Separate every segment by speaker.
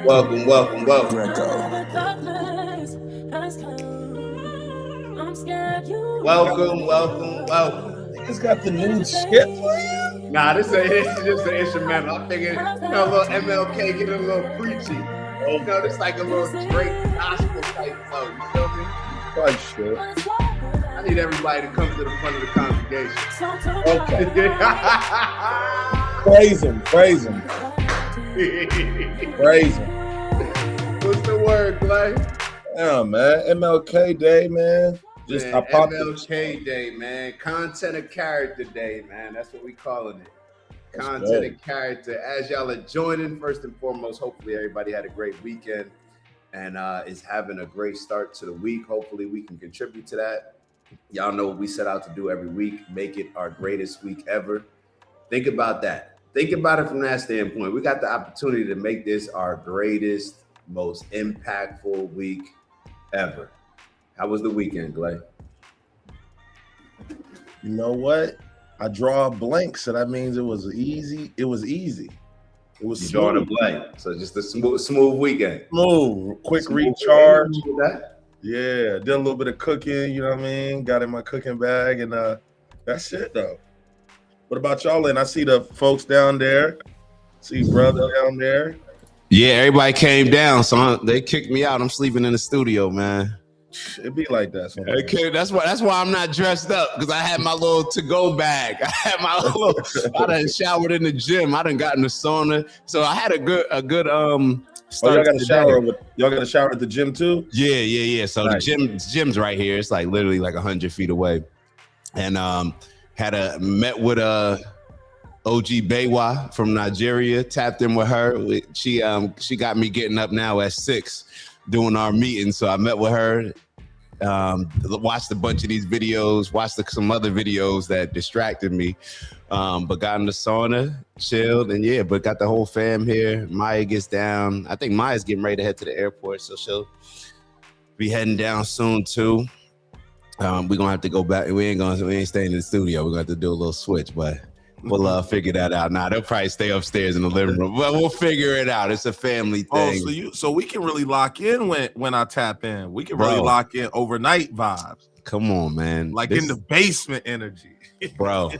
Speaker 1: Welcome. Welcome.
Speaker 2: Niggas got the new skit playing.
Speaker 1: Nah, this is just an instrumental. I figured, a little MLK, get a little preachy. This like a little Drake gospel type flow. You feel me?
Speaker 2: Quite sure.
Speaker 1: I need everybody to come to the front of the congregation.
Speaker 2: Okay. Praise him. Praise him.
Speaker 1: What's the word, Clay?
Speaker 2: Yeah, man. MLK Day, man.
Speaker 1: Just MLK Day, man. Content of character day, man. That's what we calling it. Content of character. As y'all are joining, first and foremost, hopefully everybody had a great weekend and is having a great start to the week. Hopefully we can contribute to that. Y'all know what we set out to do every week, make it our greatest week ever. Think about that. Think about it from that standpoint. We got the opportunity to make this our greatest, most impactful week ever. How was the weekend, Clay?
Speaker 2: You know what? I draw a blank, so that means it was easy. It was
Speaker 1: drawing a blank. So just a smooth weekend.
Speaker 2: Smooth, quick recharge. Yeah, did a little bit of cooking, you know what I mean? Got in my cooking bag, and that's it though. What about y'all? And I see the folks down there. See brother down there.
Speaker 3: Yeah, everybody came down, so they kicked me out. I'm sleeping in the studio, man.
Speaker 2: It be like that sometimes.
Speaker 3: Okay, that's why I'm not dressed up, because I had my little to-go bag. I had my little. I done showered in the gym. I done got in the sauna, so I had a good
Speaker 2: start. Y'all got a shower. Y'all got a shower at the gym too?
Speaker 3: Yeah. So nice. The gym's right here. It's like literally like 100 feet away, and met with OG Bewa from Nigeria. Tapped in with her. She got me getting up now at 6. Doing our meeting, so I met with her, watched a bunch of these videos, watched some other videos that distracted me, but got in the sauna, chilled, and but got the whole fam here. Maya gets down. I think Maya's getting ready to head to the airport, so she'll be heading down soon too. We're gonna have to go back. We ain't staying in the studio. We're gonna have to do a little switch, but we'll figure that out. Nah, they'll probably stay upstairs in the living room, but we'll figure it out. It's a family thing.
Speaker 2: Oh, so we can really lock in when I tap in. We can really lock in overnight vibes.
Speaker 3: Come on, man.
Speaker 2: Like in the basement energy.
Speaker 3: Bro.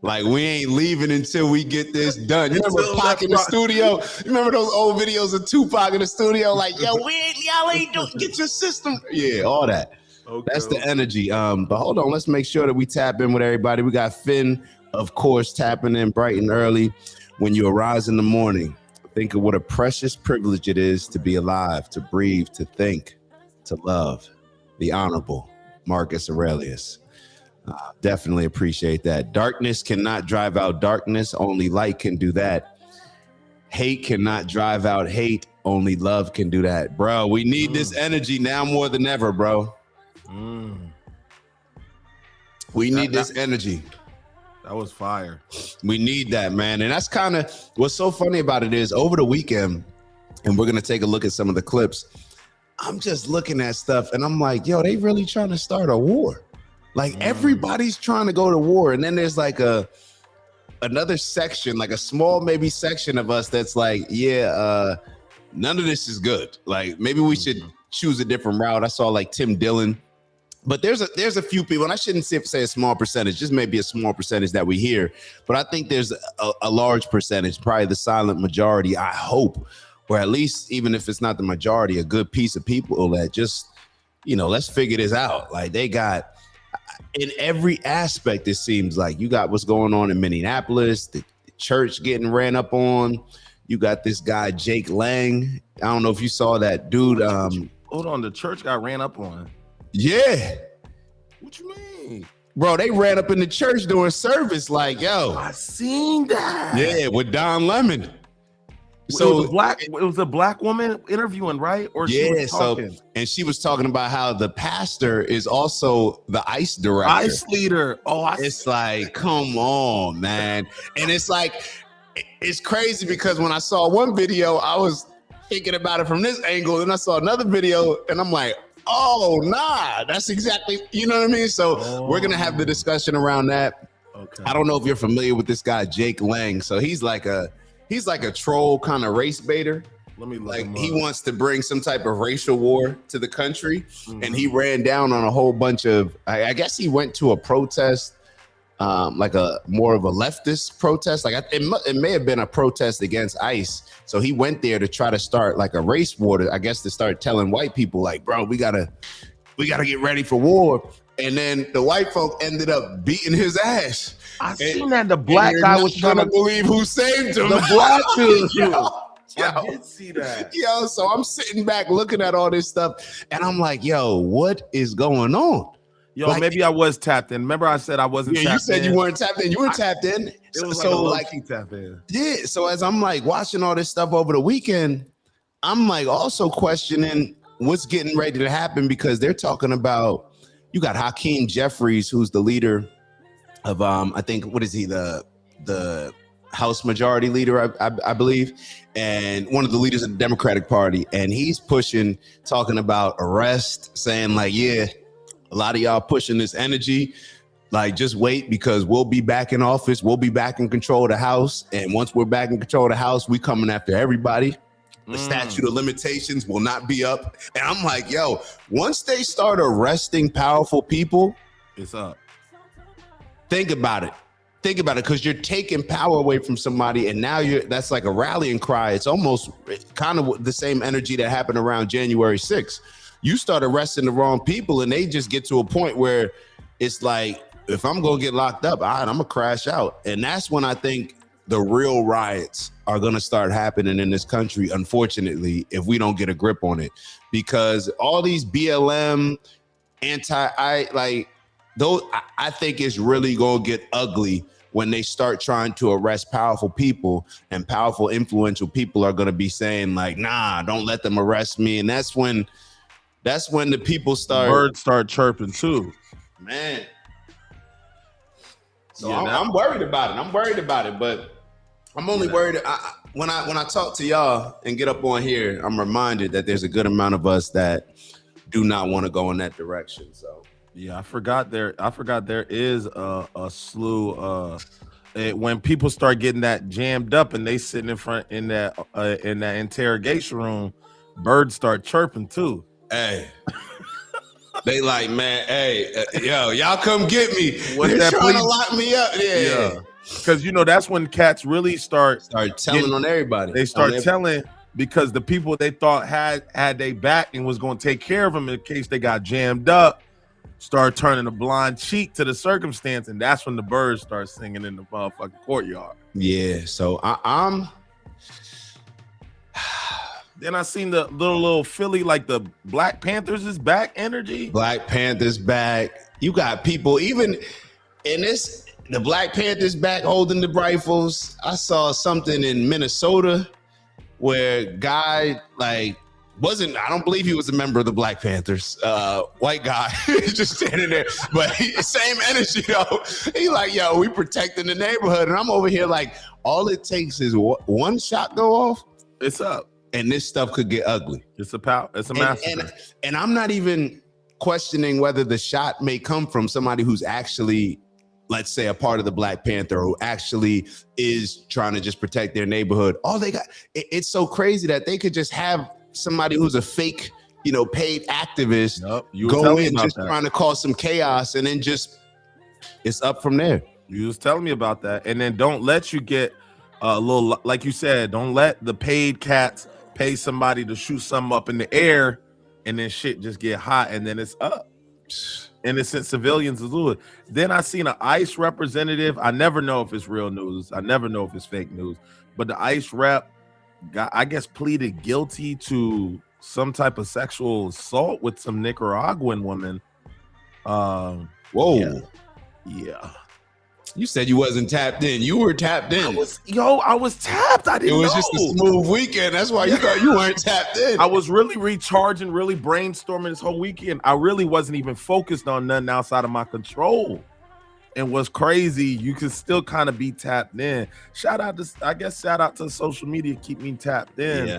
Speaker 3: Like we ain't leaving until we get this done. You remember Pac in the studio? You remember those old videos of Tupac in the studio? Like, yo, y'all ain't doing, get your system. Yeah, all that. Okay. That's the energy. But hold on, let's make sure that we tap in with everybody. We got Finn, of course, tapping in bright and early. When you arise in the morning, think of what a precious privilege it is to be alive, to breathe, to think, to love. The Honorable Marcus Aurelius. Definitely appreciate that. Darkness cannot drive out darkness. Only light can do that. Hate cannot drive out hate. Only love can do that. Bro, we need this energy now more than ever, bro. We need this energy.
Speaker 2: That was fire.
Speaker 3: We need that, man. And that's kind of what's so funny about it is over the weekend, and we're going to take a look at some of the clips. I'm just looking at stuff and I'm like, yo, they really trying to start a war. Like everybody's trying to go to war. And then there's like another section, like a small maybe section of us that's like, none of this is good. Like maybe we should choose a different route. I saw like Tim Dillon. But there's a few people, and I shouldn't say a small percentage, just maybe a small percentage that we hear. But I think there's a large percentage, probably the silent majority, I hope, or at least even if it's not the majority, a good piece of people that just, let's figure this out. Like they got, in every aspect, it seems like you got what's going on in Minneapolis, the church getting ran up on. You got this guy, Jake Lang. I don't know if you saw that dude.
Speaker 2: Hold on, the church got ran up on.
Speaker 3: Yeah.
Speaker 2: What you mean?
Speaker 3: Bro, they ran up in the church during service like, yo.
Speaker 2: I seen that.
Speaker 3: Yeah, with Don Lemon.
Speaker 2: So it was a black woman interviewing, right? Or she was talking.
Speaker 3: And she was talking about how the pastor is also the ICE director.
Speaker 2: ICE leader.
Speaker 3: It's like, come on, man. And it's like, it's crazy because when I saw one video, I was thinking about it from this angle. Then I saw another video and I'm like, oh, nah, that's exactly, you know what I mean? So we're going to have the discussion around that. Okay. I don't know if you're familiar with this guy, Jake Lang. So he's like a troll kind of race baiter.
Speaker 2: Let me look
Speaker 3: like
Speaker 2: him
Speaker 3: he
Speaker 2: up.
Speaker 3: wants to bring some type of racial war to the country,
Speaker 2: Mhm.
Speaker 3: and he ran down on a whole bunch of. I guess he went to a protest, like a more of a leftist protest. Like it may have been a protest against ICE. So he went there to try to start like a race war. To start telling white people like, bro, we gotta get ready for war. And then the white folk ended up beating his ass.
Speaker 2: I seen that the black guy was trying to
Speaker 3: believe who saved him.
Speaker 2: The black dude.
Speaker 3: Yo,
Speaker 2: I did see that.
Speaker 3: Yo, so I'm sitting back looking at all this stuff, and I'm like, yo, what is going on?
Speaker 2: Yo,
Speaker 3: like,
Speaker 2: maybe I was tapped in. Remember I said I wasn't tapped in?
Speaker 3: You said you weren't tapped in. You were tapped in.
Speaker 2: It was
Speaker 3: so
Speaker 2: like a tap in.
Speaker 3: Yeah, so as I'm like watching all this stuff over the weekend, I'm like also questioning what's getting ready to happen, because they're talking about, you got Hakeem Jeffries, who's the leader of I think, what is he, the House Majority Leader, I believe, and one of the leaders of the Democratic Party, and he's talking about arrest, saying like, yeah, a lot of y'all pushing this energy, like just wait, because we'll be back in office, we'll be back in control of the House, and once we're back in control of the House, we coming after everybody. The statute of limitations will not be up. And I'm like, yo, once they start arresting powerful people,
Speaker 2: it's up.
Speaker 3: Think about it, because you're taking power away from somebody, and now that's like a rallying cry. It's almost kind of the same energy that happened around January 6th. You start arresting the wrong people, and they just get to a point where it's like, if I'm gonna get locked up, I'm gonna crash out. And that's when I think the real riots are gonna start happening in this country, unfortunately, if we don't get a grip on it. Because all these BLM I think it's really gonna get ugly when they start trying to arrest powerful people, and powerful, influential people are gonna be saying like, nah, don't let them arrest me. And that's when the people
Speaker 2: Birds start chirping too.
Speaker 3: Man. So yeah, I'm worried about it. But I'm only worried. When I talk to y'all and get up on here, I'm reminded that there's a good amount of us that do not want to go in that direction. So
Speaker 2: yeah, I forgot there is a slew. When people start getting that jammed up and they sitting in front in that interrogation room, birds start chirping too.
Speaker 3: Hey. They like, man, hey, yo, y'all come get me.
Speaker 2: They're
Speaker 3: trying to lock me up. Yeah.
Speaker 2: Because that's when cats really start
Speaker 3: telling on everybody.
Speaker 2: They start telling, because the people they thought had they back and was going to take care of them in case they got jammed up, start turning a blind cheek to the circumstance, and that's when the birds start singing in the motherfucking courtyard.
Speaker 3: Yeah. So I'm.
Speaker 2: Then I seen the little Philly, like the Black Panthers is back energy.
Speaker 3: Black Panthers back. You got people even in this. The Black Panthers back holding the rifles. I saw something in Minnesota where guy I don't believe he was a member of the Black Panthers. White guy just standing there, but same energy though. He like, yo, we protecting the neighborhood, and I'm over here like, all it takes is one shot go off.
Speaker 2: It's up.
Speaker 3: And this stuff could get ugly.
Speaker 2: It's a massacre.
Speaker 3: And I'm not even questioning whether the shot may come from somebody who's actually, let's say, a part of the Black Panther, who actually is trying to just protect their neighborhood. All they got, it's so crazy that they could just have somebody who's a fake, paid activist go in just trying to cause some chaos, and then just it's up from there.
Speaker 2: You was telling me about that. And then don't let you get a little, like you said, don't let the paid cats pay somebody to shoot something up in the air, and then shit just get hot, and then it's up. Innocent civilians is doing. Then I seen an ICE representative. I never know if it's real news. I never know if it's fake news. But the ICE rep I guess pleaded guilty to some type of sexual assault with some Nicaraguan woman.
Speaker 3: Whoa.
Speaker 2: Yeah.
Speaker 3: You said you wasn't tapped in. You were tapped in.
Speaker 2: I was tapped. I didn't know.
Speaker 3: It was just a smooth weekend. That's why you thought you weren't tapped in.
Speaker 2: I was really recharging, really brainstorming this whole weekend. I really wasn't even focused on nothing outside of my control. And what's crazy, you can still kind of be tapped in. Shout out to social media, keep me tapped in.
Speaker 3: Yeah.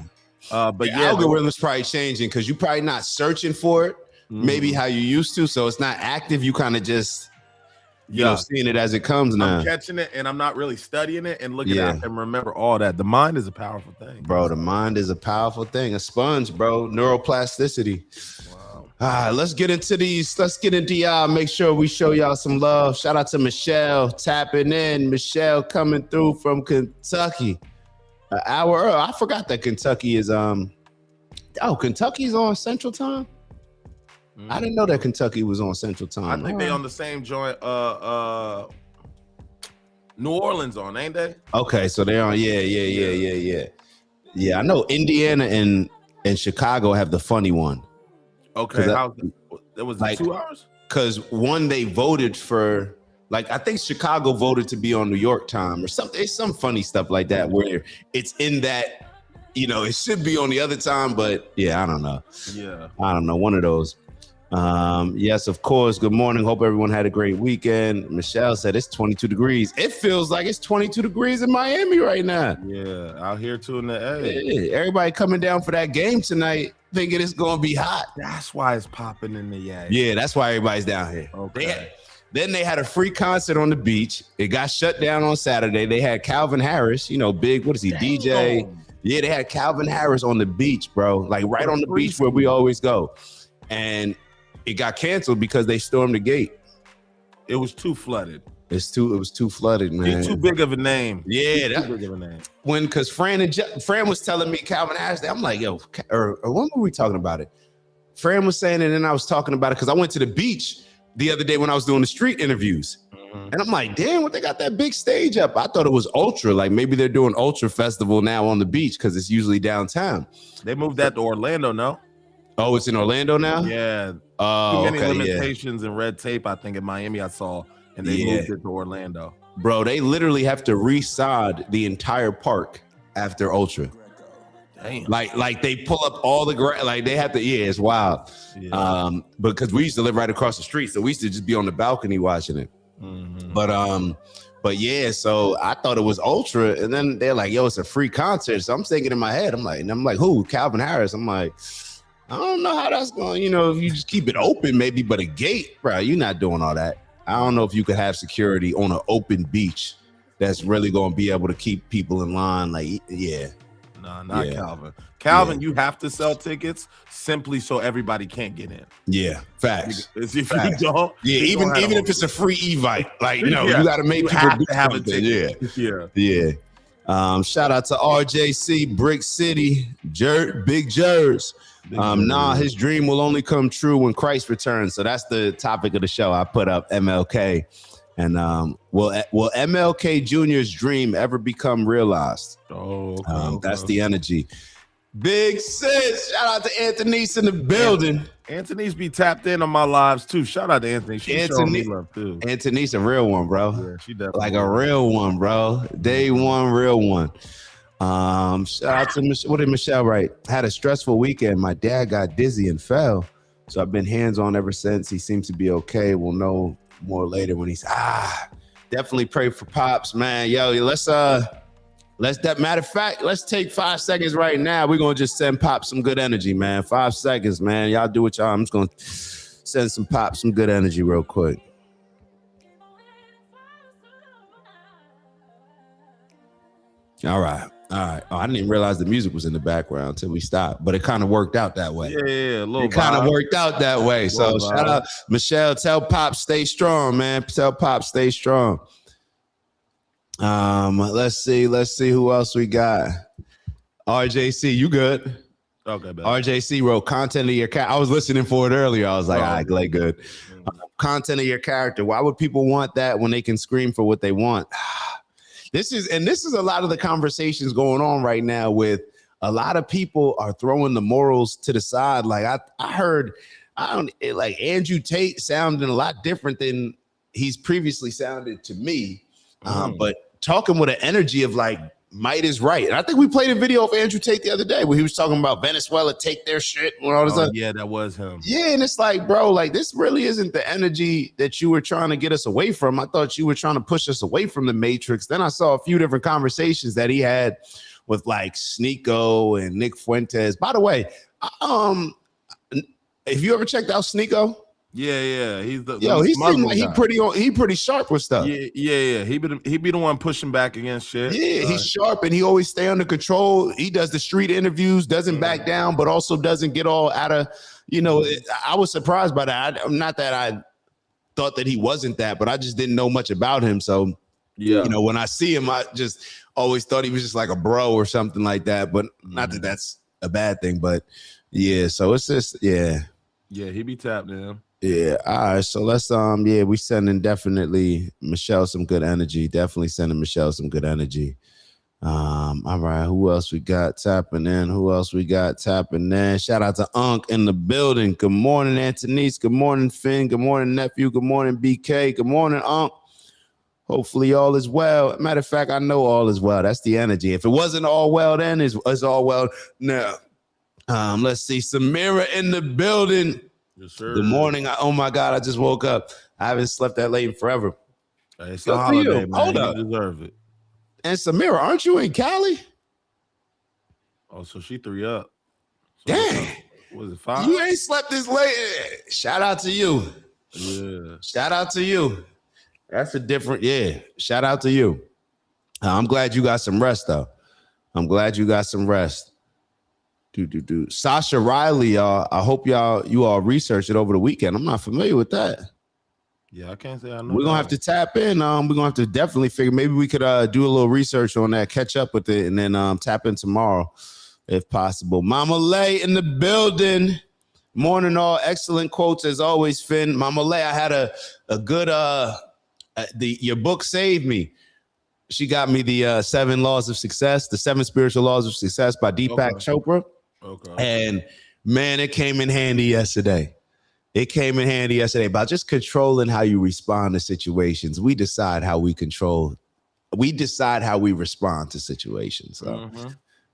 Speaker 2: But
Speaker 3: the algorithm's probably changing because you're probably not searching for it, maybe how you used to. So it's not active. You kind of just seeing it as it comes now.
Speaker 2: I'm catching it, and I'm not really studying it and looking at it and remember all that. The mind is a powerful thing,
Speaker 3: bro. The mind is a powerful thing. A sponge, bro. Neuroplasticity. Wow. Let's get into these. Let's get into y'all. Make sure we show y'all some love. Shout out to Michelle tapping in. Michelle coming through from Kentucky. An hour early. I forgot that Kentucky is Kentucky's on Central Time. I didn't know that Kentucky was on Central Time.
Speaker 2: I think they on the same joint. New Orleans on, ain't they?
Speaker 3: Okay, so they're on. Yeah. I know Indiana and Chicago have the funny one.
Speaker 2: Okay, it was like 2 hours.
Speaker 3: Because one, they voted for. Like, I think Chicago voted to be on New York time or something. It's some funny stuff like that where it's in that, it should be on the other time, but yeah, I don't know.
Speaker 2: Yeah.
Speaker 3: I don't know. One of those. Yes, of course. Good morning. Hope everyone had a great weekend. Michelle said it's 22 degrees. It feels like it's 22 degrees in Miami right now.
Speaker 2: Yeah, out here too in the A.
Speaker 3: Yeah, everybody coming down for that game tonight thinking it's going to be hot.
Speaker 2: That's why it's popping in the yay.
Speaker 3: Yeah, that's why everybody's down here.
Speaker 2: Okay.
Speaker 3: Then they had a free concert on the beach. It got shut down on Saturday. They had Calvin Harris, big, what is he, DJ? Yeah, they had Calvin Harris on the beach, bro. Like right on the beach where we always go. And it got canceled because they stormed the gate.
Speaker 2: It was too flooded.
Speaker 3: It was too flooded, man.
Speaker 2: He's too big of a name.
Speaker 3: Yeah,
Speaker 2: too big of a name.
Speaker 3: Because Fran was telling me Calvin Harris, I'm like, yo, or when were we talking about it? Fran was saying it, and I was talking about it because I went to the beach the other day when I was doing the street interviews. And I'm like, damn, what they got that big stage up? I thought it was Ultra. Like maybe they're doing Ultra Festival now on the beach because it's usually downtown.
Speaker 2: They moved that to Orlando, no?
Speaker 3: Oh, it's in Orlando now?
Speaker 2: Yeah.
Speaker 3: Oh,
Speaker 2: too many limitations and red tape, I think, in Miami I saw, and they moved it to Orlando.
Speaker 3: Bro, they literally have to re-sod the entire park after Ultra.
Speaker 2: Damn.
Speaker 3: Like they pull up all the like they have to. Yeah, it's wild. Yeah. Because we used to live right across the street, so we used to just be on the balcony watching it. But yeah, so I thought it was Ultra, and then they're like, "Yo, it's a free concert." So I'm thinking in my head, I'm like, who? Calvin Harris. I'm like, I don't know how that's going. If you just keep it open, maybe, but a gate, bro, you're not doing all that. I don't know if you could have security on an open beach that's really going to be able to keep people in line. Like, yeah.
Speaker 2: No, not Calvin. Calvin, you have to sell tickets simply so everybody can't get in.
Speaker 3: Yeah, facts.
Speaker 2: If you don't,
Speaker 3: even if it's a free Evite, like you got to make people
Speaker 2: have a ticket.
Speaker 3: Yeah. Shout out to RJC, Brick City, Big Jers. His dream will only come true when Christ returns. So that's the topic of the show. I put up MLK. And will MLK Jr.'s dream ever become realized? That's the energy. Big sis, shout out to Anthony's in the building.
Speaker 2: Anthony's be tapped in on my lives too. Shout out to Anthony. She's showing me love too.
Speaker 3: Anthony's a real one, bro.
Speaker 2: Yeah, she definitely
Speaker 3: like a real one, bro. Day one, real one. Shout out to what did Michelle write? Had a stressful weekend. My dad got dizzy and fell, so I've been hands-on ever since. He seems to be okay. We'll know more later when he's definitely pray for Pops, man. Yo, let's matter of fact, let's take 5 seconds right now. We're gonna just send Pop some good energy, man. 5 seconds, man. Y'all do what y'all. I'm just gonna send some Pop some good energy real quick. All right. Oh, I didn't even realize the music was in the background until we stopped, but it kind of worked out that way.
Speaker 2: Yeah, a little.
Speaker 3: It kind of worked out that way. So shout out, Michelle. Tell Pop stay strong, man. Tell Pop stay strong. Let's see who else we got. RJC, you good?
Speaker 2: Okay, man.
Speaker 3: RJC wrote content of your character. I was listening for it earlier. I was like, all right, Glay, good. Content of your character. Why would people want that when they can scream for what they want? This is a lot of the conversations going on right now with a lot of people are throwing the morals to the side. Like I heard, like Andrew Tate sounding a lot different than he's previously sounded to me. But talking with an energy of like, might is right. And I think we played a video of Andrew Tate the other day where he was talking about Venezuela take their shit and all this stuff.
Speaker 2: Yeah, that was him.
Speaker 3: Yeah, and it's like, bro, like this really isn't the energy that you were trying to get us away from. I thought you were trying to push us away from the Matrix. Then I saw a few different conversations that he had with like Sneeko and Nick Fuentes. By the way, if you ever checked out Sneeko?
Speaker 2: Yeah. He's the
Speaker 3: he seemed
Speaker 2: Muslim
Speaker 3: like
Speaker 2: guy.
Speaker 3: he pretty sharp with stuff.
Speaker 2: Yeah. He be the one pushing back against shit.
Speaker 3: Yeah, he's sharp and he always stay under control. He does the street interviews, doesn't back down, but also doesn't get all out of, I was surprised by that. Not that I thought that he wasn't that, but I just didn't know much about him. So, when I see him, I just always thought he was just like a bro or something like that. But not that that's a bad thing, but yeah. So it's just, yeah.
Speaker 2: Yeah, he be tapped in.
Speaker 3: Yeah. All right. So let's we sending definitely Michelle some good energy. Definitely sending Michelle some good energy. All right. Who else we got tapping in? Shout out to Unc in the building. Good morning, Antonice. Good morning, Finn. Good morning, nephew. Good morning, BK. Good morning, Unc. Hopefully all is well. Matter of fact, I know all is well. That's the energy. If it wasn't all well then, it's all well now. Let's see. Samira in the building.
Speaker 2: Yes, sir.
Speaker 3: Good morning. Oh my God, I just woke up. I haven't slept that late in forever.
Speaker 2: Hey, it's a holiday, man.
Speaker 3: Hold up.
Speaker 2: You deserve it.
Speaker 3: And Samira, aren't you in Cali?
Speaker 2: Oh, so she 3 up. So
Speaker 3: Dang.
Speaker 2: Was it 5?
Speaker 3: You ain't slept this late. Shout out to you.
Speaker 2: Yeah.
Speaker 3: Shout out to you. That's a different, shout out to you. I'm glad you got some rest, though. Sasha Riley, y'all. I hope you all researched it over the weekend. I'm not familiar with that.
Speaker 2: Yeah, I can't say I know.
Speaker 3: We're gonna have to tap in. We're gonna have to definitely figure. Maybe we could do a little research on that, catch up with it, and then tap in tomorrow, if possible. Mama Lay in the building. Morning, all. Excellent quotes as always, Finn. Mama Lay, I had a good your book saved me. She got me the 7 Laws of Success, the 7 Spiritual Laws of Success by Deepak Chopra.
Speaker 2: Okay.
Speaker 3: And man, it came in handy yesterday. About just controlling how you respond to situations. We decide how we respond to situations. So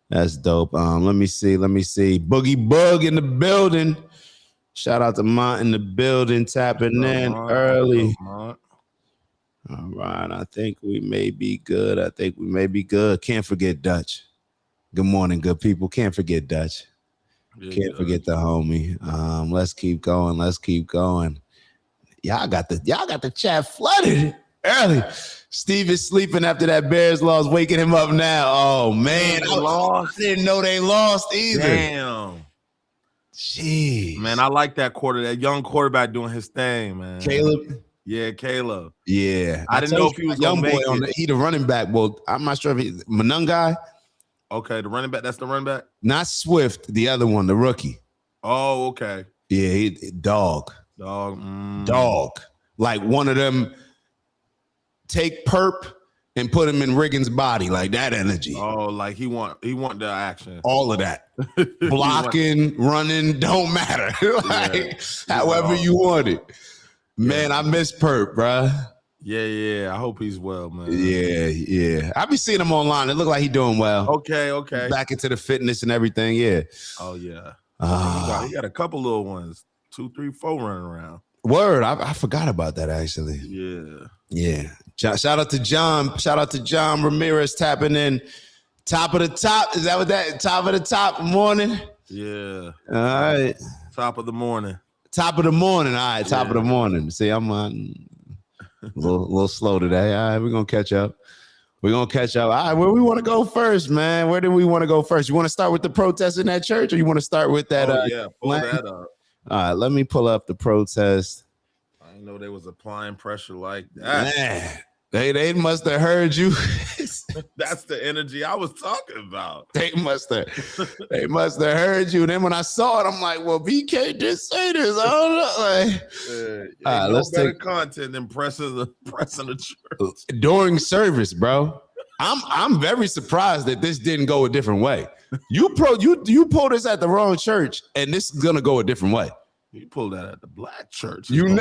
Speaker 3: that's dope. Let me see. Boogie Bug in the building. Shout out to Mont in the building, tapping in early. All right, I think we may be good. Can't forget Dutch. Good morning, good people. Can't forget Dutch. Can't forget the homie. Let's keep going. Y'all got the chat flooded early. Steve is sleeping after that Bears loss, waking him up now. Oh man, I didn't know they lost either.
Speaker 2: Damn.
Speaker 3: Jeez.
Speaker 2: Man, I like that young quarterback doing his thing, man.
Speaker 3: Caleb.
Speaker 2: Yeah, Caleb.
Speaker 3: Yeah.
Speaker 2: I didn't know if he was
Speaker 3: young
Speaker 2: gonna
Speaker 3: boy
Speaker 2: make it.
Speaker 3: He the running back. Well, I'm not sure if he's Manungai.
Speaker 2: Okay, the running back. That's the running back?
Speaker 3: Not Swift, the other one, the rookie.
Speaker 2: Oh, okay.
Speaker 3: Yeah, he dog. Like one of them take perp and put him in Riggins' body, like that energy.
Speaker 2: Oh, like he want the action.
Speaker 3: All of that. Blocking, running, don't matter. However you want it. Man, I miss Perp, bruh.
Speaker 2: Yeah. I hope he's well, man.
Speaker 3: Yeah. I be seeing him online. It look like he doing well.
Speaker 2: Okay.
Speaker 3: Back into the fitness and everything, yeah.
Speaker 2: Oh, yeah. He got a couple little ones. 2, 3, 4 running around.
Speaker 3: Word. I forgot about that, actually.
Speaker 2: Yeah.
Speaker 3: Shout out to John. Shout out to John Ramirez tapping in. Top of the top. Is that what that? Top of the top morning?
Speaker 2: Yeah.
Speaker 3: All right.
Speaker 2: Top of the morning.
Speaker 3: Top of the morning. All right. Top of the morning. See, I'm a little slow today. All right. We're going to catch up. All right. Where we want to go first, man? Where do we want to go first? You want to start with the protest in that church or you want to start with that?
Speaker 2: Pull that up.
Speaker 3: All right. Let me pull up the protest.
Speaker 2: I didn't know they was applying pressure like that.
Speaker 3: Man. They must have heard you.
Speaker 2: That's the energy I was talking about.
Speaker 3: They must have heard you. Then when I saw it, I'm like, well, BK did say this. I don't know. Like,
Speaker 2: let's take content than pressing the church
Speaker 3: during service, bro. I'm very surprised that this didn't go a different way. You pulled this at the wrong church, and this is gonna go a different way.
Speaker 2: You pulled that at the black church.
Speaker 3: You go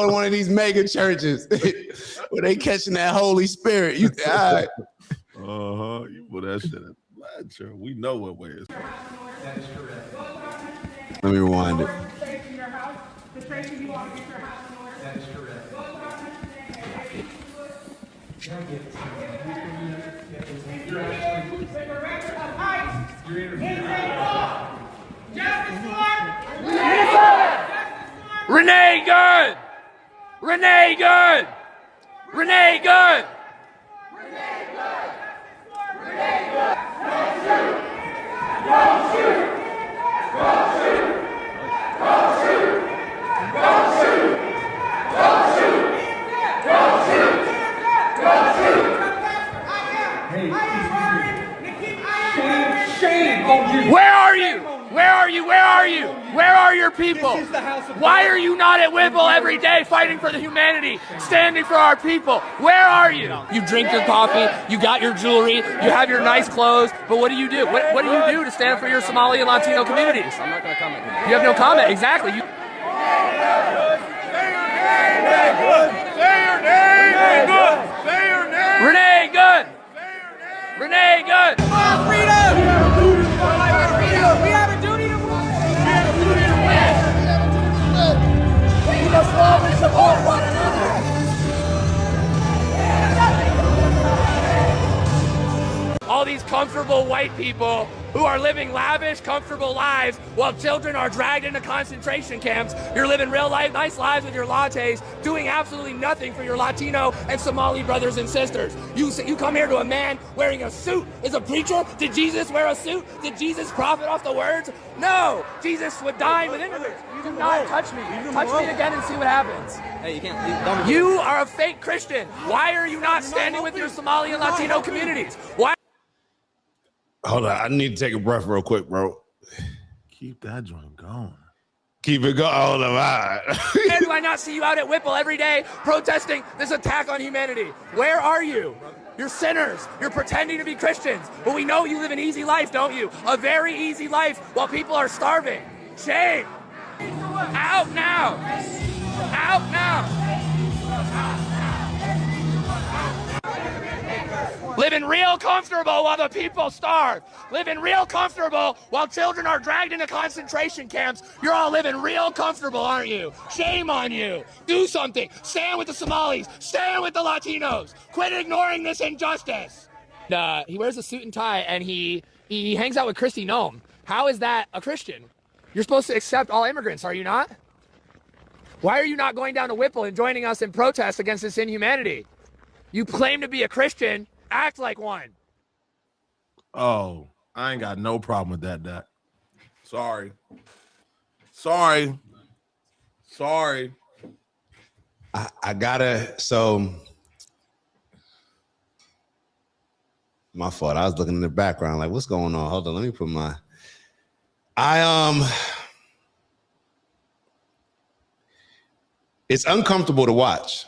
Speaker 3: to one of these mega churches where they catching that Holy Spirit. You all right.
Speaker 2: You put that shit at the black church. We know what way it's.
Speaker 4: That is correct.
Speaker 3: Let me rewind it.
Speaker 4: That is correct. You're
Speaker 5: Renee good. Renee good. Renee good. Where are you? Where are you? Where are you? Where are your people? Why are you not at Whipple every day fighting for the humanity, standing for our people? Where are you? You drink your coffee, you got your jewelry, you have your nice clothes, but what do you do? What do you do to stand for your Somali and Latino communities? I'm not going to comment. You have no comment, exactly. You Renee good. Renee good. All these comfortable white people who are living lavish, comfortable lives while children are dragged into concentration camps. You're living real life, nice lives with your lattes, doing absolutely nothing for your Latino and Somali brothers and sisters. You come here to a man wearing a suit. Is a preacher? Did Jesus wear a suit? Did Jesus profit off the words? No. Jesus would dine with immigrants. Do not touch me. Touch me again and see what happens.
Speaker 6: Hey, you can't.
Speaker 5: You are a fake Christian. Why are you not standing with your Somali and Latino communities? Why?
Speaker 3: Hold on, I need to take a breath real quick, bro.
Speaker 2: Keep that joint going.
Speaker 3: Keep it going. Hold on, all right.
Speaker 5: Why do I not see you out at Whipple every day protesting this attack on humanity? Where are you? You're sinners. You're pretending to be Christians. But we know you live an easy life, don't you? A very easy life while people are starving. Shame. Out now. Out now. Living real comfortable while the people starve. Living real comfortable while children are dragged into concentration camps. You're all living real comfortable, aren't you? Shame on you. Do something. Stand with the Somalis. Stand with the Latinos. Quit ignoring this injustice. He wears a suit and tie and he hangs out with Kristi Noem. How is that a Christian? You're supposed to accept all immigrants, are you not? Why are you not going down to Whipple and joining us in protest against this inhumanity? You claim to be a Christian. Act like one.
Speaker 2: Oh, I ain't got no problem with that, Doc. Sorry.
Speaker 3: I gotta, so my fault. I was looking in the background like, what's going on? Hold on, let me put my, it's uncomfortable to watch.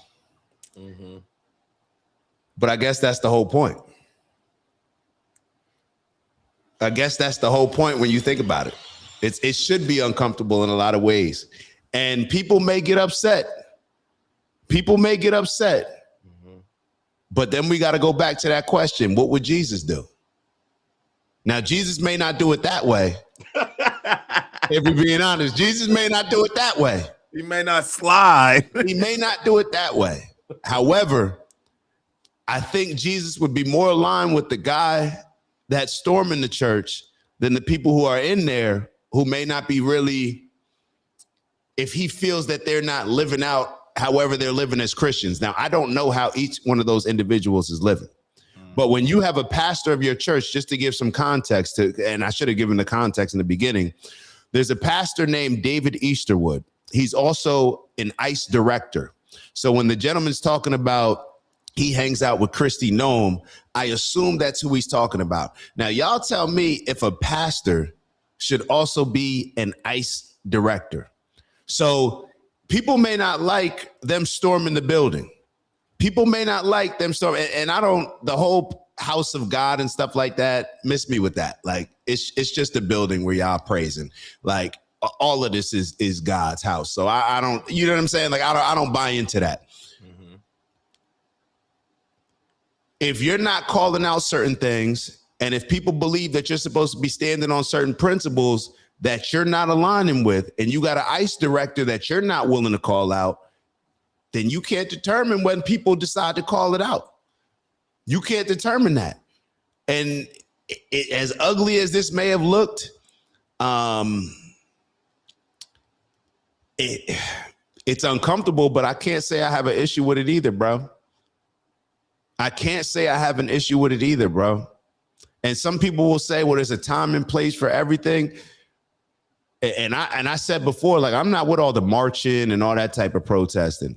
Speaker 3: Mm-hmm. But I guess that's the whole point. I guess that's the whole point when you think about it. It should be uncomfortable in a lot of ways. And people may get upset. Mm-hmm. But then we got to go back to that question. What would Jesus do? Now, Jesus may not do it that way. If we're being honest, Jesus may not do it that way.
Speaker 2: He may not slide.
Speaker 3: He may not do it that way. However, I think Jesus would be more aligned with the guy that's storming the church than the people who are in there who may not be really, if he feels that they're not living out however they're living as Christians. Now, I don't know how each one of those individuals is living. But when you have a pastor of your church, just to give some context to, and I should have given the context in the beginning, there's a pastor named David Easterwood. He's also an ICE director. So when the gentleman's talking about he hangs out with Kristi Noem, I assume that's who he's talking about. Now, y'all tell me if a pastor should also be an ICE director. So people may not like them storming the building. People may not like them storming, and I don't, the whole house of God and stuff like that, miss me with that. Like, it's just a building where y'all praising. Like, all of this is God's house. So I don't, you know what I'm saying? Like, I don't buy into that. If you're not calling out certain things, and if people believe that you're supposed to be standing on certain principles that you're not aligning with, and you got an ICE director that you're not willing to call out, then you can't determine when people decide to call it out. You can't determine that. And as ugly as this may have looked, It's uncomfortable, but I can't say I have an issue with it either, bro. I can't say I have an issue with it either, bro. And some people will say, well, there's a time and place for everything. And I said before, like, I'm not with all the marching and all that type of protesting.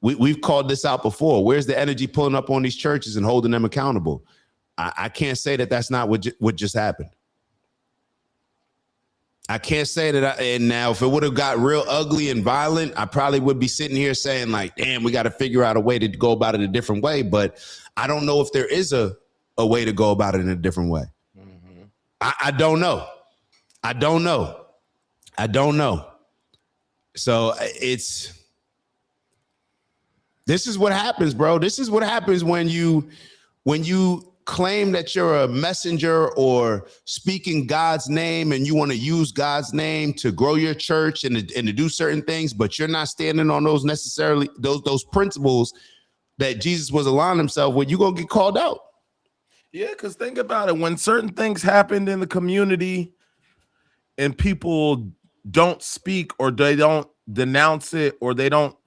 Speaker 3: We've called this out before. Where's the energy pulling up on these churches and holding them accountable? I can't say that that's not what just happened. I can't say that. And now, if it would have got real ugly and violent, I probably would be sitting here saying, like, damn, we got to figure out a way to go about it a different way. But I don't know if there is a way to go about it in a different way. Mm-hmm. I don't know. I don't know. So this is what happens, bro. This is what happens when you claim that you're a messenger or speaking God's name and you want to use God's name to grow your church and to do certain things, but you're not standing on those necessarily those principles that Jesus was aligning himself with. You're gonna get called out.
Speaker 2: Yeah, because think about it. When certain things happened in the community and people don't speak or they don't denounce it or they don't,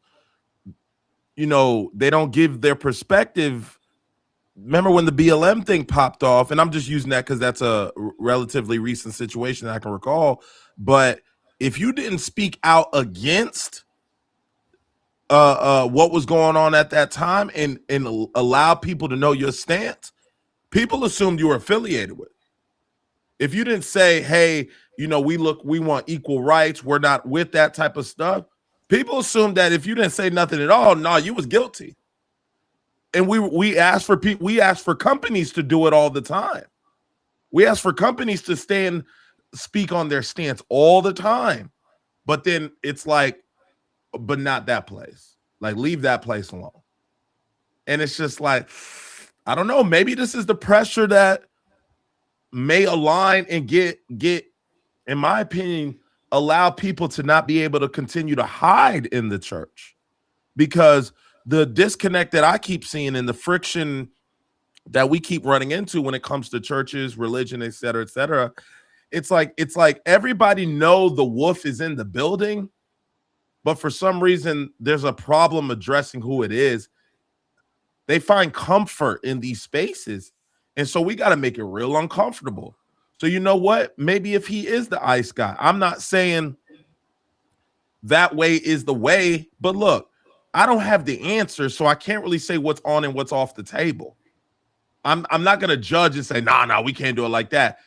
Speaker 2: they don't give their perspective. Remember when the BLM thing popped off, and I'm just using that because that's a relatively recent situation that I can recall. But if you didn't speak out against what was going on at that time and allow people to know your stance, people assumed you were affiliated with. If you didn't say, hey, we want equal rights, we're not with that type of stuff, people assumed that if you didn't say nothing at all, no, you was guilty. And we ask for companies to do it all the time. We ask for companies to speak on their stance all the time. But then it's like, but not that place. Like, leave that place alone. And it's just like, I don't know, maybe this is the pressure that may align and get, in my opinion, allow people to not be able to continue to hide in the church. Because the disconnect that I keep seeing and the friction that we keep running into when it comes to churches, religion, et cetera, it's like everybody know the wolf is in the building, but for some reason there's a problem addressing who it is. They find comfort in these spaces, and so we got to make it real uncomfortable. So you know what? Maybe if he is the ICE guy, I'm not saying that way is the way, but look, I don't have the answer, so I can't really say what's on and what's off the table. I'm not going to judge and say, nah, we can't do it like that.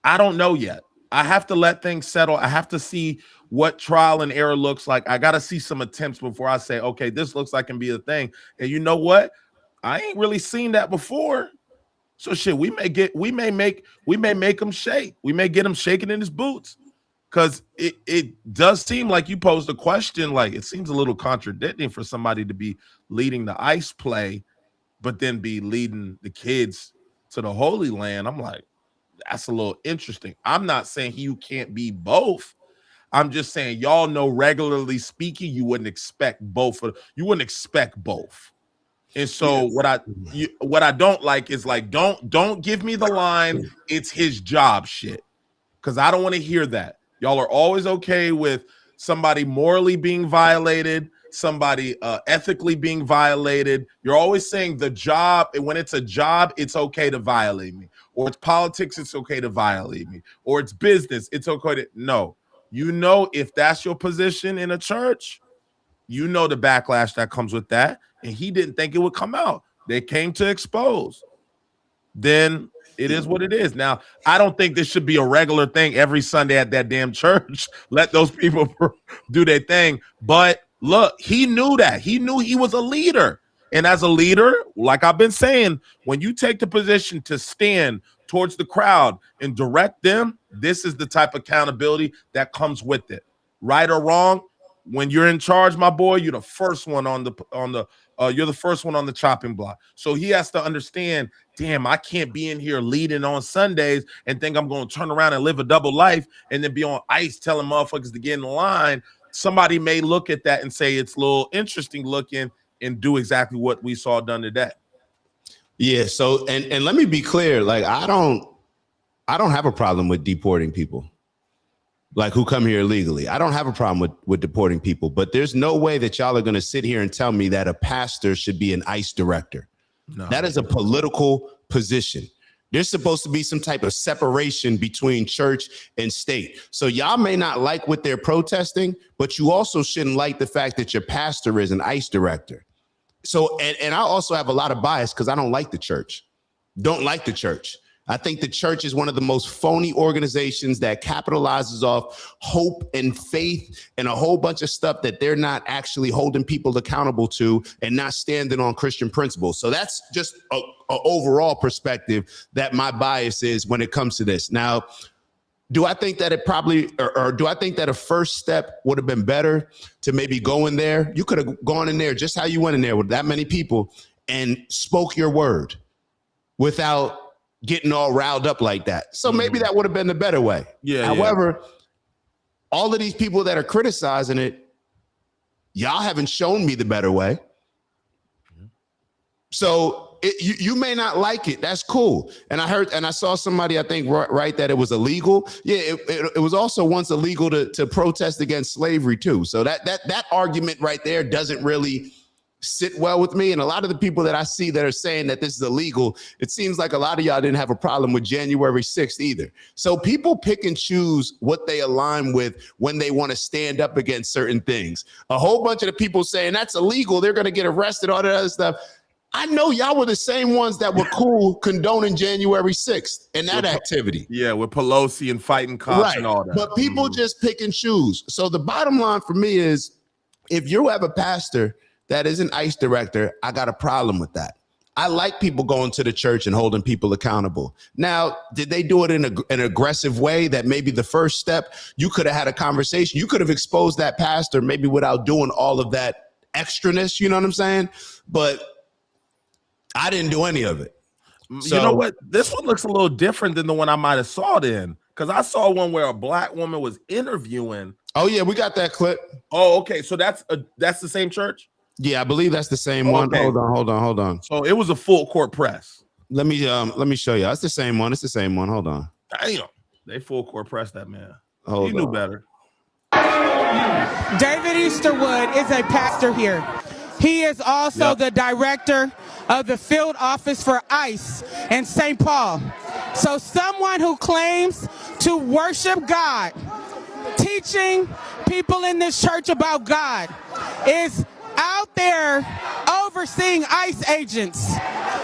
Speaker 2: I don't know yet. I have to let things settle. I have to see what trial and error looks like. I got to see some attempts before I say, okay, this looks like can be a thing. And you know what? I ain't really seen that before. So shit, we may make him shake. We may get him shaking in his boots. Because it does seem like you posed a question, like it seems a little contradicting for somebody to be leading the ICE play, but then be leading the kids to the Holy Land. I'm like, that's a little interesting. I'm not saying you can't be both. I'm just saying, y'all know, regularly speaking, you wouldn't expect both. You wouldn't expect both. And so what I don't like is like, don't give me the line, it's his job shit. Because I don't want to hear that. Y'all are always okay with somebody morally being violated, somebody ethically being violated. You're always saying the job, and when it's a job, it's okay to violate me. Or it's politics, it's okay to violate me. Or it's business, it's okay to, no. If that's your position in a church, the backlash that comes with that. And he didn't think it would come out. They came to expose. Then it is what it is. Now, I don't think this should be a regular thing every Sunday at that damn church. Let those people do their thing. But look, he knew that. He knew he was a leader. And as a leader, like I've been saying, when you take the position to stand towards the crowd and direct them, this is the type of accountability that comes with it. Right or wrong, when you're in charge, my boy, you're the first one on the chopping block. So he has to understand, damn, I can't be in here leading on Sundays and think I'm going to turn around and live a double life and then be on ICE telling motherfuckers to get in line. Somebody may look at that and say it's a little interesting looking and do exactly what we saw done today.
Speaker 3: Yeah. So, and let me be clear, like, I don't have a problem with deporting people. like who come here illegally. I don't have a problem with deporting people, but there's no way that y'all are going to sit here and tell me that a pastor should be an ICE director. No, that is a political position. There's supposed to be some type of separation between church and state. So y'all may not like what they're protesting, but you also shouldn't like the fact that your pastor is an ICE director. So, and I also have a lot of bias because I don't like the church. Don't like the church. I think the church is one of the most phony organizations that capitalizes off hope and faith and a whole bunch of stuff that they're not actually holding people accountable to and not standing on Christian principles. So that's just a overall perspective that my bias is when it comes to this. Now, do I think that it probably, or do I think that a first step would have been better to maybe go in there? You could have gone in there just how you went in there with that many people and spoke your word without getting all riled up like that. So maybe that would have been the better way. Yeah. However, all of these people that are criticizing it, y'all haven't shown me the better way. So you may not like it. That's cool. And I saw somebody, I think, right, that it was illegal. Yeah, it was also once illegal to protest against slavery too. So that argument right there doesn't really sit well with me. And a lot of the people that I see that are saying that this is illegal, it seems like a lot of y'all didn't have a problem with January 6th either. So people pick and choose what they align with when they want to stand up against certain things. A whole bunch of the people saying that's illegal, they're going to get arrested, all that other stuff. I know y'all were the same ones that were cool condoning January 6th and that activity.
Speaker 2: Yeah, with Pelosi and fighting cops and all that.
Speaker 3: But people just pick and choose. So the bottom line for me is, if you have a pastor that is an ICE director, I got a problem with that. I like people going to the church and holding people accountable. Now, did they do it in an aggressive way that maybe the first step, you could have had a conversation. You could have exposed that pastor maybe without doing all of that extraness, you know what I'm saying? But I didn't do any of it.
Speaker 2: So, you know what? This one looks a little different than the one I might have saw it in, because I saw one where a black woman was interviewing.
Speaker 3: Oh, yeah, we got that clip.
Speaker 2: Oh, okay. So that's the same church?
Speaker 3: Yeah, I believe that's the same one. Hold on.
Speaker 2: So it was a full court press.
Speaker 3: Let me show you. It's the same one. It's the same one. Hold on.
Speaker 2: Damn, they full court press that man.
Speaker 3: He
Speaker 2: knew better.
Speaker 6: David Easterwood is a pastor here. He is also the director of the field office for ICE in St. Paul. So someone who claims to worship God, teaching people in this church about God, is out there overseeing ICE agents.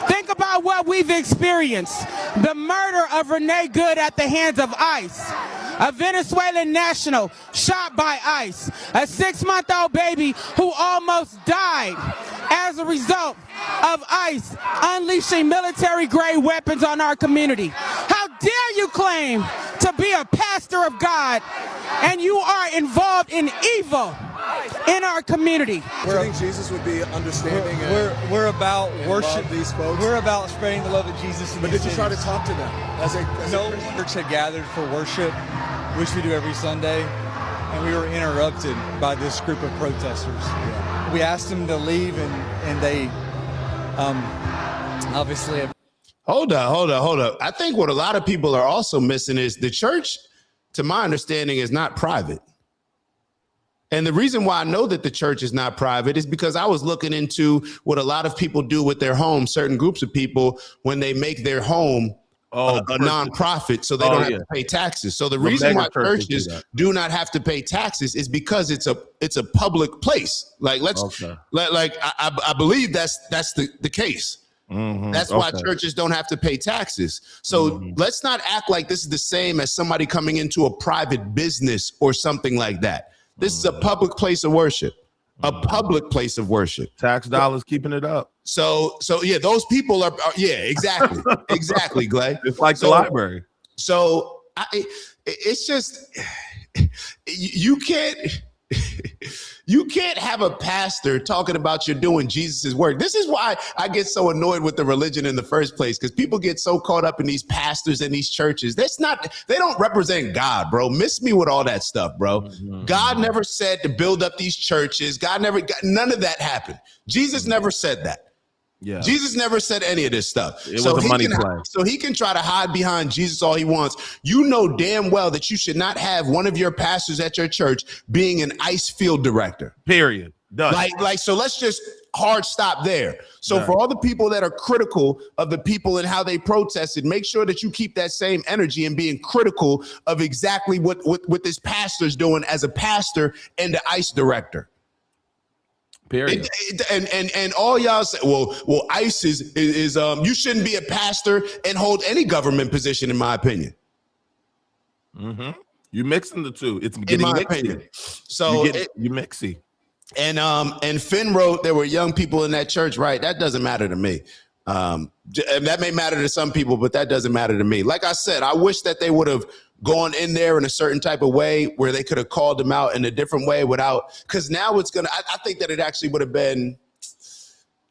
Speaker 6: Think about what we've experienced. The murder of Renee Good at the hands of ICE. A Venezuelan national shot by ICE. A 6-month-old baby who almost died as a result of ICE unleashing military-grade weapons on our community. How dare you claim to be a pastor of God and you are involved in evil in our community?
Speaker 7: Do you think Jesus would be understanding?
Speaker 8: We're about worship
Speaker 7: these folks.
Speaker 8: We're about spreading the love of Jesus.
Speaker 7: But did you try to talk to them?
Speaker 8: No church had gathered for worship, which we do every Sunday, and we were interrupted by this group of protesters. Yeah. We asked them to leave, and they obviously.
Speaker 3: Hold up. I think what a lot of people are also missing is the church, to my understanding, is not private. And the reason why I know that the church is not private is because I was looking into what a lot of people do with their home, certain groups of people, when they make their home a nonprofit, so they don't have to pay taxes. So the reason why churches do not have to pay taxes is because it's a public place. Like I believe that's the case. Mm-hmm. That's why churches don't have to pay taxes. So let's not act like this is the same as somebody coming into a private business or something like that. This is a public place of worship,
Speaker 2: Tax dollars keeping it up.
Speaker 3: So yeah, those people are exactly, exactly, Glay.
Speaker 2: It's like the library.
Speaker 3: So it's just, you can't have a pastor talking about you're doing Jesus's work. This is why I get so annoyed with the religion in the first place, because people get so caught up in these pastors and these churches. They don't represent God, bro. Miss me with all that stuff, bro. Mm-hmm. God never said to build up these churches. None of that happened. Jesus never said that.
Speaker 2: Yeah.
Speaker 3: Jesus never said any of this stuff.
Speaker 2: It was a money play.
Speaker 3: So he can try to hide behind Jesus all he wants. You know damn well that you should not have one of your pastors at your church being an ICE field director.
Speaker 2: Period. Done.
Speaker 3: So let's just hard stop there. So for all the people that are critical of the people and how they protested, make sure that you keep that same energy and being critical of exactly what this pastor's doing as a pastor and the ICE director.
Speaker 2: Period.
Speaker 3: And all y'all say, well, ICE is you shouldn't be a pastor and hold any government position, in my opinion.
Speaker 2: Mm-hmm. You mixing the two. It's getting
Speaker 3: in my
Speaker 2: mixy.
Speaker 3: opinion. So
Speaker 2: you mixy.
Speaker 3: And Finn wrote there were young people in that church, right? That doesn't matter to me. That may matter to some people, but that doesn't matter to me. Like I said, I wish that they would have gone in there in a certain type of way where they could have called them out in a different way without, because now it's gonna, I think that it actually would have been,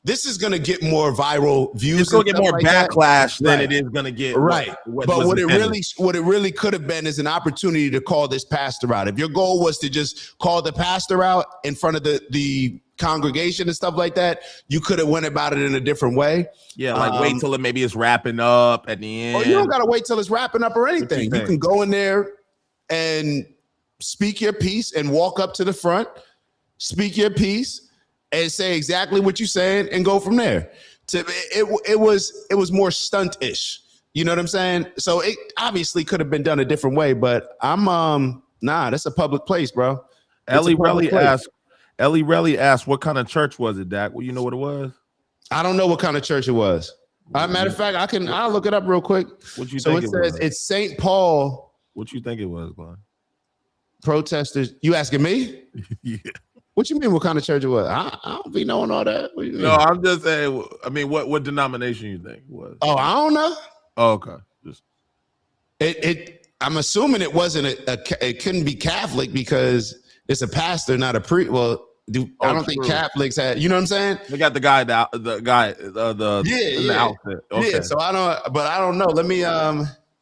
Speaker 3: this is gonna get more viral views.
Speaker 2: It's gonna get more
Speaker 3: like
Speaker 2: backlash than it is gonna get.
Speaker 3: Right. But what it really could have been is an opportunity to call this pastor out. If your goal was to just call the pastor out in front of the congregation and stuff like that, you could have went about it in a different way.
Speaker 2: Yeah, like wait till maybe it's wrapping up at the end.
Speaker 3: Or you don't gotta wait till it's wrapping up or anything. You can go in there and speak your piece and walk up to the front, speak your piece, and say exactly what you're saying and go from there. It was more stunt-ish. You know what I'm saying? So it obviously could have been done a different way, but that's a public place, bro.
Speaker 2: Ellie Relly asked, what kind of church was it, Dak? Well, you know what it was?
Speaker 3: I don't know what kind of church it was. Matter of fact, I'll look it up real quick.
Speaker 2: What you think it says was?
Speaker 3: It's St. Paul.
Speaker 2: What you think it was, Glenn?
Speaker 3: Protesters. You asking me?
Speaker 2: Yeah.
Speaker 3: What you mean? What kind of church it was? I don't be knowing all that.
Speaker 2: No, I'm just saying. I mean, what denomination you think it was?
Speaker 3: Oh, I don't know.
Speaker 2: Oh, okay. Just
Speaker 3: I'm assuming it wasn't it couldn't be Catholic because it's a pastor, not a priest. Well, I don't think Catholics had. You know what I'm saying?
Speaker 2: They got the guy in the outfit. Okay.
Speaker 3: Yeah. So I don't know. Let me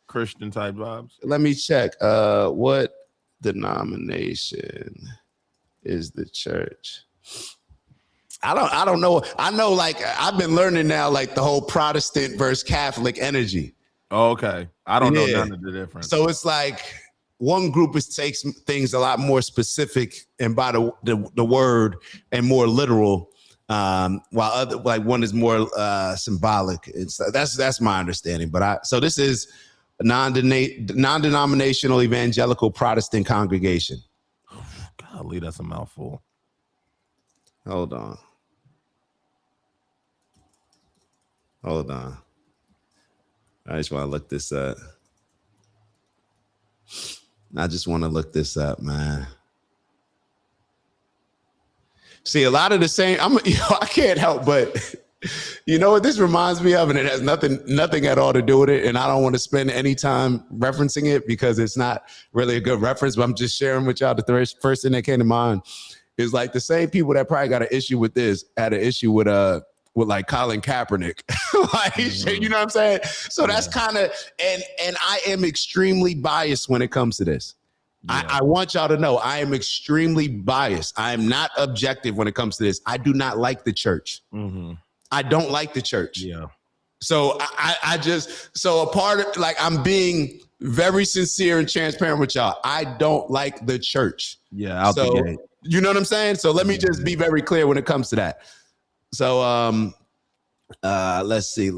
Speaker 2: Christian type vibes.
Speaker 3: Let me check. What denomination is the church? I don't know. I know, like, I've been learning now, like, the whole Protestant versus Catholic energy.
Speaker 2: Oh, okay. I don't know none of the difference.
Speaker 3: So it's like one group takes things a lot more specific and by the word and more literal, while other, like, one is more symbolic. That's my understanding. But so this is a non-denominational evangelical Protestant congregation.
Speaker 2: Golly, that's a mouthful.
Speaker 3: Hold on. I just want to look this up. Man. See, a lot of the same, I can't help but, you know what this reminds me of, and it has nothing at all to do with it, and I don't want to spend any time referencing it because it's not really a good reference, but I'm just sharing with y'all the first thing that came to mind is like the same people that probably got an issue with this had an issue with like Colin Kaepernick. Like, you know what I'm saying? So that's kind of, and I am extremely biased when it comes to this. Yeah. I want y'all to know I am extremely biased. I am not objective when it comes to this. I do not like the church. Mm-hmm. I don't like the church. Yeah. So so a part of, like, I'm being very sincere and transparent with y'all. I don't like the church.
Speaker 2: Yeah. Out the gate.
Speaker 3: You know what I'm saying? So let me just be very clear when it comes to that. So let's see.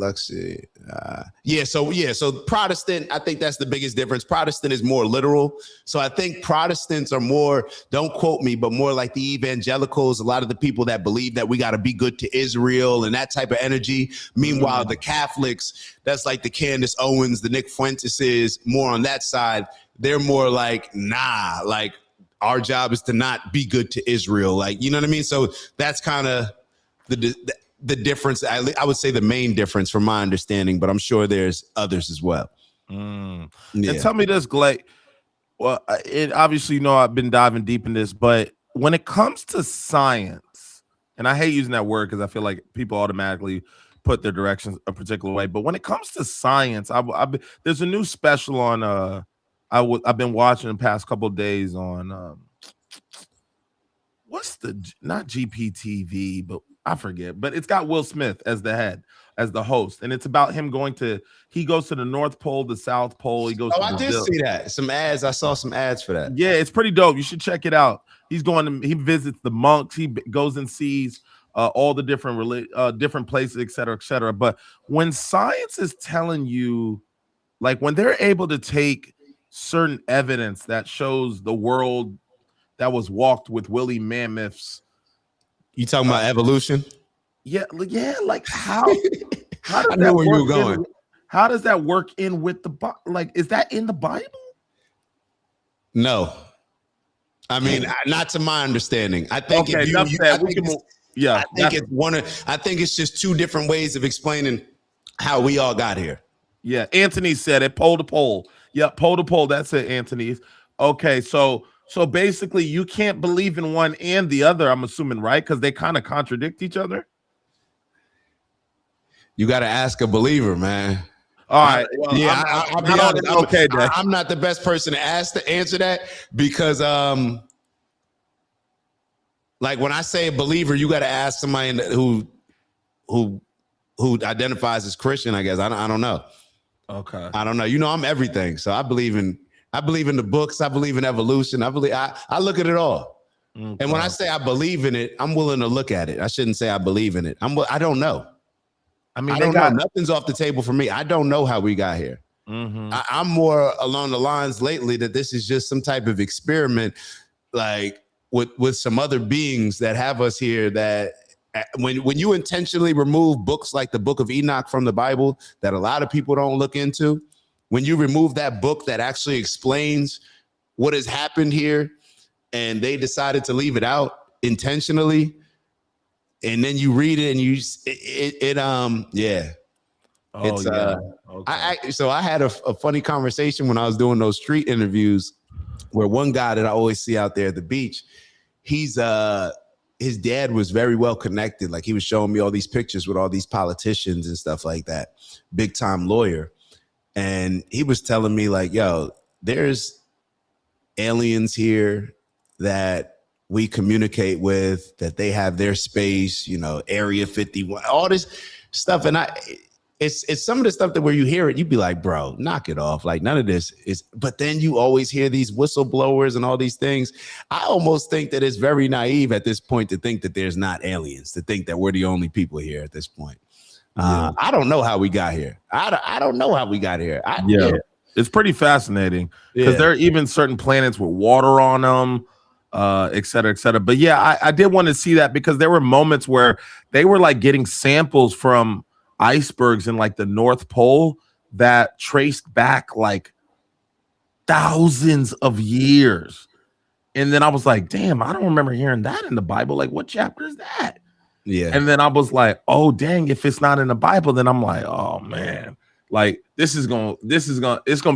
Speaker 3: So Protestant, I think that's the biggest difference. Protestant is more literal. So I think Protestants are more, don't quote me, but more like the evangelicals, a lot of the people that believe that we got to be good to Israel and that type of energy. Meanwhile, the Catholics, that's like the Candace Owens, the Nick Fuentes, more on that side. They're more like, nah, like, our job is to not be good to Israel. Like, you know what I mean? So that's kind of the difference. I would say the main difference from my understanding, but I'm sure there's others as well.
Speaker 2: Yeah. And tell me this, Glay. Well, obviously, you know, I've been diving deep in this, but when it comes to science, and I hate using that word because I feel like people automatically put their directions a particular way, but when it comes to science, there's a new special on I've been watching the past couple of days on what's the, not GPTV, but I forget, but it's got Will Smith as the head, as the host, and it's about him he goes to the North Pole, the South Pole. He goes.
Speaker 3: Oh,
Speaker 2: to
Speaker 3: I did
Speaker 2: Brazil.
Speaker 3: see that. Some ads. I saw some ads for that.
Speaker 2: Yeah, it's pretty dope. You should check it out. He visits the monks. He goes and sees all the different places, et cetera, et cetera. But when science is telling you, like when they're able to take certain evidence that shows the world that was walked with woolly mammoths.
Speaker 3: You talking about evolution?
Speaker 2: Yeah, like how does
Speaker 3: I know where you were going.
Speaker 2: How does that work in with the like? Is that in the Bible?
Speaker 3: No, I mean not to my understanding. I think
Speaker 2: okay,
Speaker 3: I think it's just two different ways of explaining how we all got here.
Speaker 2: Yeah, Anthony said it. Pole to pole. Yeah, pole to pole. That's it, Anthony. Okay, so basically, you can't believe in one and the other. I'm assuming, right? Because they kind of contradict each other.
Speaker 3: You got to ask a believer, man.
Speaker 2: All right. Well,
Speaker 3: yeah, I'll be honest.
Speaker 2: Okay,
Speaker 3: I'm not the best person to answer that because, like when I say a believer, you got to ask somebody who identifies as Christian. I guess I don't know.
Speaker 2: Okay.
Speaker 3: I don't know. You know, I'm everything. So I believe in the books. I believe in evolution. I look at it all. Okay. And when I say I believe in it, I'm willing to look at it. I shouldn't say I believe in it. I don't know. I mean, I don't know. Nothing's off the table for me. I don't know how we got here. Mm-hmm. I'm more along the lines lately that this is just some type of experiment, like with some other beings that have us here. That when you intentionally remove books like the Book of Enoch from the Bible, that a lot of people don't look into, when you remove that book that actually explains what has happened here, and they decided to leave it out intentionally. And then you read it and yeah. Oh, yeah. Okay. So I had a funny conversation when I was doing those street interviews where one guy that I always see out there at the beach, his dad was very well connected. Like he was showing me all these pictures with all these politicians and stuff like that, big time lawyer. And he was telling me like, yo, there's aliens here that we communicate with, that they have their space, you know, Area 51, all this stuff. And it's some of the stuff that where you hear it, you'd be like, bro, knock it off. Like none of this is, but then you always hear these whistleblowers and all these things. I almost think that it's very naive at this point to think that there's not aliens, to think that we're the only people here at this point. I don't know how we got here. I don't know how we got here.
Speaker 2: It's pretty fascinating because there are even certain planets with water on them. Et cetera, et cetera. But yeah, I did want to see that because there were moments where they were like getting samples from icebergs in like the North Pole that traced back like thousands of years. And then I was like, damn, I don't remember hearing that in the Bible. Like, what chapter is that?
Speaker 3: Yeah.
Speaker 2: And then I was like, oh, dang, if it's not in the Bible, then I'm like, oh man, like it's gonna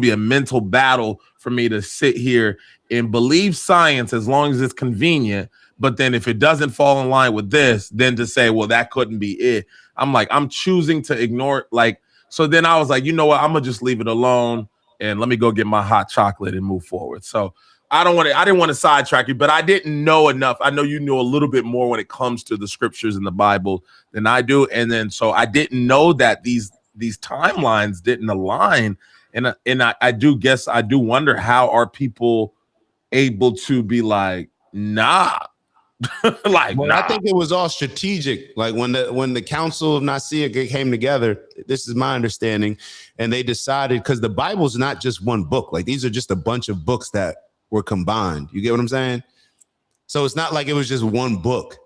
Speaker 2: be a mental battle for me to sit here and believe science as long as it's convenient. But then if it doesn't fall in line with this, then to say, well, that couldn't be it. I'm like, I'm choosing to ignore it. Like, so then I was like, you know what? I'm gonna just leave it alone and let me go get my hot chocolate and move forward. So I didn't want to sidetrack you, but I didn't know enough. I know you know a little bit more when it comes to the scriptures in the Bible than I do. And then so I didn't know that these timelines didn't align. And I do wonder how are people able to be like, nah. Like,
Speaker 3: well,
Speaker 2: nah.
Speaker 3: I think it was all strategic. Like when the Council of Nicaea came together, this is my understanding, and they decided, because the Bible's not just one book. Like these are just a bunch of books that were combined. You get what I'm saying? So it's not like it was just one book.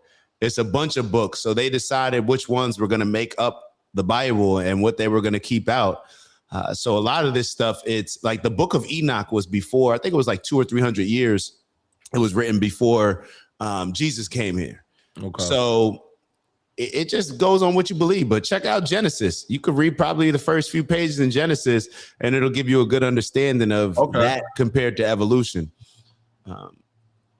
Speaker 3: It's a bunch of books. So they decided which ones were going to make up the Bible and what they were going to keep out. So a lot of this stuff, it's like the Book of Enoch was before, I think it was like 200 or 300 years. It was written before Jesus came here. Okay. So it just goes on what you believe. But check out Genesis. You could read probably the first few pages in Genesis, and it'll give you a good understanding of that compared to evolution.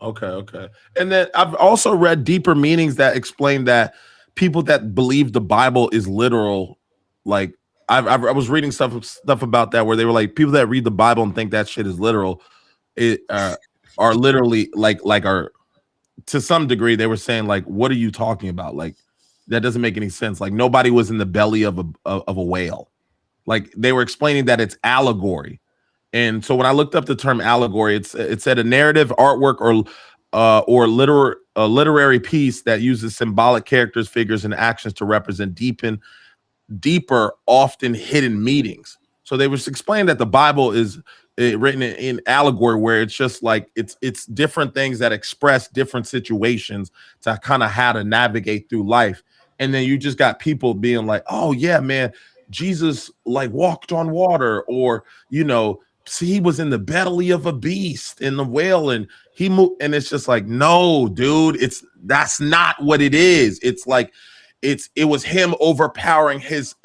Speaker 2: Okay. And then I've also read deeper meanings that explain that people that believe the Bible is literal, like I was reading stuff about that where they were like, people that read the Bible and think that shit is literal, are literally like are to some degree they were saying like, what are you talking about? Like That doesn't make any sense. Like nobody was in the belly of a whale. Like they were explaining that it's allegory. And so when I looked up the term allegory, it said a narrative, artwork, or literary piece that uses symbolic characters, figures, and actions to represent deeper, often hidden meanings. So they was explaining that the Bible is written in allegory, where it's just like it's different things that express different situations to kind of how to navigate through life. And then you just got people being like, oh yeah, man, Jesus like walked on water, or see, he was in the belly of a beast in the whale, and he moved, and it's just like, no, dude, that's not what it is. It's like it was him overpowering his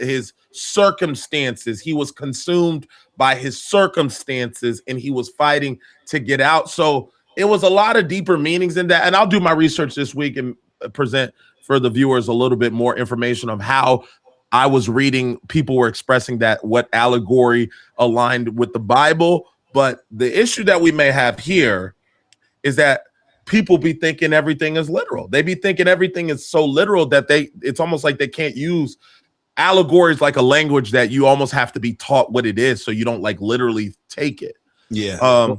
Speaker 2: circumstances. He was consumed by his circumstances, and he was fighting to get out. So it was a lot of deeper meanings in that. And I'll do my research this week and present for the viewers a little bit more information of how I was reading. People were expressing that what allegory aligned with the Bible. But the issue that we may have here is that people be thinking everything is literal. They be thinking everything is so literal that it's almost like they can't use allegories like a language that you almost have to be taught what it is, so you don't like literally take it.
Speaker 3: Yeah.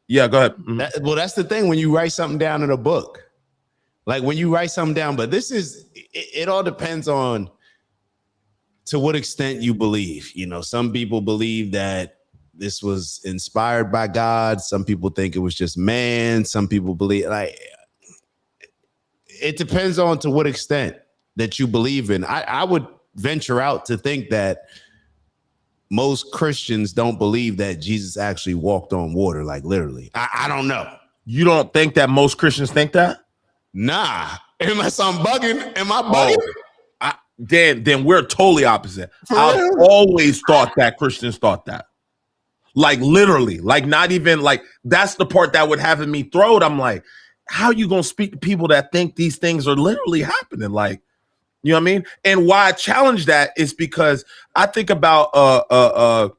Speaker 2: Yeah, go ahead. Mm-hmm.
Speaker 3: Well, that's the thing when you write something down in a book. Like when you write something down, but it all depends on to what extent you believe. Some people believe that this was inspired by God. Some people think it was just man. Some people believe it depends on to what extent that you believe in. I would venture out to think that most Christians don't believe that Jesus actually walked on water, like literally. I don't know.
Speaker 2: You don't think that most Christians think that?
Speaker 3: Nah, unless I'm bugging. Am I bugging?
Speaker 2: Then we're totally opposite. I've always thought that Christians thought that. Like literally, like not even like that's the part that would have me throw it. I'm like, how you gonna speak to people that think these things are literally happening? Like, you know what I mean? And why I challenge that is because I think about like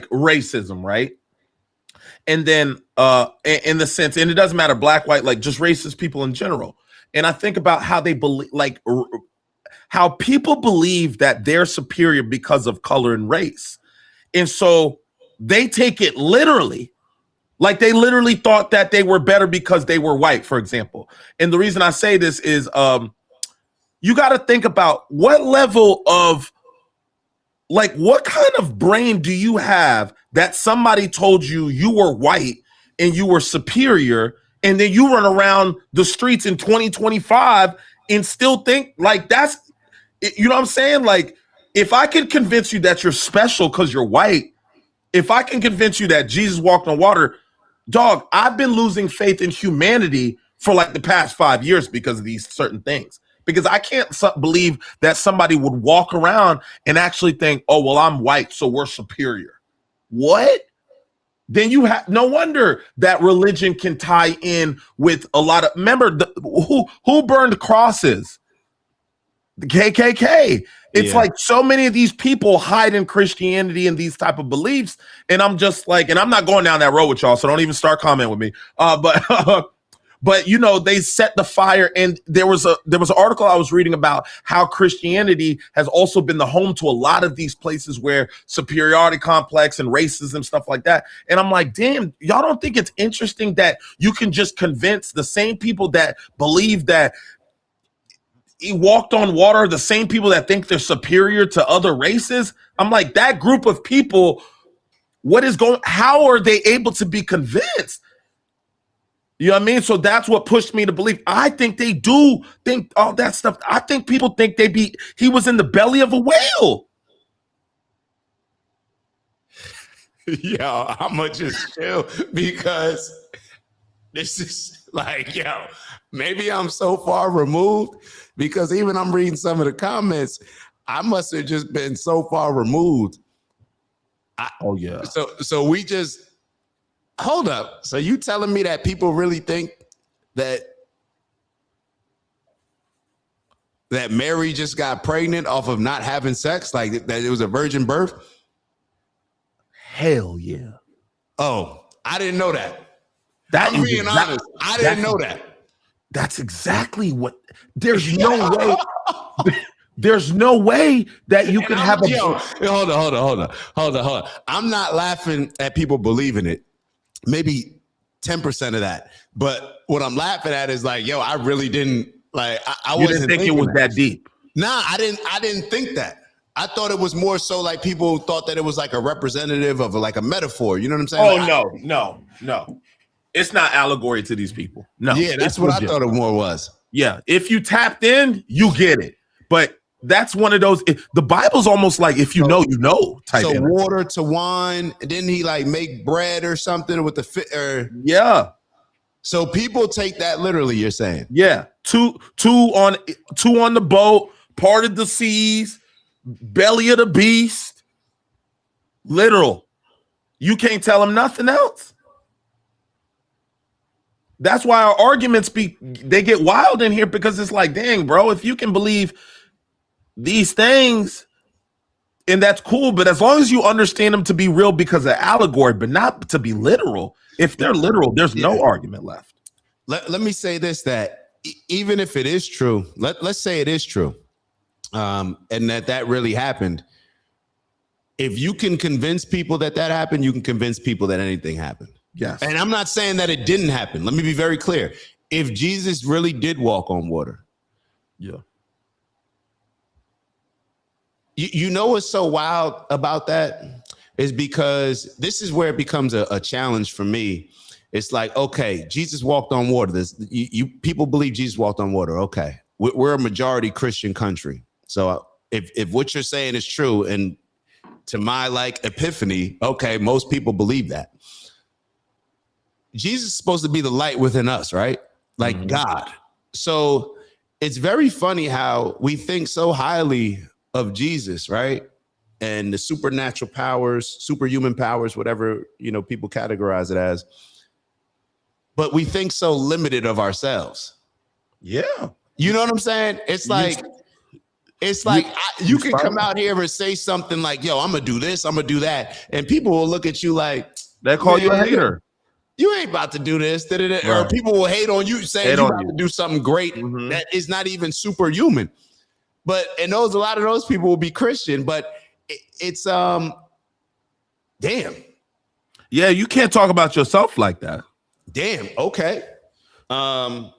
Speaker 2: racism, right? And then in the sense, and it doesn't matter black, white, like just racist people in general. And I think about how they believe, like how people believe that they're superior because of color and race. And so they take it literally. Like they literally thought that they were better because they were white, for example. And the reason I say this is you got to think about what level of, like, what kind of brain do you have that somebody told you you were white and you were superior, and then you run around the streets in 2025 and still think like that's, you know what I'm saying? Like, if I can convince you that you're special because you're white, if I can convince you that Jesus walked on water, dog, I've been losing faith in humanity for like the past 5 years because of these certain things. Because I can't believe that somebody would walk around and actually think, oh, well, I'm white, so we're superior. What? Then you have no wonder that religion can tie in with a lot of, remember who burned crosses? The KKK. It's like so many of these people hide in Christianity and these type of beliefs. And I'm just like, and I'm not going down that road with y'all, so don't even start commenting with me. But they set the fire, and there was an article I was reading about how Christianity has also been the home to a lot of these places where superiority complex and racism, stuff like that. And I'm like, damn, y'all don't think it's interesting that you can just convince the same people that believe that he walked on water, the same people that think they're superior to other races? I'm like, that group of people, how are they able to be convinced? You know what I mean? So that's what pushed me to believe. I think they do think all that stuff. I think people think he was in the belly of a whale.
Speaker 3: Yo, I'm gonna just chill because this is like, maybe I'm so far removed because even I'm reading some of the comments, I must have just been so far removed. So we just, hold up. So you telling me that people really think that Mary just got pregnant off of not having sex, like that it was a virgin birth?
Speaker 2: Hell yeah.
Speaker 3: Oh, I didn't know that. I'm being honest. I didn't know that.
Speaker 2: That's exactly what. There's no way. There's no way that you can have a.
Speaker 3: Hold on. I'm not laughing at people believing it. Maybe 10% of that. But what I'm laughing at is like, yo, I really didn't like. I wasn't
Speaker 2: think it was that deep.
Speaker 3: Nah, I didn't think that. I thought it was more so like people thought that it was like a representative of like a metaphor. You know what I'm saying?
Speaker 2: Oh,
Speaker 3: like,
Speaker 2: no. It's not allegory to these people. No.
Speaker 3: Yeah, that's what I thought it more was.
Speaker 2: Yeah. If you tapped in, you get it. But that's one of those. The Bible's almost like if you know, you know. Type
Speaker 3: so
Speaker 2: energy.
Speaker 3: Water to wine. Didn't he like make bread or something with the fit?
Speaker 2: Yeah.
Speaker 3: So people take that literally. You're saying?
Speaker 2: Yeah. Two on the boat, parted the seas, belly of the beast. Literal. You can't tell them nothing else. That's why our arguments they get wild in here, because it's like, dang, bro, if you can believe these things, and that's cool, but as long as you understand them to be real because of allegory, but not to be literal. If they're literal, there's no argument left.
Speaker 3: Let me say this, that even if it is true, let's say it is true, and that really happened. If you can convince people that happened, you can convince people that anything happened.
Speaker 2: Yes.
Speaker 3: And I'm not saying that it didn't happen. Let me be very clear. If Jesus really did walk on water.
Speaker 2: Yeah.
Speaker 3: You know what's so wild about that is because this is where it becomes a challenge for me. It's like, okay, Jesus walked on water. People believe Jesus walked on water. Okay. We're a majority Christian country. So if what you're saying is true, and to my like epiphany, okay, most people believe that. Jesus is supposed to be the light within us, right? Like God. So it's very funny how we think so highly of Jesus, right? And the supernatural powers, superhuman powers, whatever, people categorize it as. But we think so limited of ourselves.
Speaker 2: Yeah.
Speaker 3: You know what I'm saying? It's like, you can come out here and say something like, yo, I'm going to do this, I'm going to do that. And people will look at you like,
Speaker 2: they call you a hater.
Speaker 3: You ain't about to do this. Right. Or people will hate on you saying you're about to do something great that is not even superhuman. And a lot of those people will be Christian, but it's damn.
Speaker 2: Yeah, you can't talk about yourself like that.
Speaker 3: Damn. Okay.
Speaker 2: Yeah.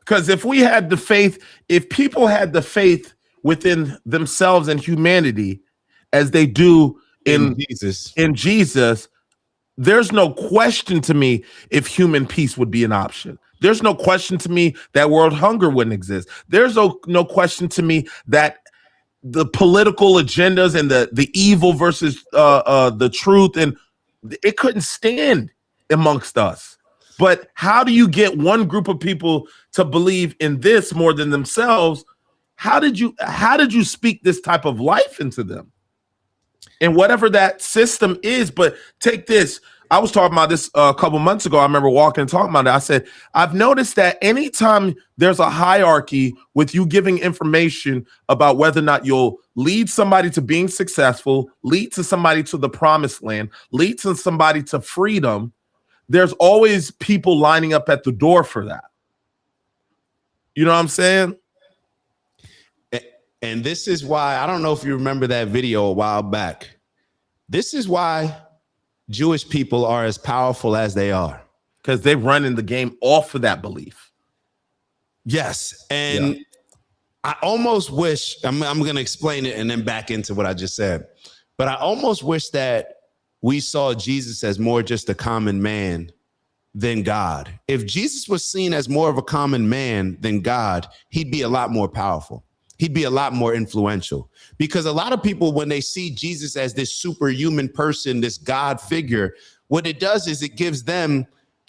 Speaker 2: Because if people had the faith within themselves and humanity as they do in Jesus, there's no question to me if human peace would be an option. There's no question to me that world hunger wouldn't exist. There's no question to me that the political agendas and the evil versus the truth, and it couldn't stand amongst us. But how do you get one group of people to believe in this more than themselves? How did you speak this type of life into them? And whatever that system is, but take this. I was talking about this a couple months ago. I remember walking and talking about it. I said, I've noticed that anytime there's a hierarchy with you giving information about whether or not you'll lead somebody to being successful, lead to somebody to the promised land, lead to somebody to freedom, there's always people lining up at the door for that. You know what I'm saying?
Speaker 3: And this is why, I don't know if you remember that video a while back. This is why Jewish people are as powerful as they are.
Speaker 2: Because they're running the game off of that belief.
Speaker 3: Yes. And I almost wish, I'm going to explain it and then back into what I just said. But I almost wish that we saw Jesus as more just a common man than God. If Jesus was seen as more of a common man than God, he'd be a lot more powerful. He'd be a lot more influential, because a lot of people, when they see Jesus as this superhuman person, this God figure, what it does is it gives them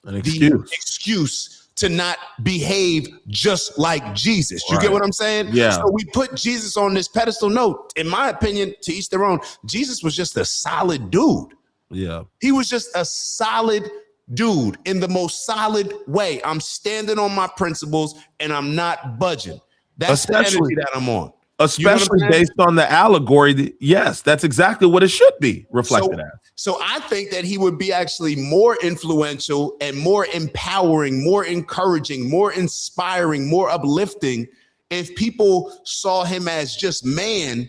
Speaker 2: an excuse
Speaker 3: to not behave just like Jesus. You get what I'm saying?
Speaker 2: Yeah.
Speaker 3: So we put Jesus on this pedestal. No, in my opinion, to each their own, Jesus was just a solid dude.
Speaker 2: Yeah.
Speaker 3: He was just a solid dude in the most solid way. I'm standing on my principles and I'm not budging. That's the energy that I'm on.
Speaker 2: Especially based on the allegory. Yes, that's exactly what it should be reflected as.
Speaker 3: So I think that he would be actually more influential and more empowering, more encouraging, more inspiring, more uplifting if people saw him as just man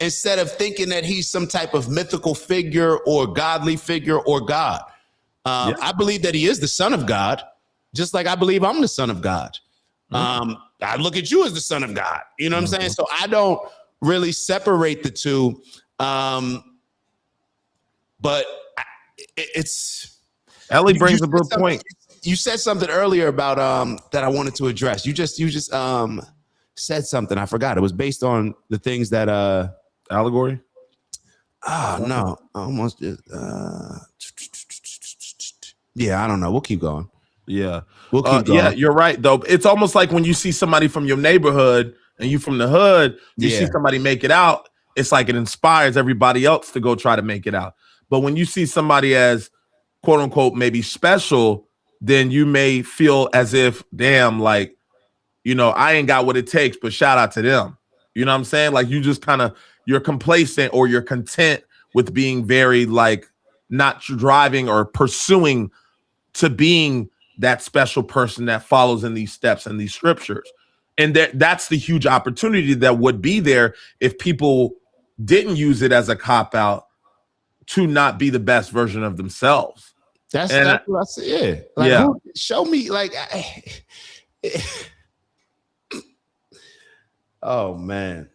Speaker 3: instead of thinking that he's some type of mythical figure or godly figure or God. I believe that he is the son of God, just like I believe I'm the son of God. I look at you as the son of God. You know what I'm saying? So I don't really separate the two. But it's
Speaker 2: Ellie brings a good point.
Speaker 3: You said something earlier about that I wanted to address. You just said something. I forgot. It was based on the things that
Speaker 2: allegory.
Speaker 3: Oh no, I almost just yeah, I don't know. We'll keep going.
Speaker 2: Yeah.
Speaker 3: We'll keep going.
Speaker 2: Yeah, you're right though. It's almost like when you see somebody from your neighborhood and you from the hood, you see somebody make it out, it's like it inspires everybody else to go try to make it out. But when you see somebody as quote unquote maybe special, then you may feel as if, damn, like, you know, I ain't got what it takes, but shout out to them. You know what I'm saying? Like you just kind of, you're complacent or you're content with being very like not driving or pursuing to being that special person that follows in these steps and these scriptures. And that's the huge opportunity that would be there if people didn't use it as a cop-out to not be the best version of themselves.
Speaker 3: That's what I said. Yeah. Like, show me, like, oh man,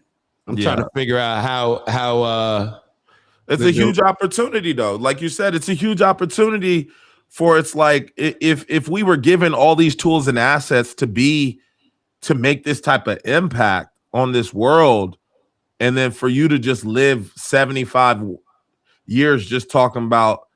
Speaker 3: I'm trying to figure out how.
Speaker 2: It's a huge opportunity, though. Like you said, it's a huge opportunity for. It's like if we were given all these tools and assets to make this type of impact on this world, and then for you to just live 75 years just talking about,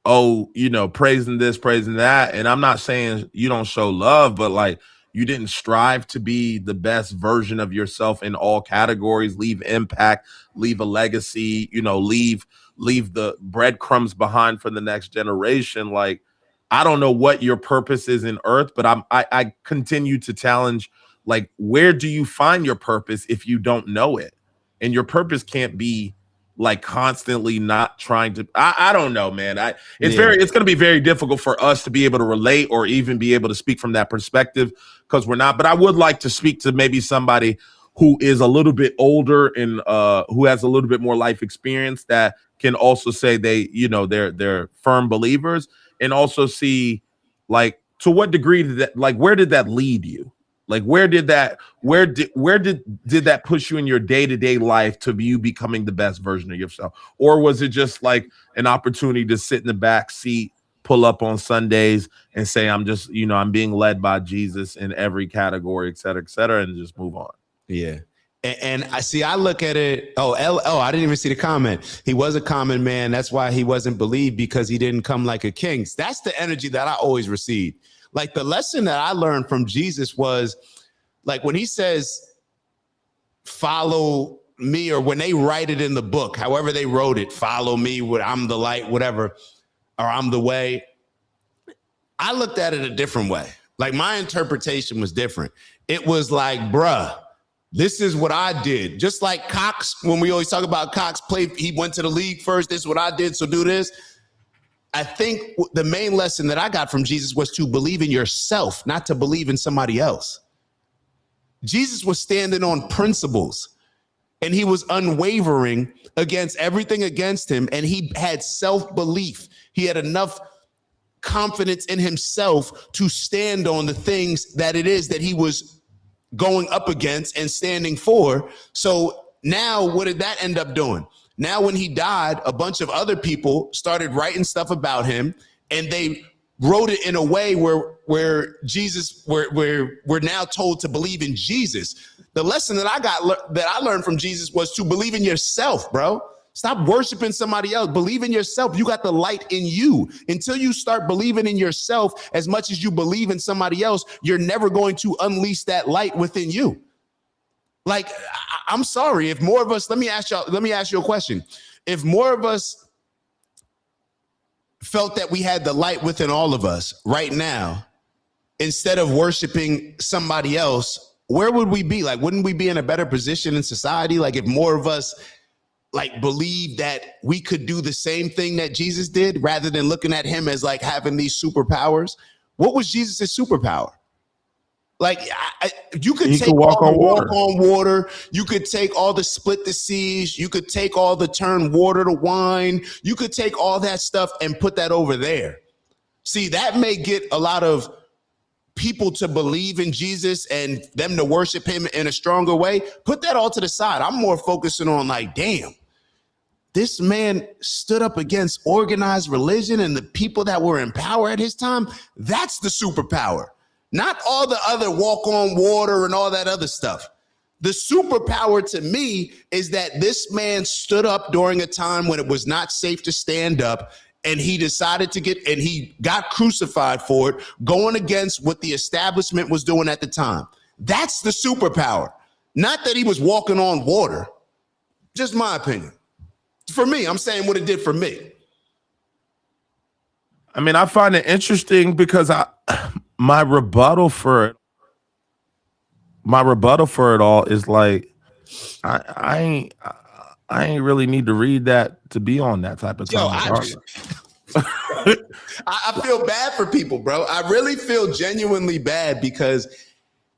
Speaker 2: oh, you know, praising this, praising that. And I'm not saying you don't show love, but like you didn't strive to be the best version of yourself in all categories, leave impact, leave a legacy, you know, leave the breadcrumbs behind for the next generation. Like, I don't know what your purpose is in earth, but I continue to challenge, like, where do you find your purpose if you don't know it? And your purpose can't be like constantly not trying to, I don't know, man. It's going to be very difficult for us to be able to relate or even be able to speak from that perspective because we're not, but I would like to speak to maybe somebody who is a little bit older and who has a little bit more life experience that can also say they, you know, they're firm believers and also see like, to what degree did that, like, where did that lead you? Like, where did that push you in your day-to-day life to you becoming the best version of yourself? Or was it just like an opportunity to sit in the back seat, pull up on Sundays and say, I'm just, you know, I'm being led by Jesus in every category, et cetera, and just move on.
Speaker 3: Yeah. And I see, I look at it. I didn't even see the comment. He was a common man. That's why he wasn't believed, because he didn't come like a king. That's the energy that I always received. Like, the lesson that I learned from Jesus was, like, when he says, follow me, or when they write it in the book, however they wrote it, follow me, I'm the light, whatever, or I'm the way. I looked at it a different way. Like, my interpretation was different. It was like, bruh, this is what I did. Just like Cox, when we always talk about Cox he went to the league first. This is what I did, so do this. I think the main lesson that I got from Jesus was to believe in yourself, not to believe in somebody else. Jesus was standing on principles, and he was unwavering against everything against him, and he had self-belief. He had enough confidence in himself to stand on the things that it is that he was going up against and standing for. So now what did that end up doing? Now, when he died, a bunch of other people started writing stuff about him, and they wrote it in a way where we're now told to believe in Jesus. The lesson that I learned from Jesus was to believe in yourself, bro. Stop worshiping somebody else. Believe in yourself. You got the light in you. Until you start believing in yourself as much as you believe in somebody else, you're never going to unleash that light within you. Like, I'm sorry, if more of us, let me ask you a question. If more of us felt that we had the light within all of us right now, instead of worshiping somebody else, where would we be? Like, wouldn't we be in a better position in society? Like, if more of us like believe that we could do the same thing that Jesus did, rather than looking at him as like having these superpowers. What was Jesus' superpower? Like, you could take
Speaker 2: walk
Speaker 3: all
Speaker 2: on
Speaker 3: the
Speaker 2: water.
Speaker 3: walk on water. You could take all the split the seas. You could take all the turn water to wine. You could take all that stuff and put that over there. See, that may get a lot of people to believe in Jesus and them to worship him in a stronger way. Put that all to the side. I'm more focusing on like, damn, this man stood up against organized religion and the people that were in power at his time. That's the superpower, not all the other walk on water and all that other stuff. The superpower to me is that this man stood up during a time when it was not safe to stand up, and he decided to and he got crucified for it, going against what the establishment was doing at the time. That's the superpower, not that he was walking on water. Just my opinion. For me, I'm saying what it did for me.
Speaker 2: I mean, I find it interesting because my rebuttal for it all is like, I ain't really need to read that to be on that type of time.
Speaker 3: I feel bad for people, bro. I really feel genuinely bad because,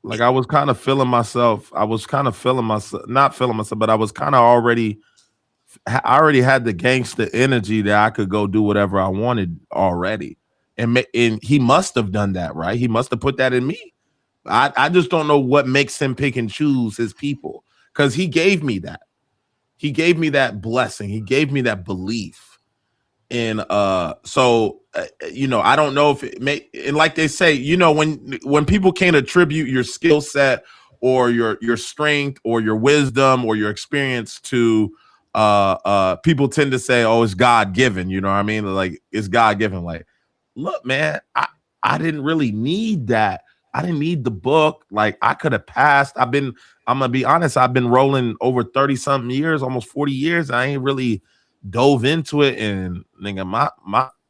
Speaker 2: like, I was kind of feeling myself. Not feeling myself, but I was kind of already had the gangster energy that I could go do whatever I wanted already. And he must have done that, right? He must have put that in me. I just don't know what makes him pick and choose his people, because he gave me that. He gave me that blessing. He gave me that belief. And so I don't know if it may, and like they say, when people can't attribute your skill set or your strength or your wisdom or your experience to people tend to say, oh, it's God given, you know what I mean? Like, it's God given. Like, look, man, I didn't really need that. I didn't need the book. Like, I could have passed. I'm gonna be honest, I've been rolling over 30 something years, almost 40 years. I ain't really dove into it, and nigga,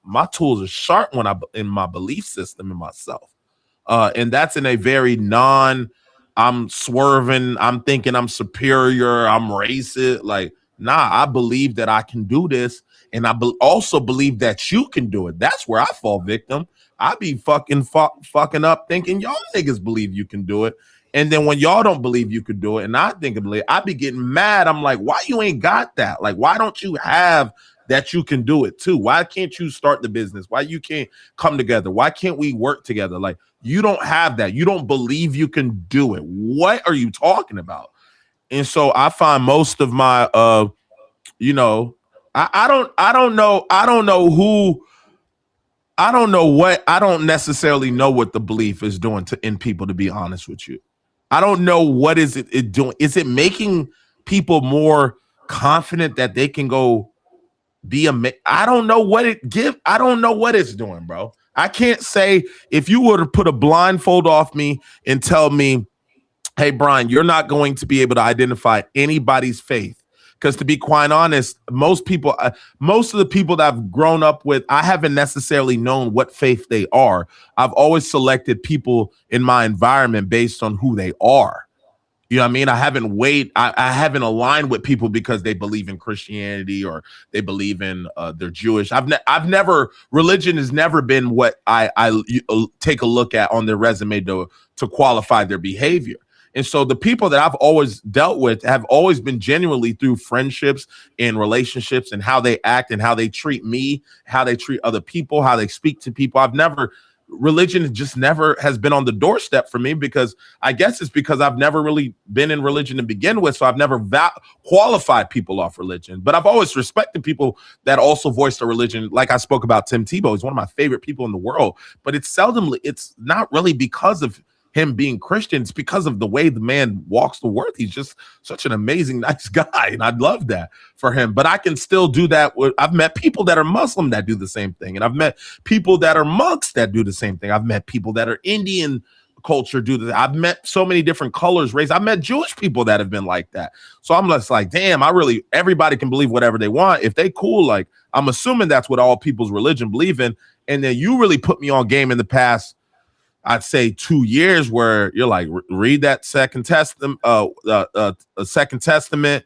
Speaker 2: my tools are sharp when in my belief system in myself. And that's in a very I'm swerving, I'm thinking I'm superior, I'm racist. Like, nah, I believe that I can do this, and I also believe that you can do it. That's where I fall victim. I be fucking up thinking y'all niggas believe you can do it. And then when y'all don't believe you could do it, and I believe, I be getting mad. I'm like, why you ain't got that? Like, why don't you have that you can do it too? Why can't you start the business? Why you can't come together? Why can't we work together? Like, you don't have that. You don't believe you can do it. What are you talking about? And so I find most of my, I don't necessarily know what the belief is doing in people, to be honest with you. I don't know what is it doing. Is it making people more confident that they can go be I don't know what I don't know what it's doing, bro. I can't say. If you were to put a blindfold off me and tell me, hey, Brian, you're not going to be able to identify anybody's faith. Because to be quite honest, most of the people that I've grown up with, I haven't necessarily known what faith they are. I've always selected people in my environment based on who they are. You know what I mean? I haven't aligned with people because they believe in Christianity or they believe in they're Jewish. Religion has never been what I take a look at on their resume to qualify their behavior. And so the people that I've always dealt with have always been genuinely through friendships and relationships and how they act and how they treat me, how they treat other people, how they speak to people. Religion just never has been on the doorstep for me, because I guess it's because I've never really been in religion to begin with. So I've never qualified people off religion, but I've always respected people that also voiced a religion. Like I spoke about Tim Tebow. He's one of my favorite people in the world, but it's not really because of him being Christian. It's because of the way the man walks the earth. He's just such an amazing, nice guy. And I'd love that for him, but I can still do that. I've met people that are Muslim that do the same thing. And I've met people that are monks that do the same thing. I've met people that are Indian culture do that. I've met so many different colors, race. I've met Jewish people that have been like that. So I'm just like, damn, everybody can believe whatever they want. If they cool, like, I'm assuming that's what all people's religion believe in. And then you really put me on game in the past, I'd say 2 years where you're like, read that Second Testament, Second Testament,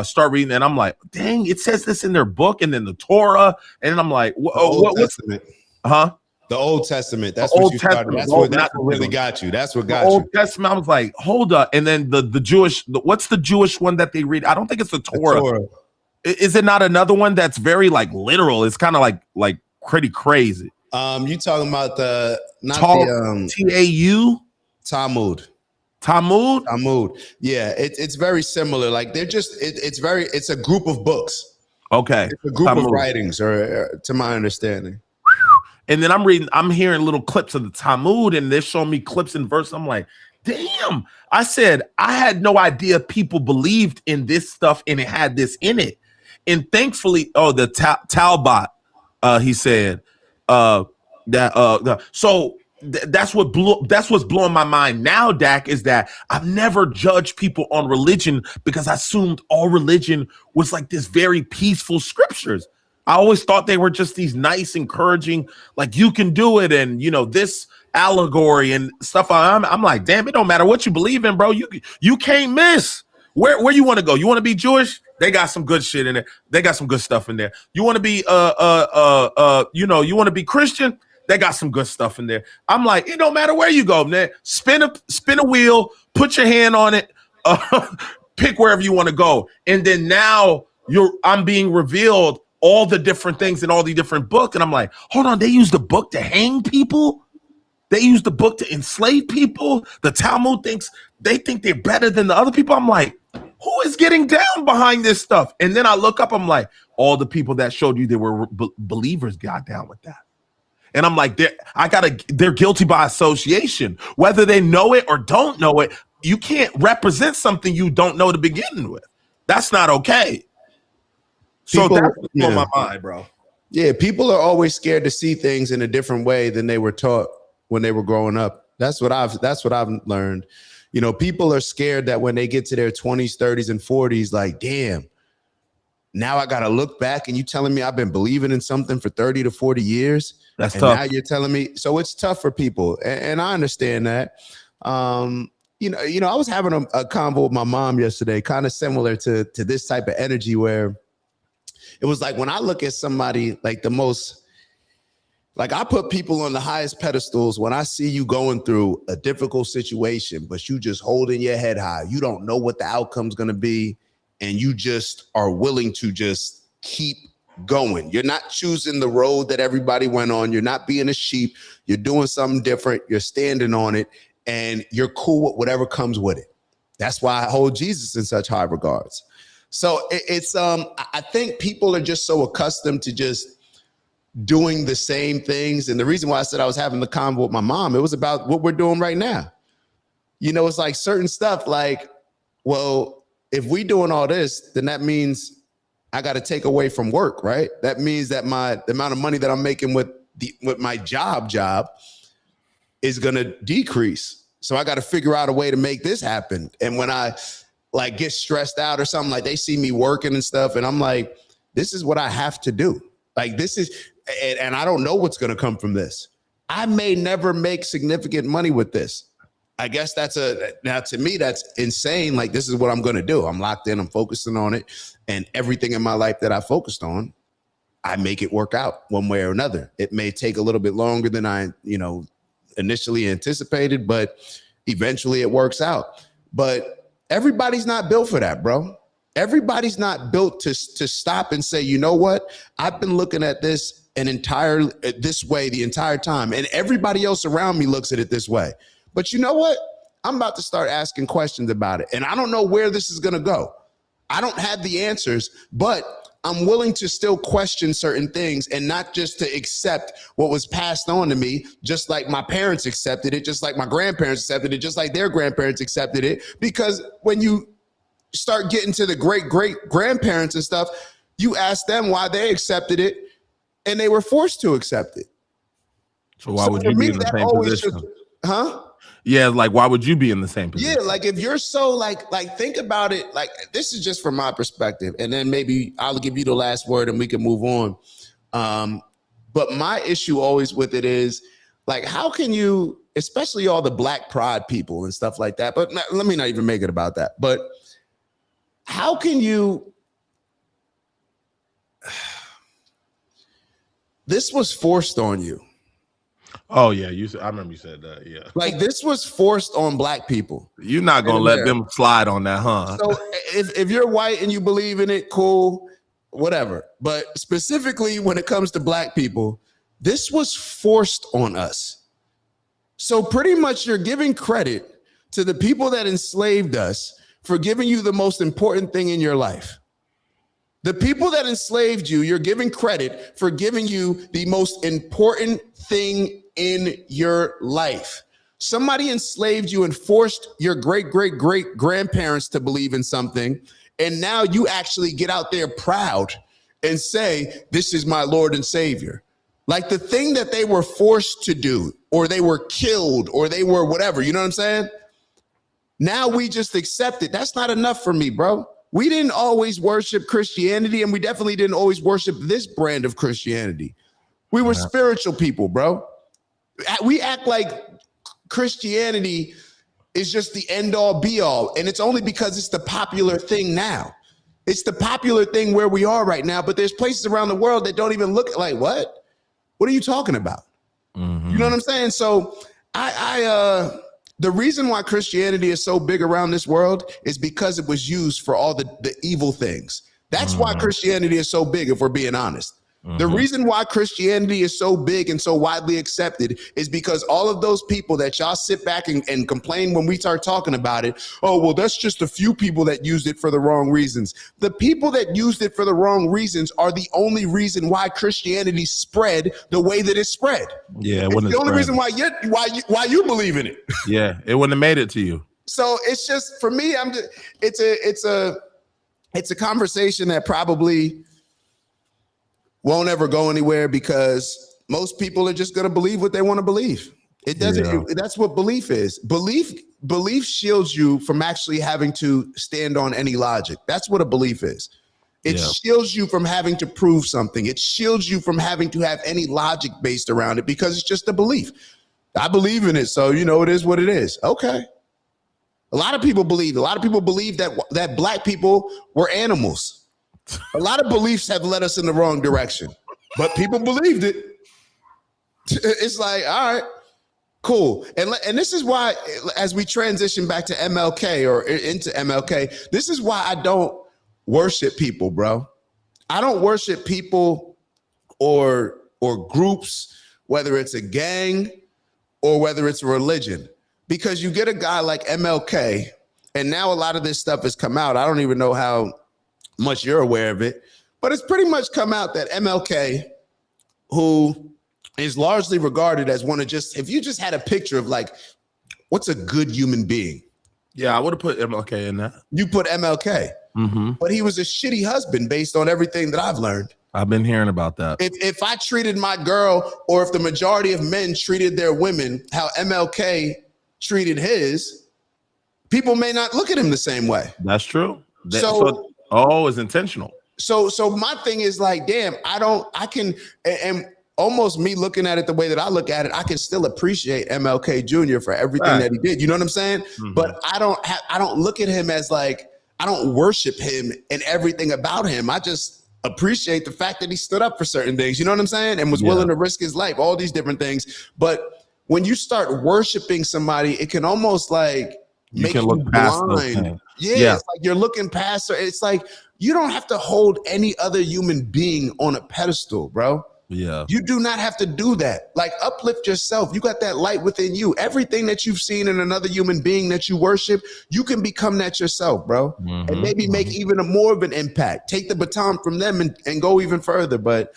Speaker 2: start reading, and I'm like, dang, it says this in their book, and then the Torah, and I'm like,
Speaker 3: Old Testament,
Speaker 2: huh?
Speaker 3: The Old Testament. That's
Speaker 2: the
Speaker 3: what
Speaker 2: Old
Speaker 3: you
Speaker 2: Testament.
Speaker 3: started. That's what really got you. That's what got
Speaker 2: Old
Speaker 3: you.
Speaker 2: Testament. I was like, hold up, and then the Jewish. What's the Jewish one that they read? I don't think it's the Torah. Is it not another one that's very like literal? It's kind of like pretty crazy.
Speaker 3: You talking about the
Speaker 2: T-A-U?
Speaker 3: Talmud. Yeah, it's very similar. Like they're just it's a group of books.
Speaker 2: Okay.
Speaker 3: It's a group of writings, or to my understanding.
Speaker 2: And then I'm hearing little clips of the Talmud, and they're showing me clips and verses. I'm like, damn. I said, I had no idea people believed in this stuff and it had this in it. And thankfully, the Talbot, he said, that's what's blowing my mind now, Dak, is that I've never judged people on religion because I assumed all religion was like this very peaceful scriptures. I always thought they were just these nice, encouraging, like you can do it, and this allegory and stuff. I'm like, damn, it don't matter what you believe in, bro. You can't miss. Where you want to go? You want to be Jewish? They got some good shit in there. They got some good stuff in there. You want to be you want to be Christian? They got some good stuff in there. I'm like, it don't matter where you go, man. Spin a wheel, put your hand on it, pick wherever you want to go. And then now I'm being revealed all the different things in all the different books. And I'm like, hold on, they use the book to hang people? They use the book to enslave people? The Talmud they think they're better than the other people? I'm like, who is getting down behind this stuff? And then I look up, I'm like, all the people that showed you they were believers got down with that. And I'm like, they're guilty by association. Whether they know it or don't know it, you can't represent something you don't know to begin with. That's not okay. So that's on my mind, bro.
Speaker 3: Yeah, people are always scared to see things in a different way than they were taught when they were growing up. That's what I've learned. People are scared that when they get to their 20s, 30s, and 40s, like, damn, now I got to look back and you telling me I've been believing in something for 30 to 40 years.
Speaker 2: That's tough.
Speaker 3: Now you're telling me. So it's tough for people. And I understand that. I was having a convo with my mom yesterday, kind of similar to this type of energy, where it was like, when I look at somebody like I put people on the highest pedestals when I see you going through a difficult situation, but you just holding your head high. You don't know what the outcome's going to be. And you just are willing to just keep going. You're not choosing the road that everybody went on. You're not being a sheep. You're doing something different. You're standing on it, and you're cool with whatever comes with it. That's why I hold Jesus in such high regards. So I think people are just so accustomed to just doing the same things. And the reason why I said I was having the convo with my mom, it was about what we're doing right now. It's like certain stuff like, well, if we doing all this, then that means I got to take away from work, right? That means that the amount of money that I'm making with my job is going to decrease. So I got to figure out a way to make this happen. And when I get stressed out or something, like they see me working and stuff, and I'm like, this is what I have to do. Like this is, and I don't know what's going to come from this. I may never make significant money with this. I guess now to me, that's insane. Like, this is what I'm going to do. I'm locked in, I'm focusing on it. And everything in my life that I focused on, I make it work out one way or another. It may take a little bit longer than I, initially anticipated, but eventually it works out. But everybody's not built for that, bro. Everybody's not built to stop and say, you know what? I've been looking at this this way the entire time. And everybody else around me looks at it this way. But you know what? I'm about to start asking questions about it. And I don't know where this is going to go. I don't have the answers, but I'm willing to still question certain things and not just to accept what was passed on to me, just like my parents accepted it, just like my grandparents accepted it, just like their grandparents accepted it. Because when you start getting to the great-great-grandparents and stuff, you ask them why they accepted it, and they were forced to accept it.
Speaker 2: So why would you be in the same position? Yeah, like why would you be in the same position?
Speaker 3: Yeah, like if you're so like think about it. Like, this is just from my perspective, and then maybe I'll give you the last word and we can move on. But my issue always with it is, Like, how can you, especially all the Black pride people and stuff like that, but let me not even make it about that. But how can you, this was forced on you.
Speaker 2: Oh yeah, I remember you said that. Yeah,
Speaker 3: like this was forced on Black people.
Speaker 2: You're not gonna let them slide on that, huh?
Speaker 3: So if you're white and you believe in it, cool, whatever. But specifically when it comes to Black people, this was forced on us. So pretty much you're giving credit to the people that enslaved us for giving you the most important thing in your life. The people that enslaved you, you're giving credit for giving you the most important thing in your life. Somebody enslaved you and forced your great grandparents to believe in something. And now you actually get out there proud and say, this is my Lord and Savior. Like the thing that they were forced to do, or they were killed, or they were whatever, you know what I'm saying? Now we just accept it. That's not enough for me, bro. We didn't always worship Christianity, and we definitely didn't always worship this brand of Christianity. We were spiritual people, bro. We act like Christianity is just the end all be all. And it's only because it's the popular thing now. It's the popular thing where we are right now. But there's places around the world that don't even look like, what? What are you talking about? You know what I'm saying? So the reason why Christianity is so big around this world is because it was used for all the evil things. That's why Christianity is so big, if we're being honest. The reason why Christianity is so big and so widely accepted is because all of those people that y'all sit back and complain when we start talking about it, oh, well, that's just a few people that used it for the wrong reasons. The people that used it for the wrong reasons are the only reason why Christianity spread the way that it spread.
Speaker 2: Yeah,
Speaker 3: it's the only reason why you believe in it.
Speaker 2: Yeah, it wouldn't have made it to you.
Speaker 3: So it's just, for me, it's a conversation that probably won't ever go anywhere, because most people are just going to believe what they want to believe. It doesn't. That's what belief is. Belief shields you from actually having to stand on any logic. That's what a belief is. It shields you from having to prove something. It shields you from having to have any logic based around it, because it's just a belief. I believe in it, so it is what it is. Okay. A lot of people believe that Black people were animals. A lot of beliefs have led us in the wrong direction, but people believed it. It's like, all right, cool. And this is why, as we transition back to MLK or into MLK, this is why I don't worship people, bro. I don't worship people or groups, whether it's a gang or whether it's a religion, because you get a guy like MLK, and now a lot of this stuff has come out. I don't even know how much you're aware of it, but it's pretty much come out that MLK, who is largely regarded as one of just, if you just had a picture of like, what's a good human being?
Speaker 2: Yeah, I would have put MLK in that.
Speaker 3: You put MLK, but he was a shitty husband based on everything that I've learned.
Speaker 2: I've been hearing about that.
Speaker 3: If I treated my girl, or if the majority of men treated their women how MLK treated his, people may not look at him the same way.
Speaker 2: That's true. It's intentional. So
Speaker 3: my thing is like, damn, and almost me looking at it the way that I look at it, I can still appreciate MLK Jr. for everything that he did. You know what I'm saying? But I don't look at him as like, I don't worship him and everything about him. I just appreciate the fact that he stood up for certain things. You know what I'm saying? And was willing to risk his life, all these different things. But when you start worshiping somebody, it can almost like make you
Speaker 2: look past
Speaker 3: blind. Yeah, it's like you're looking past her. It's like you don't have to hold any other human being on a pedestal, bro.
Speaker 2: Yeah.
Speaker 3: You do not have to do that. Like, uplift yourself. You got that light within you. Everything that you've seen in another human being that you worship, you can become that yourself, bro. And maybe make even more of an impact. Take the baton from them and go even further. But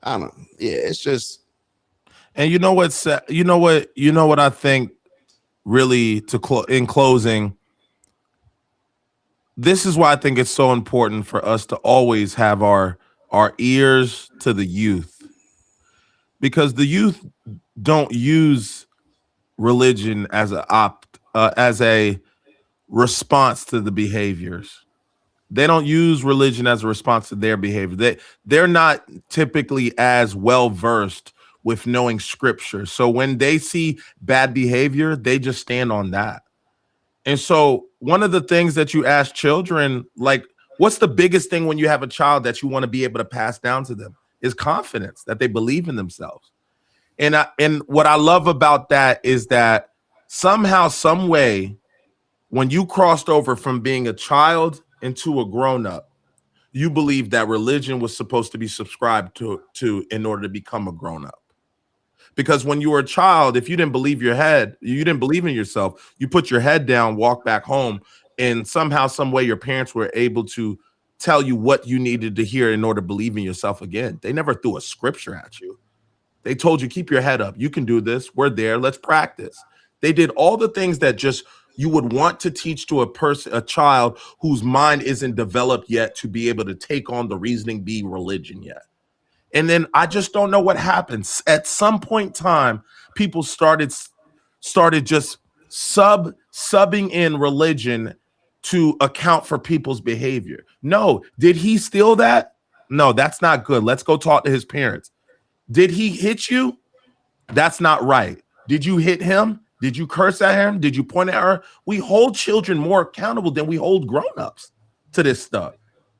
Speaker 3: I don't know. Yeah, it's just.
Speaker 2: And you know what I think really in closing, this is why I think it's so important for us to always have our ears to the youth, because the youth don't use religion as a response to the behaviors. They don't use religion as a response to their behavior. They're not typically as well versed with knowing scripture. So when they see bad behavior, they just stand on that. And so one of the things that you ask children, like, what's the biggest thing when you have a child that you want to be able to pass down to them is confidence, that they believe in themselves. And what I love about that is that somehow, some way, when you crossed over from being a child into a grown-up, you believe that religion was supposed to be subscribed to in order to become a grown-up. Because when you were a child, if you didn't believe you didn't believe in yourself, you put your head down, walk back home, and somehow, some way, your parents were able to tell you what you needed to hear in order to believe in yourself again. They never threw a scripture at you. They told you, keep your head up. You can do this. We're there. Let's practice. They did all the things that just you would want to teach to a child whose mind isn't developed yet to be able to take on the reasoning bee religion yet. And then I just don't know what happens. At some point in time, people started just subbing in religion to account for people's behavior. No, did he steal that? No, that's not good. Let's go talk to his parents. Did he hit you? That's not right. Did you hit him? Did you curse at him? Did you point at her? We hold children more accountable than we hold grown-ups to this stuff.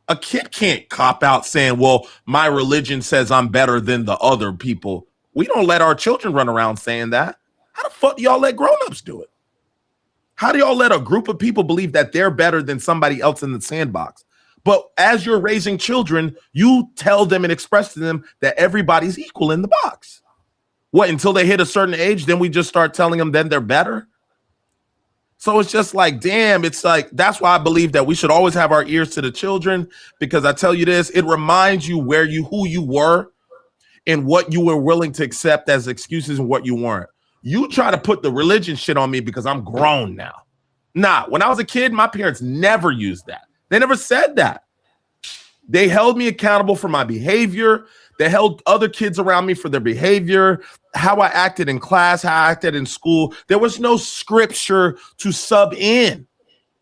Speaker 2: A kid can't cop out saying, well, my religion says I'm better than the other people. We don't let our children run around saying that. How the fuck do y'all let grown-ups do it? How do y'all let a group of people believe that they're better than somebody else in the sandbox? But as you're raising children, you tell them and express to them that everybody's equal in the box. What, until they hit a certain age, then we just start telling them then they're better? So it's just like, damn, it's like, that's why I believe that we should always have our ears to the children, because I tell you this, it reminds you who you were and what you were willing to accept as excuses and what you weren't. You try to put the religion shit on me because I'm grown now. Nah, when I was a kid, my parents never used that. They never said that. They held me accountable for my behavior. They held other kids around me for their behavior, how I acted in class, how I acted in school. There was no scripture to sub in.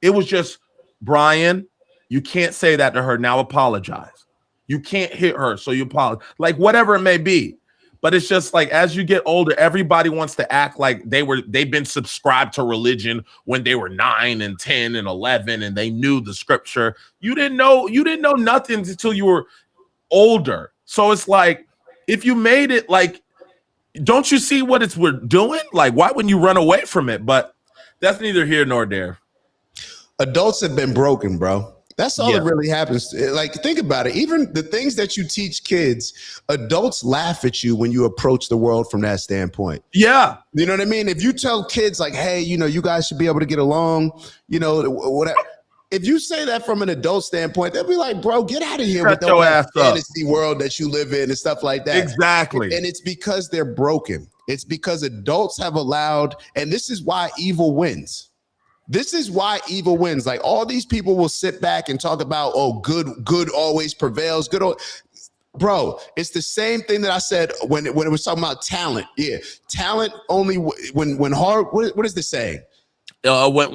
Speaker 2: It was just, Brian, you can't say that to her. Now apologize. You can't hit her, so you apologize. Like, whatever it may be. But it's just like, as you get older, everybody wants to act like they've been subscribed to religion when they were 9 and 10 and 11 and they knew the scripture. You didn't know nothing until you were older. So it's like, if you made it, like, don't you see what we're doing? Like, why wouldn't you run away from it? But that's neither here nor there.
Speaker 3: Adults have been broken, bro. That's all that really happens. Like, think about it. Even the things that you teach kids, adults laugh at you when you approach the world from that standpoint.
Speaker 2: Yeah.
Speaker 3: You know what I mean? If you tell kids like, hey, you guys should be able to get along, whatever. If you say that from an adult standpoint, they'll be like, bro, get out of here with that fantasy world that you live in and stuff like that.
Speaker 2: Exactly.
Speaker 3: And it's because they're broken. It's because adults have allowed, and this is why evil wins. This is why evil wins. Like, all these people will sit back and talk about, oh, good always prevails. Bro, it's the same thing that I said when it was talking about talent. Yeah, talent only when hard. What is this saying?
Speaker 2: Good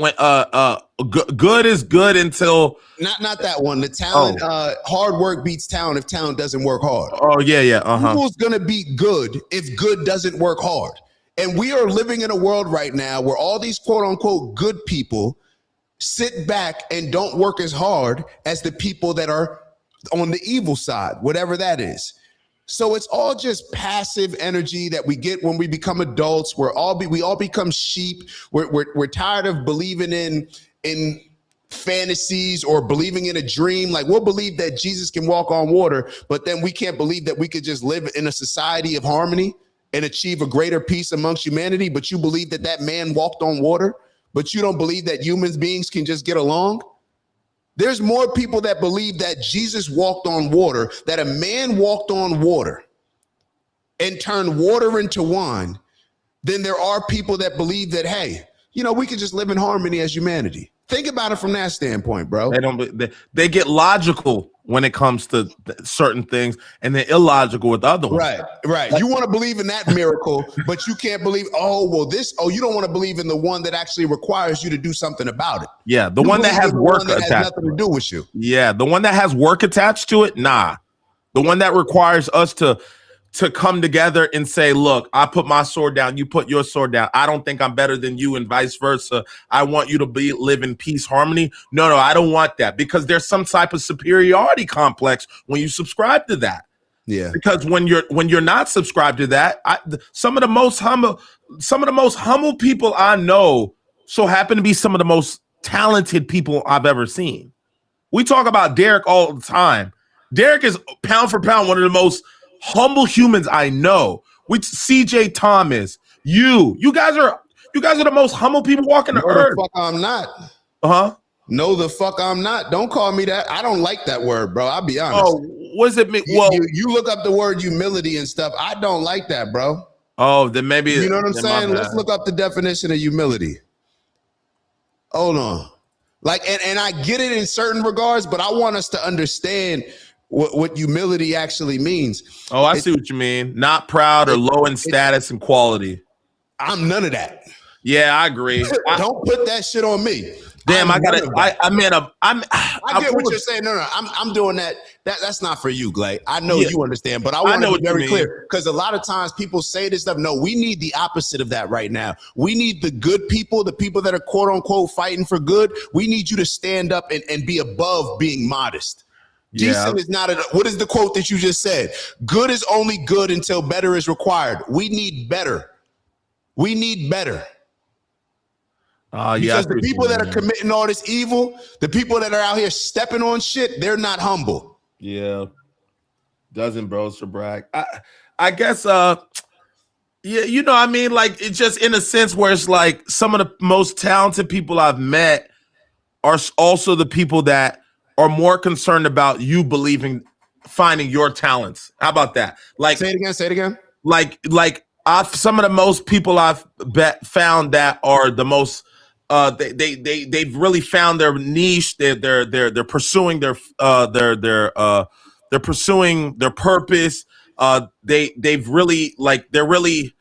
Speaker 2: is good until
Speaker 3: not that one. The talent, hard work beats talent if talent doesn't work hard.
Speaker 2: Oh yeah.
Speaker 3: Who's gonna be good if good doesn't work hard? And we are living in a world right now where all these quote unquote good people sit back and don't work as hard as the people that are on the evil side, whatever that is. So it's all just passive energy that we get when we become adults. We all become sheep. We're tired of believing in fantasies or believing in a dream. Like, we'll believe that Jesus can walk on water, but then we can't believe that we could just live in a society of harmony and achieve a greater peace amongst humanity. But you believe that man walked on water, but you don't believe that human beings can just get along. There's more people that believe that Jesus walked on water, that a man walked on water and turned water into wine, than there are people that believe that, hey, we can just live in harmony as humanity. Think about it from that standpoint, bro.
Speaker 2: They get logical when it comes to certain things, and they're illogical with other ones.
Speaker 3: Right. You want to believe in that miracle, but you can't believe, you don't want to believe in the one that actually requires you to do something about it.
Speaker 2: Yeah, the one that has work attached.
Speaker 3: Has nothing to do with you.
Speaker 2: Yeah, the one that has work attached to it, nah. The one that requires us to to come together and say, look, I put my sword down, you put your sword down. I don't think I'm better than you and vice versa. I want you to live in peace, harmony. No, I don't want that, because there's some type of superiority complex when you subscribe to that.
Speaker 3: Yeah.
Speaker 2: Because when you're not subscribed to that, some of the most humble people I know so happen to be some of the most talented people I've ever seen. We talk about Derek all the time. Derek is pound for pound one of the most humble humans I know. With CJ Thomas, you guys are the most humble people walking the earth.
Speaker 3: The fuck I'm not. No, the fuck I'm not. Don't call me that. I don't like that word, bro. I'll be honest.
Speaker 2: Oh, what does it mean? Well,
Speaker 3: you look up the word humility and stuff. I don't like that, bro.
Speaker 2: Oh, then maybe
Speaker 3: you know what I'm saying. Let's look up the definition of humility. Hold on. Like, and I get it in certain regards, but I want us to understand what humility actually means.
Speaker 2: Oh, I see what you mean. Not proud or low in status and quality.
Speaker 3: I'm none of that.
Speaker 2: Yeah, I agree.
Speaker 3: Don't put that shit on me.
Speaker 2: Damn, I get
Speaker 3: what you're saying. No, I'm doing that. That's not for you, Glay. I know you understand, but I want to be very clear, because a lot of times people say this stuff. No, we need the opposite of that right now. We need the good people, the people that are quote unquote fighting for good. We need you to stand up and be above being modest. Yeah. Decent is not what is the quote that you just said? Good is only good until better is required. We need better. We need better. Because the people that are committing all this evil, the people that are out here stepping on shit, they're not humble.
Speaker 2: Yeah. Doesn't bros to brag. I guess yeah, you know, I mean, like, it's just in a sense where it's like some of the most talented people I've met are also the people that are more concerned about you finding your talents. How about that? Like,
Speaker 3: say it again.
Speaker 2: Like some of the most people I've found that are the most they've really found their niche. They're pursuing their pursuing their purpose. They've really, like, they're really,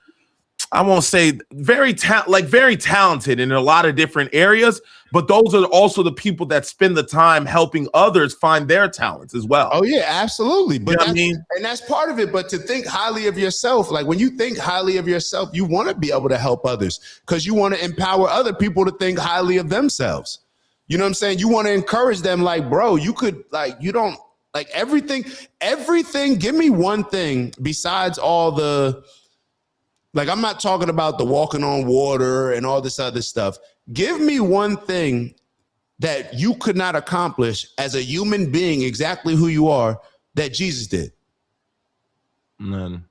Speaker 2: I won't say very talented in a lot of different areas, but those are also the people that spend the time helping others find their talents as well.
Speaker 3: Oh yeah, absolutely. But
Speaker 2: you know what I mean?
Speaker 3: And that's part of it. But to think highly of yourself, like when you think highly of yourself, you want to be able to help others because you want to empower other people to think highly of themselves. You know what I'm saying? You want to encourage them, like, bro, you could, like, you don't like everything. Give me one thing besides all the, like, I'm not talking about the walking on water and all this other stuff. Give me one thing that you could not accomplish as a human being, exactly who you are, that Jesus did.
Speaker 2: None.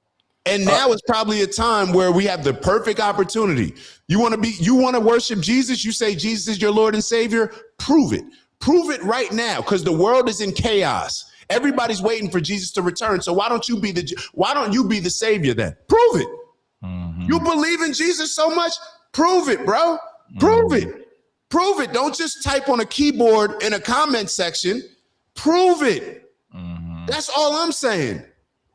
Speaker 3: And now is probably a time where we have the perfect opportunity. You want to worship Jesus? You say Jesus is your Lord and Savior? Prove it. Prove it right now, because the world is in chaos. Everybody's waiting for Jesus to return. So why don't you be the Savior then? Prove it. Mm-hmm. You believe in Jesus so much? Prove it, bro. Prove it. Prove it. Don't just type on a keyboard in a comment section. Prove it. Mm-hmm. That's all I'm saying.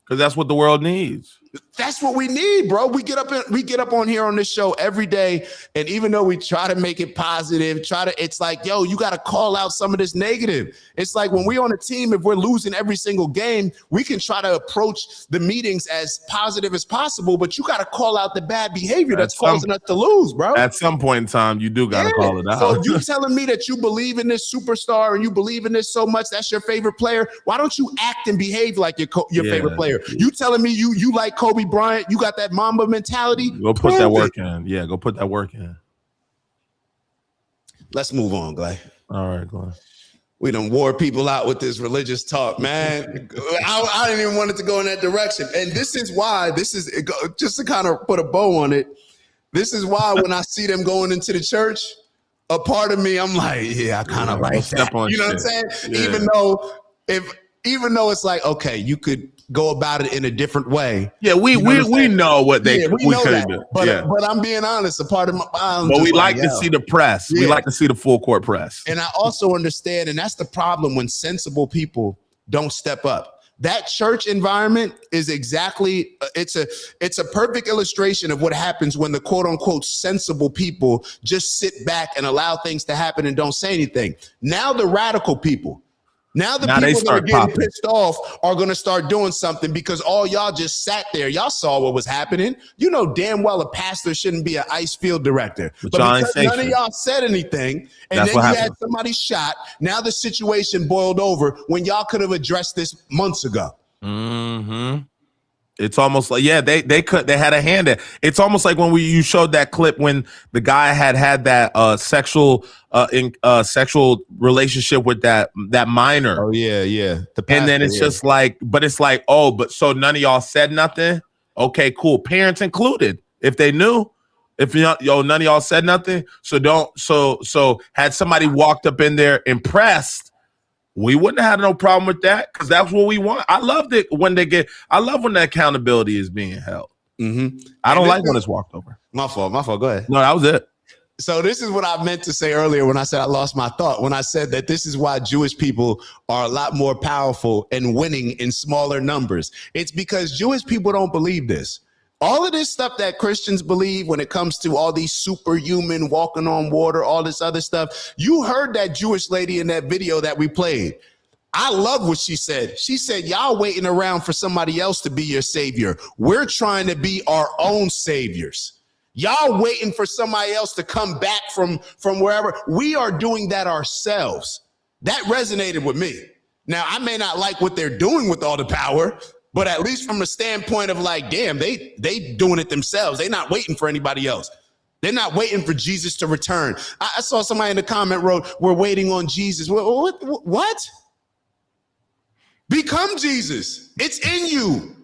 Speaker 2: Because that's what the world needs.
Speaker 3: That's what we need, bro. We get up on here on this show every day, and even though we try to make it positive, it's like, yo, you got to call out some of this negative. It's like when we're on a team, if we're losing every single game, we can try to approach the meetings as positive as possible, but you got to call out the bad behavior that's causing us to lose, bro.
Speaker 2: At some point in time, you do got to call it out.
Speaker 3: So you telling me that you believe in this superstar and you believe in this so much, that's your favorite player? Why don't you act and behave like your favorite player? You telling me you like Kobe Bryant, you got that Mamba mentality?
Speaker 2: Go put that work in. Yeah, go put that work in.
Speaker 3: Let's move on, Glay.
Speaker 2: All right, Glay.
Speaker 3: We done wore people out with this religious talk, man. I didn't even want it to go in that direction. And this is why, just to kind of put a bow on it, this is why when I see them going into the church, a part of me, I'm like, yeah, I kind of like that. You know what I'm saying? Yeah. Even though it's like, okay, you could go about it in a different way.
Speaker 2: Yeah, we know what they we could do.
Speaker 3: But I'm being honest, a part of my mind.
Speaker 2: But we like to see the press. Yeah. We like to see the full court press.
Speaker 3: And I also understand, and that's the problem when sensible people don't step up. That church environment is exactly, it's a perfect illustration of what happens when the quote unquote sensible people just sit back and allow things to happen and don't say anything. Now the radical people, Now the
Speaker 2: Now they
Speaker 3: people that are
Speaker 2: start
Speaker 3: getting
Speaker 2: popping.
Speaker 3: pissed off are going to start doing something because all y'all just sat there. Y'all saw what was happening. You know damn well a pastor shouldn't be an ICE field director.
Speaker 2: But
Speaker 3: But
Speaker 2: y'all ain't
Speaker 3: because
Speaker 2: say
Speaker 3: none of
Speaker 2: shit.
Speaker 3: y'all said anything, and
Speaker 2: That's
Speaker 3: then
Speaker 2: what
Speaker 3: you had
Speaker 2: happened.
Speaker 3: somebody shot, now the situation boiled over when y'all could have addressed this months ago.
Speaker 2: Mm-hmm. It's almost like, yeah, they had a hand in. It's almost like when you showed that clip when the guy had that sexual relationship with that minor.
Speaker 3: Oh yeah. The
Speaker 2: And then
Speaker 3: pastor,
Speaker 2: it's just like, but it's like, oh, but so none of y'all said nothing. Okay, cool. Parents included, if they knew. If none of y'all said nothing. So had somebody walked up in there impressed, we wouldn't have had no problem with that because that's what we want. I love it when I love when the accountability is being held.
Speaker 3: Mm-hmm.
Speaker 2: I don't like when it's walked over.
Speaker 3: My fault. Go ahead.
Speaker 2: No, that was it.
Speaker 3: So this is what I meant to say earlier when I said I lost my thought, when I said that this is why Jewish people are a lot more powerful and winning in smaller numbers. It's because Jewish people don't believe this. All of this stuff that Christians believe when it comes to all these superhuman walking on water, all this other stuff. You heard that Jewish lady in that video that we played. I love what she said. She said, y'all waiting around for somebody else to be your savior. We're trying to be our own saviors. Y'all waiting for somebody else to come back from wherever. We are doing that ourselves. That resonated with me. Now, I may not like what they're doing with all the power, but at least from a standpoint of like, damn, they doing it themselves. They're not waiting for anybody else. They're not waiting for Jesus to return. I saw somebody in the comment wrote, we're waiting on Jesus. What? Become Jesus. It's in you.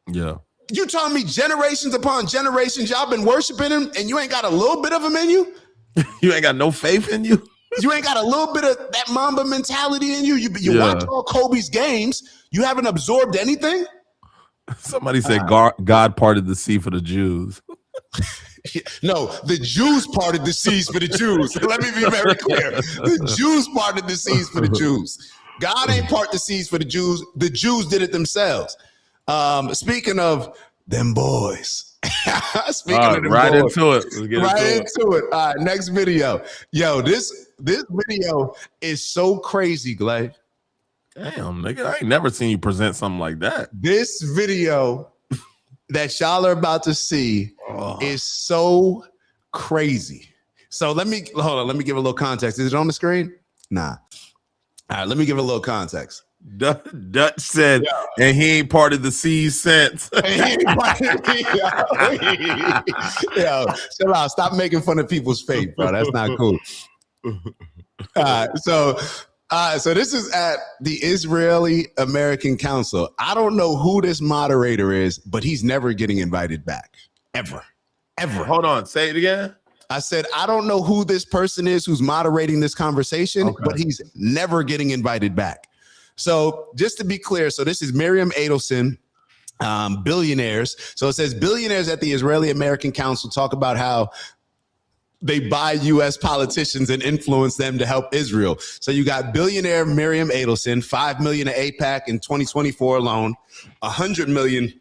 Speaker 2: Yeah.
Speaker 3: You telling me generations upon generations y'all been worshiping him and you ain't got a little bit of him in you?
Speaker 2: You ain't got no faith in you?
Speaker 3: You ain't got a little bit of that Mamba mentality in you? You watch all Kobe's games. You haven't absorbed anything?
Speaker 2: Somebody said God parted the sea for the Jews.
Speaker 3: No, the Jews parted the seas for the Jews. Let me be very clear. The Jews parted the seas for the Jews. God ain't part the seas for the Jews. The Jews did it themselves. Speaking of them boys. Speaking of them
Speaker 2: right
Speaker 3: boys.
Speaker 2: into it. Let's get
Speaker 3: Right
Speaker 2: into
Speaker 3: it. All right, next video. Yo, this video is so crazy, Glay.
Speaker 2: Damn, nigga, I ain't never seen you present something like that.
Speaker 3: This video that y'all are about to see is so crazy. So let me give a little context. Is it on the screen? Nah. All right, let me give it a little context.
Speaker 2: Dutch said, and he ain't part of the seas since.
Speaker 3: Yo, chill out. Stop making fun of people's faith, bro. That's not cool. So this is at the Israeli American Council. I don't know who this moderator is, but he's never getting invited back. Ever.
Speaker 2: Hold on. Say it again.
Speaker 3: I said, I don't know who this person is who's moderating this conversation, but he's never getting invited back. So just to be clear, so this is Miriam Adelson, billionaires. So it says billionaires at the Israeli American Council talk about how they buy U.S. politicians and influence them to help Israel. So you got billionaire Miriam Adelson, $5 million to AIPAC in 2024 alone, $100 million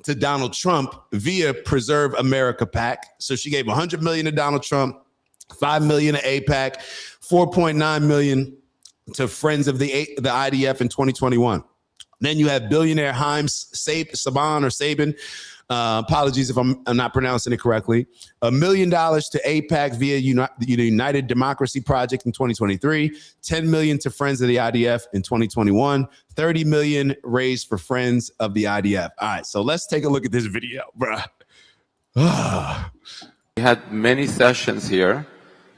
Speaker 3: to Donald Trump via Preserve America PAC. So she gave $100 million to Donald Trump, $5 million to AIPAC, $4.9 million to Friends of the IDF in 2021. Then you have billionaire Haim Saban. Apologies if I'm not pronouncing it correctly. $1 million to AIPAC via the United Democracy Project in 2023. $10 million to Friends of the IDF in 2021. $30 million raised for Friends of the IDF. All right, so let's take a look at this video, bruh.
Speaker 9: We had many sessions here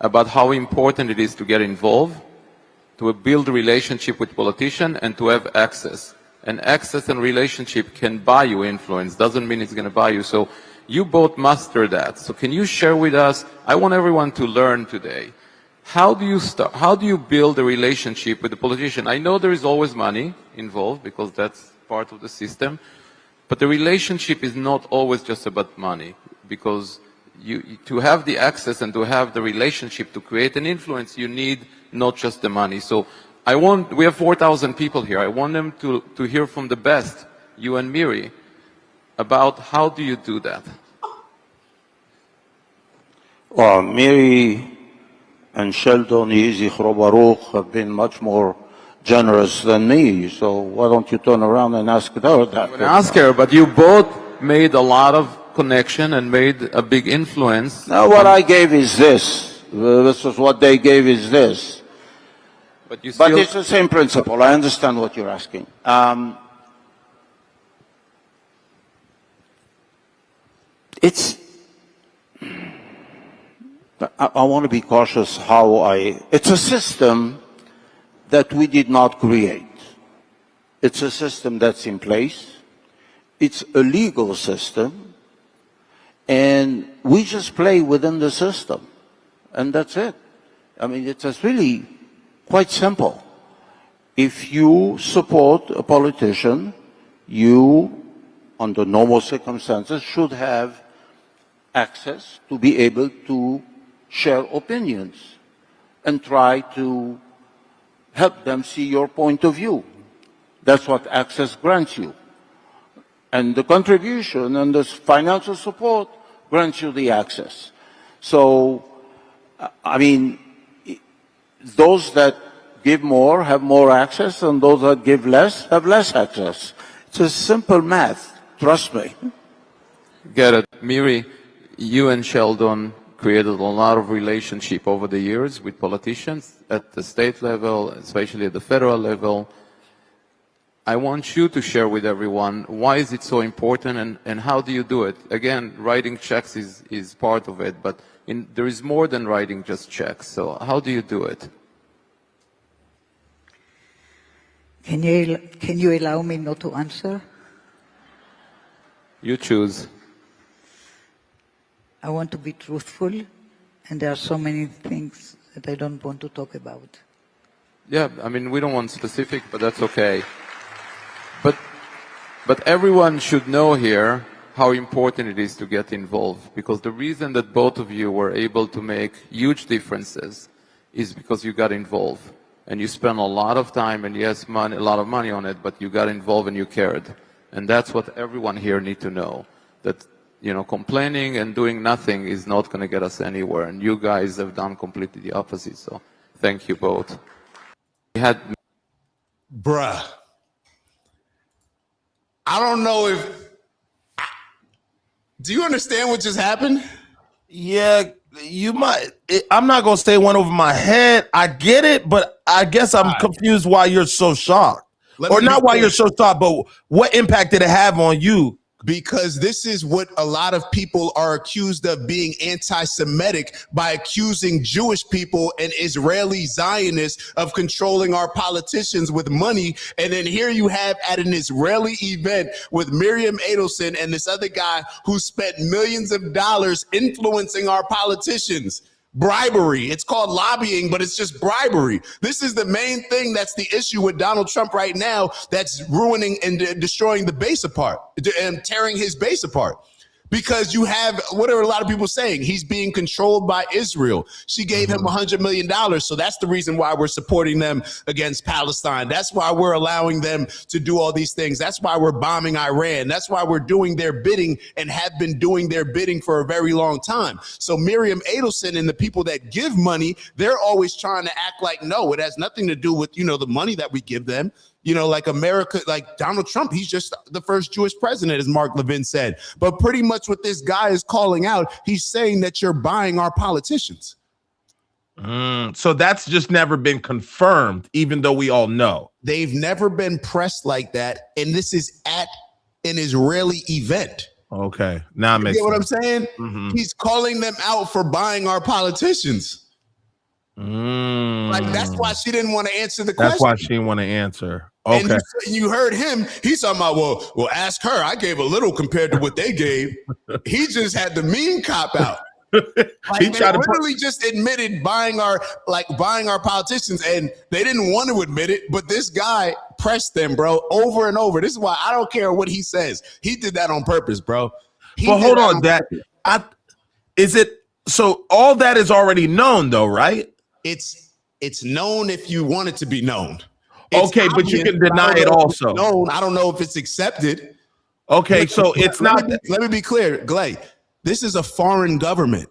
Speaker 9: about how important it is to get involved, to build a relationship with politicians, and to have access. And access and relationship can buy you influence, doesn't mean it's going to buy you. So you both master that. So can you share with us, I want everyone to learn today, how do you build a relationship with the politician? I know there is always money involved because that's part of the system, but the relationship is not always just about money, because to have the access and to have the relationship to create an influence, you need not just the money. So we have 4,000 people here. I want them to hear from the best, you and Miri, about how do you do that?
Speaker 10: Well, Miri and Sheldon, Yizichro Baruch, have been much more generous than me. So why don't you turn around and ask her that?
Speaker 9: I'm gonna ask her, but you both made a lot of connection and made a big influence.
Speaker 10: Now what I gave is this. This is what they gave is this.
Speaker 9: But you
Speaker 10: But
Speaker 9: still,
Speaker 10: it's the same principle. I understand what you're asking. I want to be cautious it's a system that we did not create. It's a system that's in place. It's a legal system. And we just play within the system. And that's it. I mean, it's just really quite simple. If you support a politician, you, under normal circumstances, should have access to be able to share opinions and try to help them see your point of view. That's what access grants you. And the contribution and the financial support grants you the access. So, I mean, those that give more have more access, and those that give less have less access. It's a simple math, trust me.
Speaker 9: get it. Miri, you and Sheldon created a lot of relationship over the years with politicians at the state level, especially at the federal level. I want you to share with everyone, why is it so important and how do you do it? Again, writing checks is part of it, but there is more than writing just checks. So how do you do it?
Speaker 11: Can you allow me not to answer?
Speaker 9: You choose.
Speaker 11: I want to be truthful, and there are so many things that I don't want to talk about.
Speaker 9: Yeah, I mean, we don't want specific, but that's okay. But everyone should know here how important it is to get involved, because the reason that both of you were able to make huge differences is because you got involved. And you spent a lot of time and yes, money, a lot of money on it, but you got involved and you cared. And that's what everyone here need to know, that, you know, complaining and doing nothing is not going to get us anywhere. And you guys have done completely the opposite. So thank you both. We had...
Speaker 3: Bruh. I don't know if... Do you understand what just happened?
Speaker 2: Yeah, you might. I'm not going to say one over my head. I get it, but I guess I'm confused why you're so shocked. Or not why you're so shocked, but what impact did it have on you?
Speaker 3: Because this is what a lot of people are accused of, being anti-Semitic, by accusing Jewish people and Israeli Zionists of controlling our politicians with money. And then here you have at an Israeli event with Miriam Adelson and this other guy who spent millions of dollars influencing our politicians. Bribery. It's called lobbying, but it's just bribery. This is the main thing that's the issue with Donald Trump right now, that's ruining and destroying the base apart and tearing his base apart. Because you have, what are a lot of people saying? He's being controlled by Israel. She gave him $100 million. So that's the reason why we're supporting them against Palestine. That's why we're allowing them to do all these things. That's why we're bombing Iran. That's why we're doing their bidding and have been doing their bidding for a very long time. So Miriam Adelson and the people that give money, they're always trying to act like, no, it has nothing to do with, you know, the money that we give them. You know, like America, like Donald Trump, he's just the first Jewish president, as Mark Levin said. But pretty much what this guy is calling out, he's saying that you're buying our politicians.
Speaker 2: So that's just never been confirmed, even though we all know.
Speaker 3: They've never been pressed like that. And this is at an Israeli event.
Speaker 2: Okay. Now it makes
Speaker 3: sense. You get what I'm saying?
Speaker 2: Mm-hmm.
Speaker 3: He's calling them out for buying our politicians. Like, that's why she didn't want to answer the question.
Speaker 2: That's why she didn't want to answer. Okay.
Speaker 3: And you heard him. He's talking about, well, ask her. I gave a little compared to what they gave. He just had the mean cop out. Like, he tried to literally just admitted buying our politicians, and they didn't want to admit it. But this guy pressed them, bro, over and over. This is why I don't care what he says. He did that on purpose, bro.
Speaker 2: Well, hold on. So all that is already known, though, right?
Speaker 3: It's known if you want it to be known.
Speaker 2: Okay, but you can deny it also.
Speaker 3: Known. I don't know if it's accepted.
Speaker 2: Okay, so it's not.
Speaker 3: Let me be clear, Glay. This is a foreign government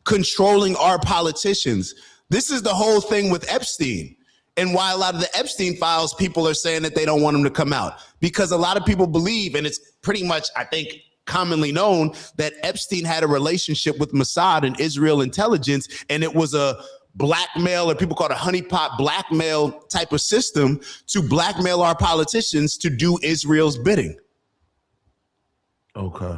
Speaker 3: controlling our politicians. This is the whole thing with Epstein. and why a lot of the Epstein files, people are saying that they don't want them to come out, because a lot of people believe, and it's pretty much, I think, commonly known, that Epstein had a relationship with Mossad and Israel intelligence, and it was a blackmail, or people call it a honeypot blackmail type of system to blackmail our politicians to do Israel's bidding.
Speaker 2: Okay.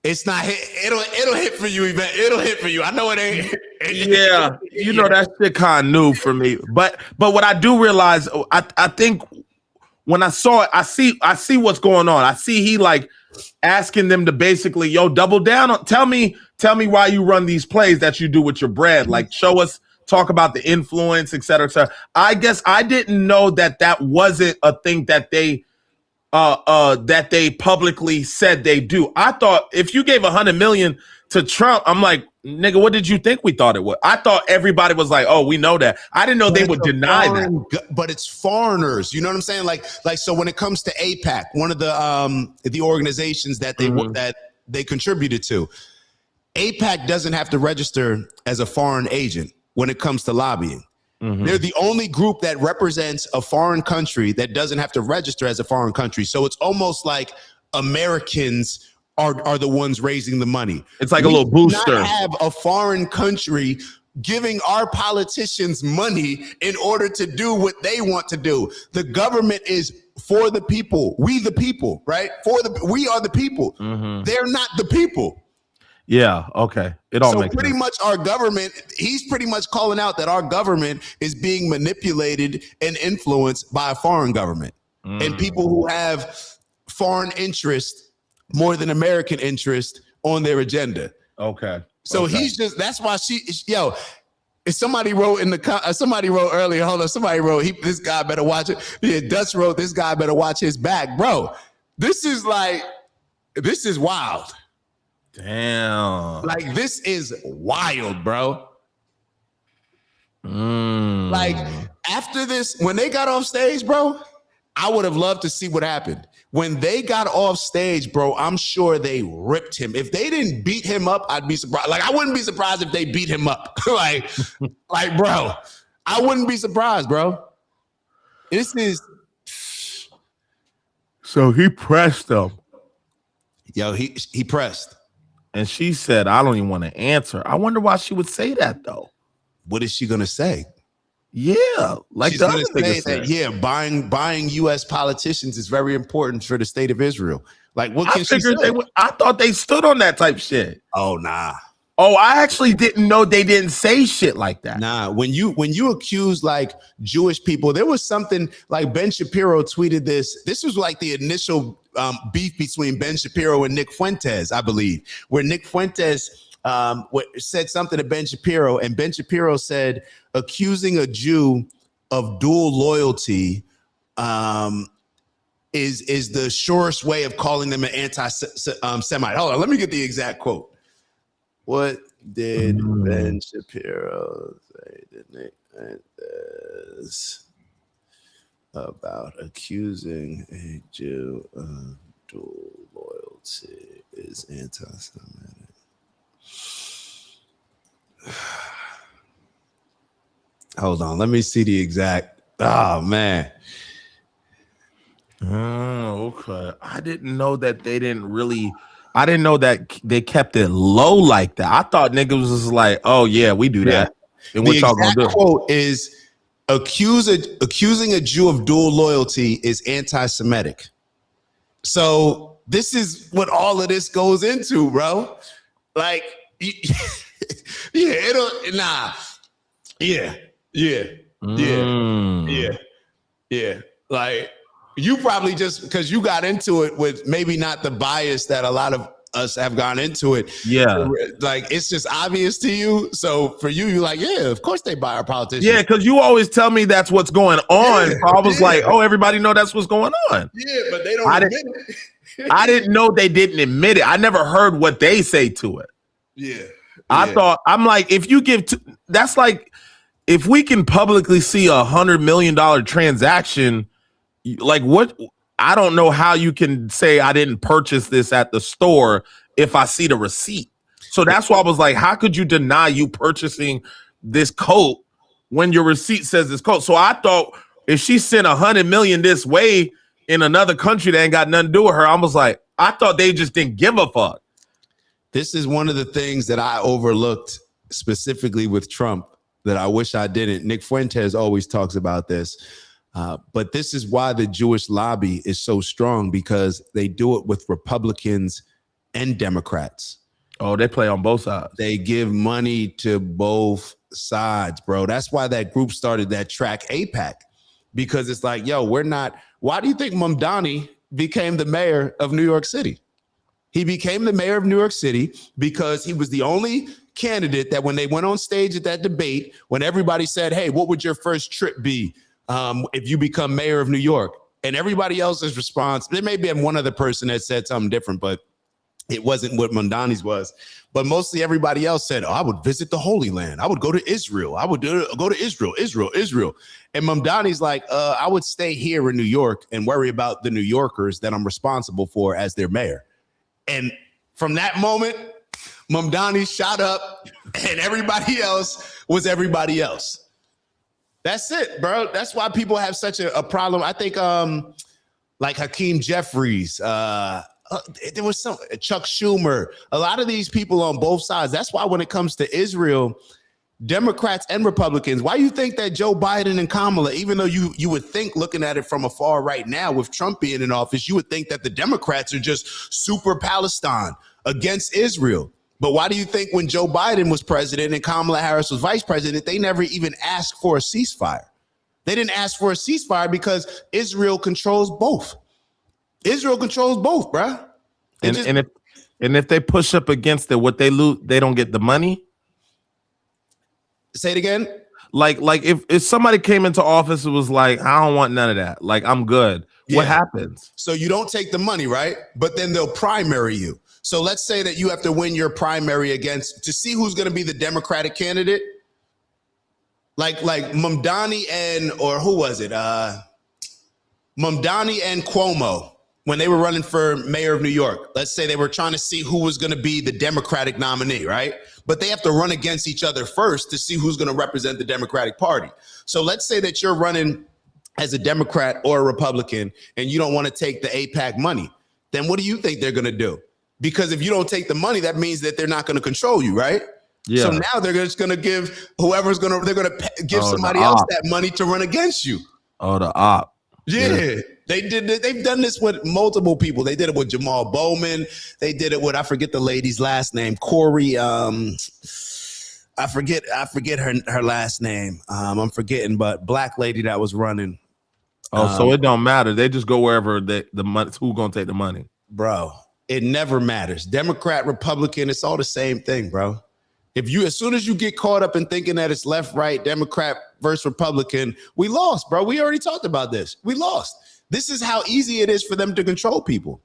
Speaker 3: It's not hit. It'll hit for you, Yvette. It'll hit for you. I know it ain't.
Speaker 2: Yeah, you know, that shit kind of new for me. But what I do realize, I think when I saw it, I see what's going on. I see he like asking them to basically, yo, double down on. Tell me why you run these plays that you do with your bread. Like, show us, talk about the influence, et cetera, et cetera. I guess I didn't know that wasn't a thing that they publicly said they do. I thought if you gave $100 million to Trump, I'm like, nigga, what did you think we thought it was? I thought everybody was like, oh, we know that. I didn't know they would deny that.
Speaker 3: But it's foreigners. You know what I'm saying? Like so when it comes to AIPAC, one of the organizations that they contributed to, AIPAC doesn't have to register as a foreign agent when it comes to lobbying. They're the only group that represents a foreign country that doesn't have to register as a foreign country. So it's almost like Americans are the ones raising the money.
Speaker 2: It's like a little booster.
Speaker 3: Not have a foreign country giving our politicians money in order to do what they want to do. The government is for the people. We the people, right? We are the people. They're not the people.
Speaker 2: Yeah, okay. It all makes
Speaker 3: pretty
Speaker 2: sense.
Speaker 3: much our government, he's pretty much calling out that our government is being manipulated and influenced by a foreign government and people who have foreign interest more than American interest on their agenda.
Speaker 2: Okay.
Speaker 3: So he's just, that's why if somebody wrote somebody wrote earlier, hold on, somebody wrote, this guy better watch it. Yeah, Dutch wrote, this guy better watch his back. Bro, this is wild.
Speaker 2: Damn.
Speaker 3: Like, this is wild, bro. Like, after this, when they got off stage, bro, I would have loved to see what happened. When they got off stage, bro, I'm sure they ripped him. If they didn't beat him up, I'd be surprised. Like, I wouldn't be surprised if they beat him up. like, bro, I wouldn't be surprised, bro. This is.
Speaker 2: So he pressed them.
Speaker 3: Yo, he pressed.
Speaker 2: And she said, I don't even want to answer. I wonder why she would say that, though.
Speaker 3: What is she going to say?
Speaker 2: Yeah. Like
Speaker 3: she's going to say that, yeah, buying U.S. politicians is very important for the state of Israel. Like, what can she say?
Speaker 2: I thought they stood on that type shit.
Speaker 3: Oh, nah.
Speaker 2: Oh, I actually didn't know they didn't say shit like that.
Speaker 3: Nah, when you accuse like Jewish people, there was something like Ben Shapiro tweeted this. This was like the initial beef between Ben Shapiro and Nick Fuentes, I believe, where Nick Fuentes said something to Ben Shapiro, and Ben Shapiro said accusing a Jew of dual loyalty is the surest way of calling them an anti-Semite. Hold on, let me get the exact quote. What did Ben Shapiro say to Nick Fuentes about accusing a Jew of dual loyalty is anti-Semitic? Hold on, let me see the exact. Oh man.
Speaker 2: Okay. I didn't know that they didn't really. I didn't know that they kept it low like that. I thought niggas was just like, oh yeah, we do that. And what y'all gonna do?
Speaker 3: The quote is accusing a Jew of dual loyalty is anti-Semitic. So this is what all of this goes into, bro. Like, yeah, Like, you probably just because you got into it with maybe not the bias that a lot of us have gone into it.
Speaker 2: Yeah.
Speaker 3: Like, it's just obvious to you. So for you, you're like, yeah, of course they buy our politicians.
Speaker 2: Yeah, because you always tell me that's what's going on. So I was like, oh, everybody know that's what's going on.
Speaker 3: Yeah, but they don't admit it.
Speaker 2: I didn't know they didn't admit it. I never heard what they say to it.
Speaker 3: Yeah.
Speaker 2: I thought, I'm like, if you give, that's like, if we can publicly see $100 million transaction, like what, I don't know how you can say I didn't purchase this at the store if I see the receipt. So that's why I was like, how could you deny you purchasing this coat when your receipt says it's cold. So I thought if she sent 100 million this way in another country that ain't got nothing to do with her, I was like, I thought they just didn't give a fuck.
Speaker 3: This is one of the things that I overlooked specifically with Trump that I wish I didn't. Nick Fuentes always talks about this. But this is why the Jewish lobby is so strong, because they do it with Republicans and Democrats.
Speaker 2: Oh, they play on both sides.
Speaker 3: They give money to both sides, bro. That's why that group started that track AIPAC, because it's like, yo, we're not. Why do you think Mamdani became the mayor of New York City? He became the mayor of New York City because he was the only candidate that when they went on stage at that debate, when everybody said, hey, what would your first trip be if you become mayor of New York? And everybody else's response, there may be one other person that said something different, but it wasn't what Mamdani's was. But mostly everybody else said, oh, I would visit the Holy Land. I would go to Israel. I would go to Israel. And Mamdani's like, I would stay here in New York and worry about the New Yorkers that I'm responsible for as their mayor. And from that moment, Mamdani shot up and everybody else was everybody else. That's it, bro. That's why people have such a problem. I think like Hakeem Jeffries, there was some Chuck Schumer, a lot of these people on both sides. That's why when it comes to Israel, Democrats and Republicans, why you think that Joe Biden and Kamala, even though you would think looking at it from afar right now with Trump being in office, you would think that the Democrats are just super Palestine against Israel. But why do you think when Joe Biden was president and Kamala Harris was vice president, they never even asked for a ceasefire? They didn't ask for a ceasefire because Israel controls both. Israel controls both, bruh.
Speaker 2: And if they push up against it, what they lose, they don't get the money.
Speaker 3: Say it again.
Speaker 2: Like if somebody came into office and was like, I don't want none of that. Like, I'm good. Yeah. What happens?
Speaker 3: So you don't take the money, right? But then they'll primary you. So let's say that you have to win your primary to see who's going to be the Democratic candidate. Like Mamdani or who was it? Mamdani and Cuomo, when they were running for mayor of New York. Let's say they were trying to see who was going to be the Democratic nominee, right? But they have to run against each other first to see who's going to represent the Democratic Party. So let's say that you're running as a Democrat or a Republican and you don't want to take the AIPAC money. Then what do you think they're going to do? Because if you don't take the money, that means that they're not going to control you, right? Yeah. So now they're just going to give they're going to give somebody else that money to run against you.
Speaker 2: Oh, the op.
Speaker 3: Yeah. They've done this with multiple people. They did it with Jamal Bowman. They did it with, I forget the lady's last name, Corey. I forget her last name. I'm forgetting, but black lady that was running.
Speaker 2: Oh, so it don't matter. They just go wherever the money. Who's gonna take the money,
Speaker 3: bro? It never matters. Democrat, Republican, it's all the same thing, bro. As soon as you get caught up in thinking that it's left, right, Democrat versus Republican, we lost, bro. We already talked about this. We lost. This is how easy it is for them to control people.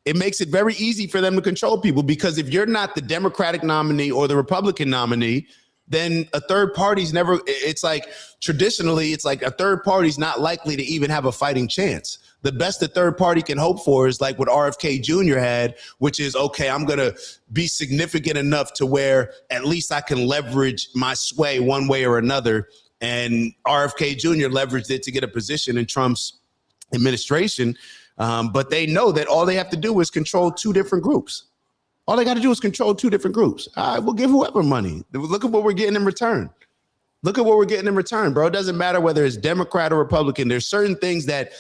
Speaker 3: It makes it very easy for them to control people because if you're not the Democratic nominee or the Republican nominee, then a third party's never, it's like traditionally, it's like a third party's not likely to even have a fighting chance. The best the third party can hope for is like what RFK Jr. had, which is, okay, I'm going to be significant enough to where at least I can leverage my sway one way or another. And RFK Jr. leveraged it to get a position in Trump's administration. But they know that all they have to do is control two different groups. All they got to do is control two different groups. All right, we'll give whoever money. Look at what we're getting in return. Look at what we're getting in return, bro. It doesn't matter whether it's Democrat or Republican. There's certain things that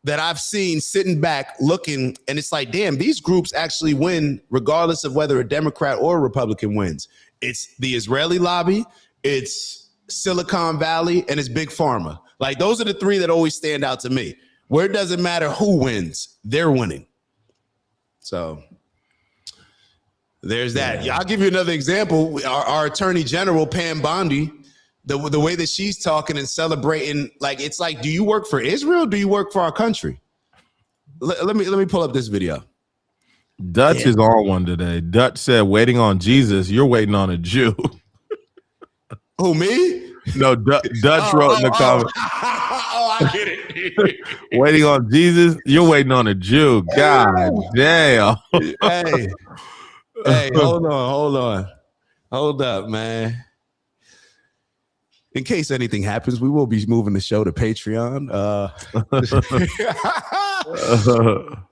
Speaker 3: I've seen sitting back looking, and it's like, damn, these groups actually win regardless of whether a Democrat or a Republican wins. It's the Israeli lobby, it's Silicon Valley, and it's Big Pharma. Like, those are the three that always stand out to me. Where it doesn't matter who wins, they're winning. So there's that. I'll give you another example. Our Attorney General, Pam Bondi, the way that she's talking and celebrating, like, it's like, do you work for Israel? Or do you work for our country? Let me pull up this video.
Speaker 2: Dutch is on one today. Dutch said, waiting on Jesus, you're waiting on a Jew.
Speaker 3: Who, me?
Speaker 2: No, Dutch wrote in the comments.
Speaker 3: Oh, I get it.
Speaker 2: Waiting on Jesus, you're waiting on a Jew. God damn.
Speaker 3: Hey, hold up, man. in case anything happens, we will be moving the show to Patreon.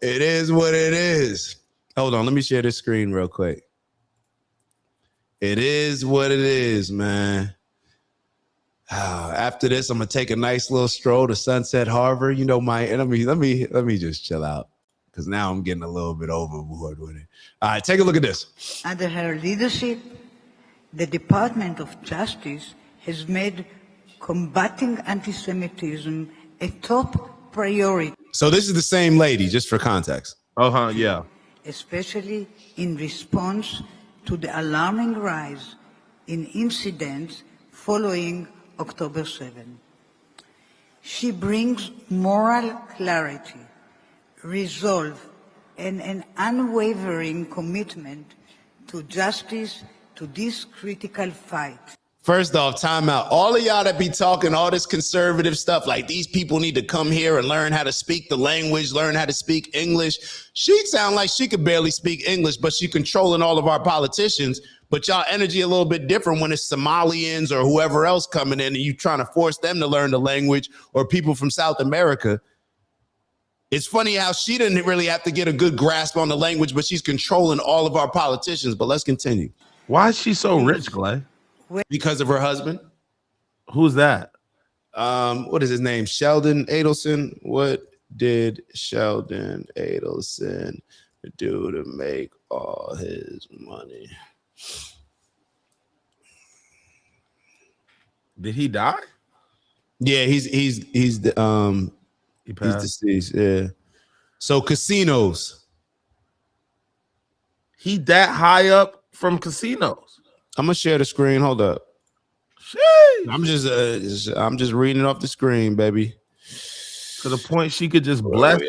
Speaker 3: It is what it is. Hold on, let me share this screen real quick. It is what it is, man. After this, I'm gonna take a nice little stroll to Sunset Harbor. You know, let me just chill out because now I'm getting a little bit overboard with it. All right, take a look at this.
Speaker 11: Under her leadership, the Department of Justice has made combating anti-Semitism a top priority.
Speaker 3: So this is the same lady, just for context.
Speaker 2: Yeah.
Speaker 11: Especially in response to the alarming rise in incidents following October 7. She brings moral clarity, resolve, and an unwavering commitment to justice to this critical fight.
Speaker 3: First off, time out. All of y'all that be talking all this conservative stuff, like these people need to come here and learn how to speak the language, learn how to speak English. She sound like she could barely speak English, but she controlling all of our politicians. But y'all energy a little bit different when it's Somalians or whoever else coming in and you trying to force them to learn the language, or people from South America. It's funny how she didn't really have to get a good grasp on the language, but she's controlling all of our politicians. But let's continue.
Speaker 2: Why is she so rich, Clay?
Speaker 3: Because of her husband.
Speaker 2: Who's that?
Speaker 3: What is his name? Sheldon Adelson. What did Sheldon Adelson do to make all his money?
Speaker 2: Did he die?
Speaker 3: Yeah, he's deceased. Yeah. So casinos.
Speaker 2: He that high up from casinos.
Speaker 3: I'm gonna share the screen. Hold up.
Speaker 2: Sheesh.
Speaker 3: I'm just reading off the screen, baby.
Speaker 2: To the point she could just bless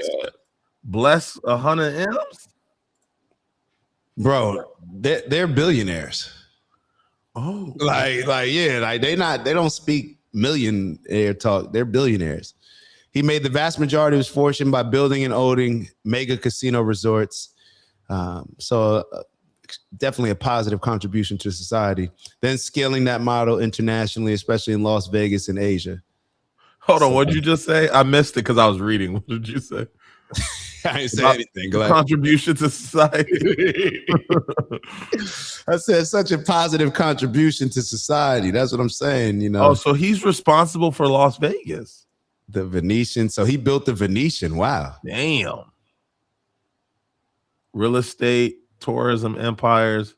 Speaker 2: 100 M's.
Speaker 3: Bro, they're billionaires.
Speaker 2: Oh,
Speaker 3: like they don't speak millionaire talk. They're billionaires. He made the vast majority of his fortune by building and owning mega casino resorts. Definitely a positive contribution to society. Then scaling that model internationally, especially in Las Vegas and Asia.
Speaker 2: Hold on, what did you just say? I missed it because I was reading. What did you say?
Speaker 3: I didn't say anything.
Speaker 2: Contribution to society.
Speaker 3: I said such a positive contribution to society. That's what I'm saying, you know.
Speaker 2: Oh, so he's responsible for Las Vegas.
Speaker 3: The Venetian. So he built the Venetian. Wow.
Speaker 2: Damn. Real estate, tourism empires,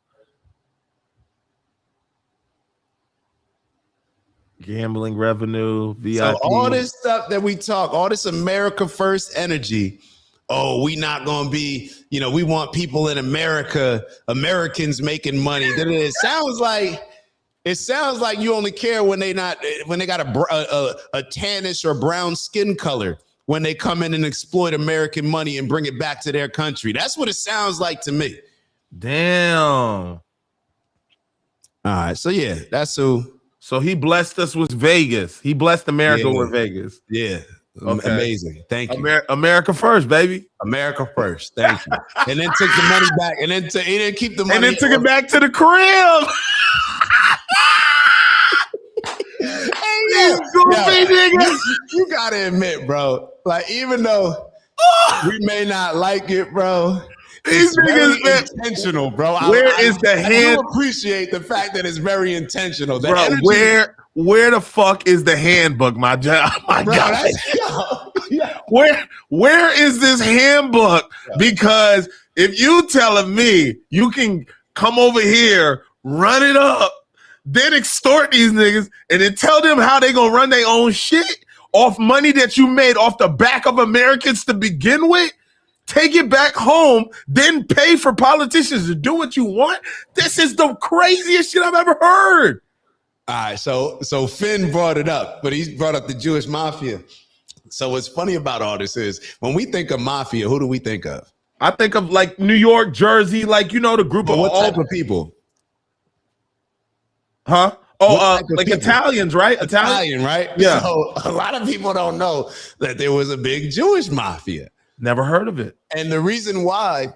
Speaker 2: gambling revenue, VIP.
Speaker 3: So all this stuff that we talk, all this America First energy. Oh, we not gonna be, we want people in America, Americans making money. It sounds like you only care when they got a tannish or brown skin color, when they come in and exploit American money and bring it back to their country. That's what it sounds like to me.
Speaker 2: Damn.
Speaker 3: All right. So yeah, that's who.
Speaker 2: So he blessed us with Vegas. He blessed America with Vegas.
Speaker 3: Yeah. Okay. Amazing. Thank you.
Speaker 2: America first, baby.
Speaker 3: America first. Thank you. And then took the money back. And then he didn't keep the money.
Speaker 2: And then took it back to the crib.
Speaker 3: You gotta admit, bro. Like, even though we may not like it, bro, it's very intentional, bro.
Speaker 2: Where is the hand?
Speaker 3: I do appreciate the fact that it's very intentional. The
Speaker 2: bro,
Speaker 3: energy,
Speaker 2: where the fuck is the handbook, my guy? Where is this handbook? Because if you telling me you can come over here, run it up, then extort these niggas, and then tell them how they gonna run their own shit off money that you made off the back of Americans to begin with, take it back home, then pay for politicians to do what you want. This is the craziest shit I've ever heard.
Speaker 3: All right, so Finn brought it up, but he brought up the Jewish mafia. So what's funny about all this is when we think of mafia, who do we think of?
Speaker 2: I think of like New York, Jersey, like, the group of
Speaker 3: what type of people?
Speaker 2: Huh? Oh, like people? Italians, right?
Speaker 3: Italian, right?
Speaker 2: Yeah.
Speaker 3: So a lot of people don't know that there was a big Jewish mafia.
Speaker 2: Never heard of it.
Speaker 3: And the reason why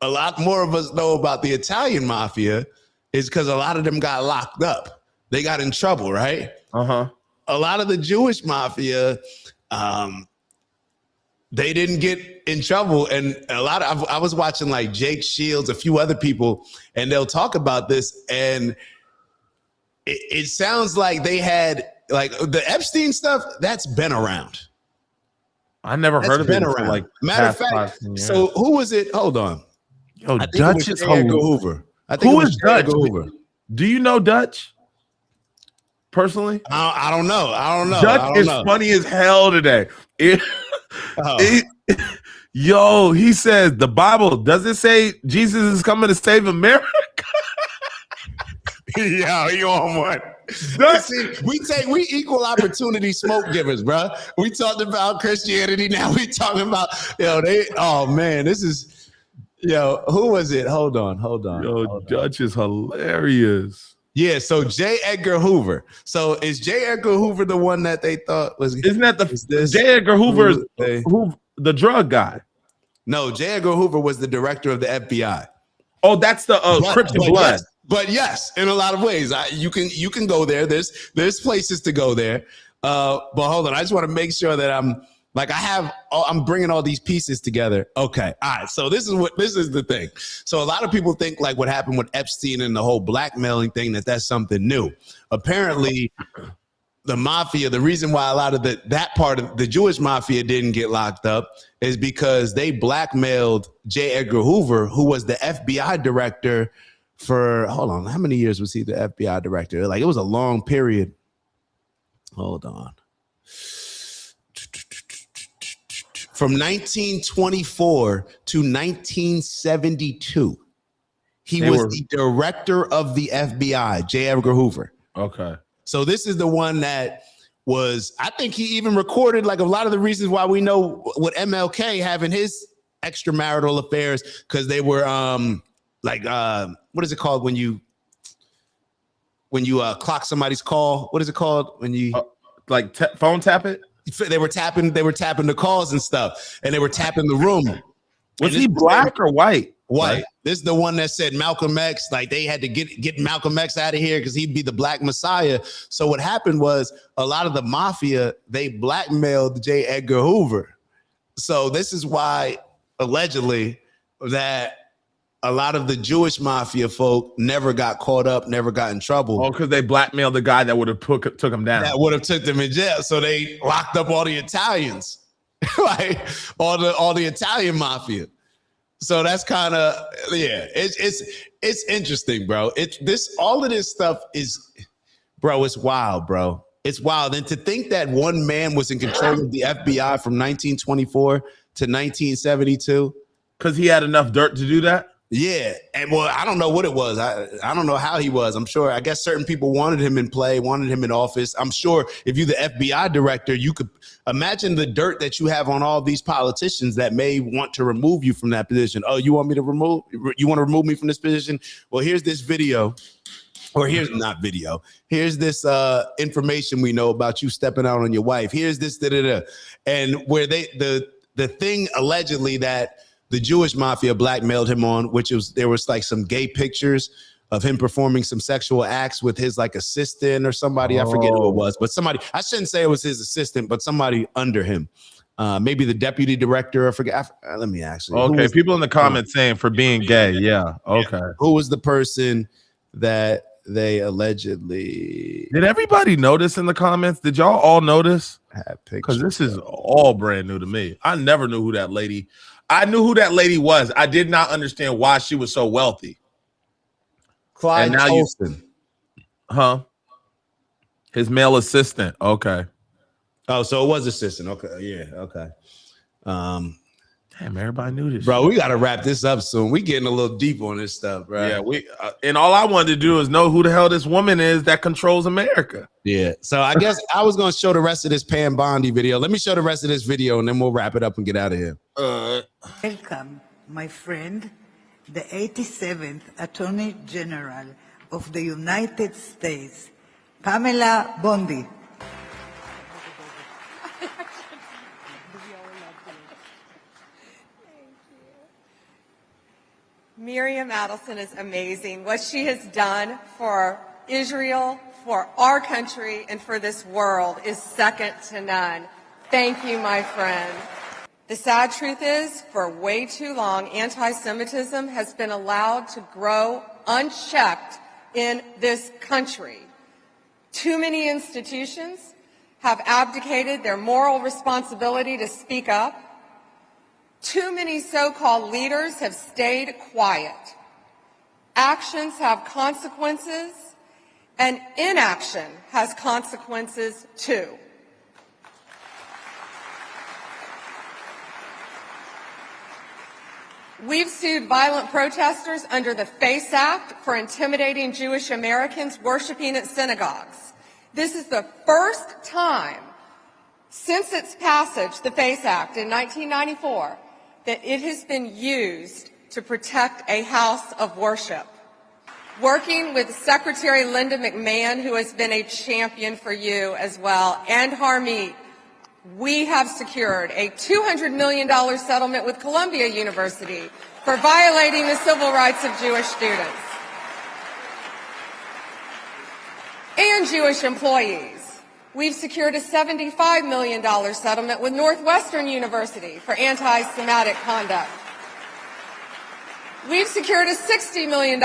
Speaker 3: a lot more of us know about the Italian mafia is because a lot of them got locked up. They got in trouble, right? a lot of the Jewish mafia, they didn't get in trouble. And a lot of, I was watching like Jake Shields, a few other people, and they'll talk about this. And it sounds like they had like the Epstein stuff that's been around.
Speaker 2: I never heard of it
Speaker 3: around.
Speaker 2: like
Speaker 3: Matter of fact, so who was it? Hold on.
Speaker 2: Yo,
Speaker 3: I think
Speaker 2: Dutch
Speaker 3: it was
Speaker 2: is
Speaker 3: J. Edgar Hoover. I think
Speaker 2: who
Speaker 3: it was
Speaker 2: is
Speaker 3: J.
Speaker 2: Dutch?
Speaker 3: Edgar Hoover.
Speaker 2: Do you know Dutch? Personally?
Speaker 3: I don't know.
Speaker 2: Dutch is funny as hell today. Yo, he says the Bible, does it say Jesus is coming to save America?
Speaker 3: Yo, you on one. See, we equal opportunity smoke givers, bro. We talked about Christianity, now we talking about this is who was it? Hold on.
Speaker 2: Yo, Dutch is hilarious.
Speaker 3: Yeah, so J. Edgar Hoover. So is J. Edgar Hoover the one that they thought was?
Speaker 2: Isn't that J. Edgar Hoover is the drug guy?
Speaker 3: No, J. Edgar Hoover was the director of the FBI.
Speaker 2: Oh, that's the Krypton Blood.
Speaker 3: Yes, but yes, in a lot of ways, you can go there. There's places to go there. But hold on, I just want to make sure that I'm bringing all these pieces together. Okay, all right. So this is the thing. So a lot of people think like what happened with Epstein and the whole blackmailing thing that's something new. Apparently, the mafia, the reason why a lot of that part of the Jewish mafia didn't get locked up is because they blackmailed J. Edgar Hoover, who was the FBI director for, hold on, how many years was he the FBI director? Like it was a long period. Hold on. From 1924 to 1972, he was the director of the FBI, J. Edgar Hoover.
Speaker 2: Okay.
Speaker 3: So this is the one that was, I think he even recorded like a lot of the reasons why we know what MLK having his extramarital affairs, because they were what is it called when you clock somebody's call? What is it called when you
Speaker 2: phone tap it?
Speaker 3: They were tapping the calls and stuff, and they were tapping the room.
Speaker 2: Was he black or white?
Speaker 3: White. This is the one that said Malcolm X, like they had to get Malcolm X out of here because he'd be the black messiah. So what happened was a lot of the mafia, they blackmailed J. Edgar Hoover. So this is why allegedly that a lot of the Jewish mafia folk never got caught up, never got in trouble.
Speaker 2: Oh, because they blackmailed the guy that would have took him down.
Speaker 3: That would have took them in jail. So they locked up all the Italians, like all the Italian mafia. So that's kind of, it's interesting, bro. All of this stuff is, bro, it's wild, bro. It's wild. And to think that one man was in control of the FBI from 1924 to 1972.
Speaker 2: Because he had enough dirt to do that?
Speaker 3: Yeah. And well, I don't know what it was. I don't know how he was. I'm sure, I guess certain people wanted him in play, wanted him in office. I'm sure if you're the FBI director, you could imagine the dirt that you have on all these politicians that may want to remove you from that position. Oh, you want to remove me from this position? Well, here's this video. Or here's not video. Here's this information we know about you stepping out on your wife. Here's this, and where the thing allegedly that the Jewish mafia blackmailed him on, there was like some gay pictures of him performing some sexual acts with his like assistant or somebody. I forget who it was, but somebody, I shouldn't say it was his assistant, but somebody under him. Maybe the deputy director. I forget. Let me actually.
Speaker 2: Okay, people in the comments saying for being gay. Yeah. Okay.
Speaker 3: Who was the person that they allegedly?
Speaker 2: Did everybody notice in the comments? Did y'all all notice? Because this is all brand new to me. I never knew who that lady. I knew who that lady was. I did not understand why she was so wealthy.
Speaker 3: Clyde Colston.
Speaker 2: His male assistant. Okay.
Speaker 3: Oh, so it was assistant. Okay. Yeah. Okay.
Speaker 2: Damn, everybody knew this.
Speaker 3: Bro, we got to wrap this up soon. We getting a little deep on this stuff, bro.
Speaker 2: Yeah, and all I wanted to do is know who the hell this woman is that controls America.
Speaker 3: Yeah. So I guess I was going to show the rest of this Pam Bondi video. Let me show the rest of this video and then we'll wrap it up and get out of here.
Speaker 11: Welcome, my friend, the 87th Attorney General of the United States, Pamela Bondi.
Speaker 12: Miriam Adelson is amazing. What she has done for Israel, for our country, and for this world is second to none. Thank you, my friend. The sad truth is, for way too long, anti-Semitism has been allowed to grow unchecked in this country. Too many institutions have abdicated their moral responsibility to speak up. Too many so-called leaders have stayed quiet. Actions have consequences, and inaction has consequences too. We've sued violent protesters under the FACE Act for intimidating Jewish Americans worshiping at synagogues. This is the first time since its passage, the FACE Act in 1994, that it has been used to protect a house of worship. Working with Secretary Linda McMahon, who has been a champion for you as well, and Harmeet, we have secured a $200 million settlement with Columbia University for violating the civil rights of Jewish students and Jewish employees. We've secured a $75 million settlement with Northwestern University for anti-Semitic conduct. We've secured a $60 million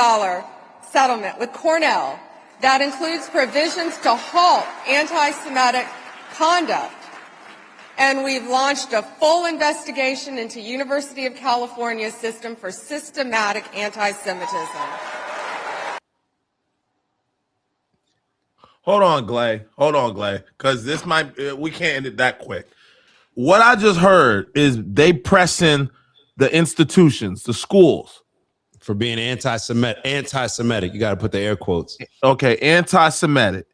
Speaker 12: settlement with Cornell that includes provisions to halt anti-Semitic conduct. And we've launched a full investigation into University of California's system for systematic anti-Semitism.
Speaker 2: Hold on, Glay, because this might we can't end it that quick. What I just heard is they pressing the institutions, the schools,
Speaker 3: for being anti-Semitic. Anti-Semitic. You got to put the air quotes.
Speaker 2: Okay, anti-Semitic.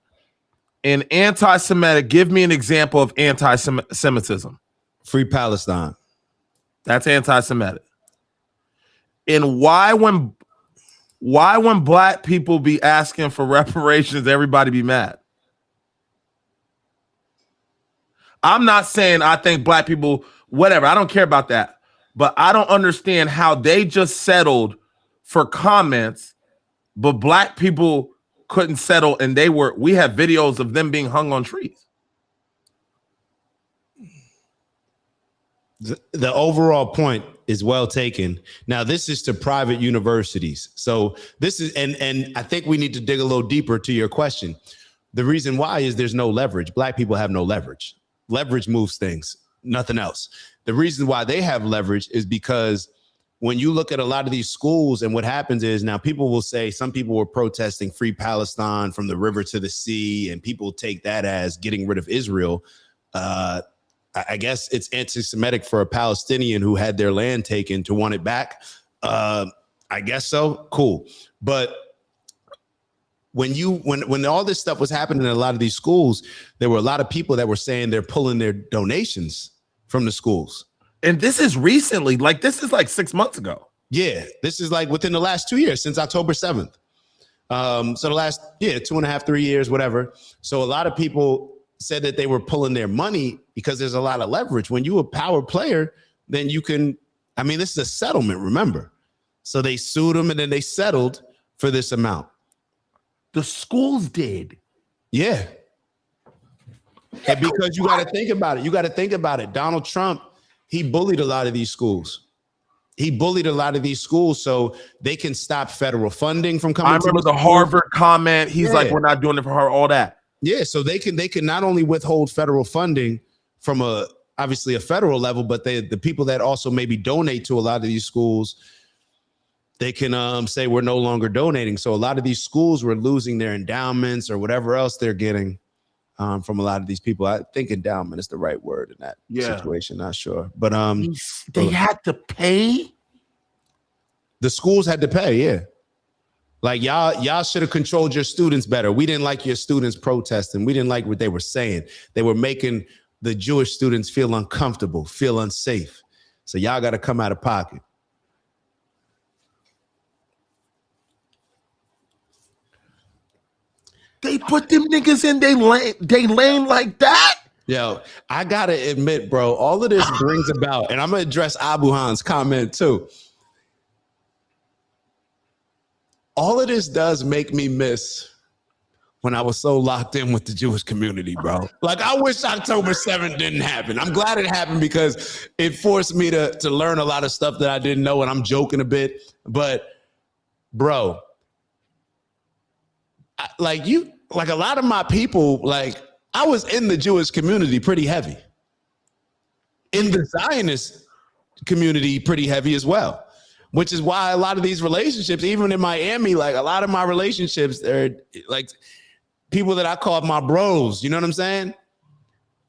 Speaker 2: And anti-Semitic, give me an example of anti-Semitism.
Speaker 3: Free Palestine.
Speaker 2: That's anti-Semitic. And why when black people be asking for reparations, everybody be mad? I'm not saying I think black people, whatever, I don't care about that. But I don't understand how they just settled for comments, but black people couldn't settle, and we have videos of them being hung on trees.
Speaker 3: The overall point is well taken. Now, this is to private universities. So this is, and I think we need to dig a little deeper to your question. The reason why is there's no leverage. Black people have no leverage. Leverage moves things, nothing else. The reason why they have leverage is because when you look at a lot of these schools, and what happens is now people will say some people were protesting free Palestine from the river to the sea, and people take that as getting rid of Israel. I guess it's anti-Semitic for a Palestinian who had their land taken to want it back. I guess so. Cool. But when all this stuff was happening in a lot of these schools, there were a lot of people that were saying they're pulling their donations from the schools.
Speaker 2: And this is recently, like this is like 6 months ago.
Speaker 3: Yeah, this is like within the last 2 years, since October 7th. So the last 2.5, 3 years, whatever. So a lot of people said that they were pulling their money because there's a lot of leverage. When you're a power player, then you can, I mean, this is a settlement, remember. So they sued them and then they settled for this amount.
Speaker 2: The schools did.
Speaker 3: Yeah. And because you got to think about it. Donald Trump, he bullied a lot of these schools. So they can stop federal funding from coming.
Speaker 2: I remember the Harvard comment. He's like, we're not doing it for her, all that.
Speaker 3: Yeah, so they can not only withhold federal funding from obviously a federal level, but the people that also maybe donate to a lot of these schools, they can say we're no longer donating. So a lot of these schools were losing their endowments or whatever else they're getting from a lot of these people. I think endowment is the right word in that situation. Not sure, but
Speaker 2: they had to pay.
Speaker 3: The schools had to pay. Yeah. Like y'all should have controlled your students better. We didn't like your students protesting. We didn't like what they were saying. They were making the Jewish students feel uncomfortable, feel unsafe. So y'all got to come out of pocket.
Speaker 2: They put them niggas in they lane like that?
Speaker 3: Yo, I got to admit, bro, all of this brings about, and I'm going to address Abu Han's comment too. All of this does make me miss when I was so locked in with the Jewish community, bro. Like, I wish October 7th didn't happen. I'm glad it happened because it forced me to learn a lot of stuff that I didn't know, and I'm joking a bit. But, bro, like a lot of my people, like, I was in the Jewish community pretty heavy. In the Zionist community pretty heavy as well. Which is why a lot of these relationships, even in Miami, like a lot of my relationships, they're like people that I call my bros. You know what I'm saying?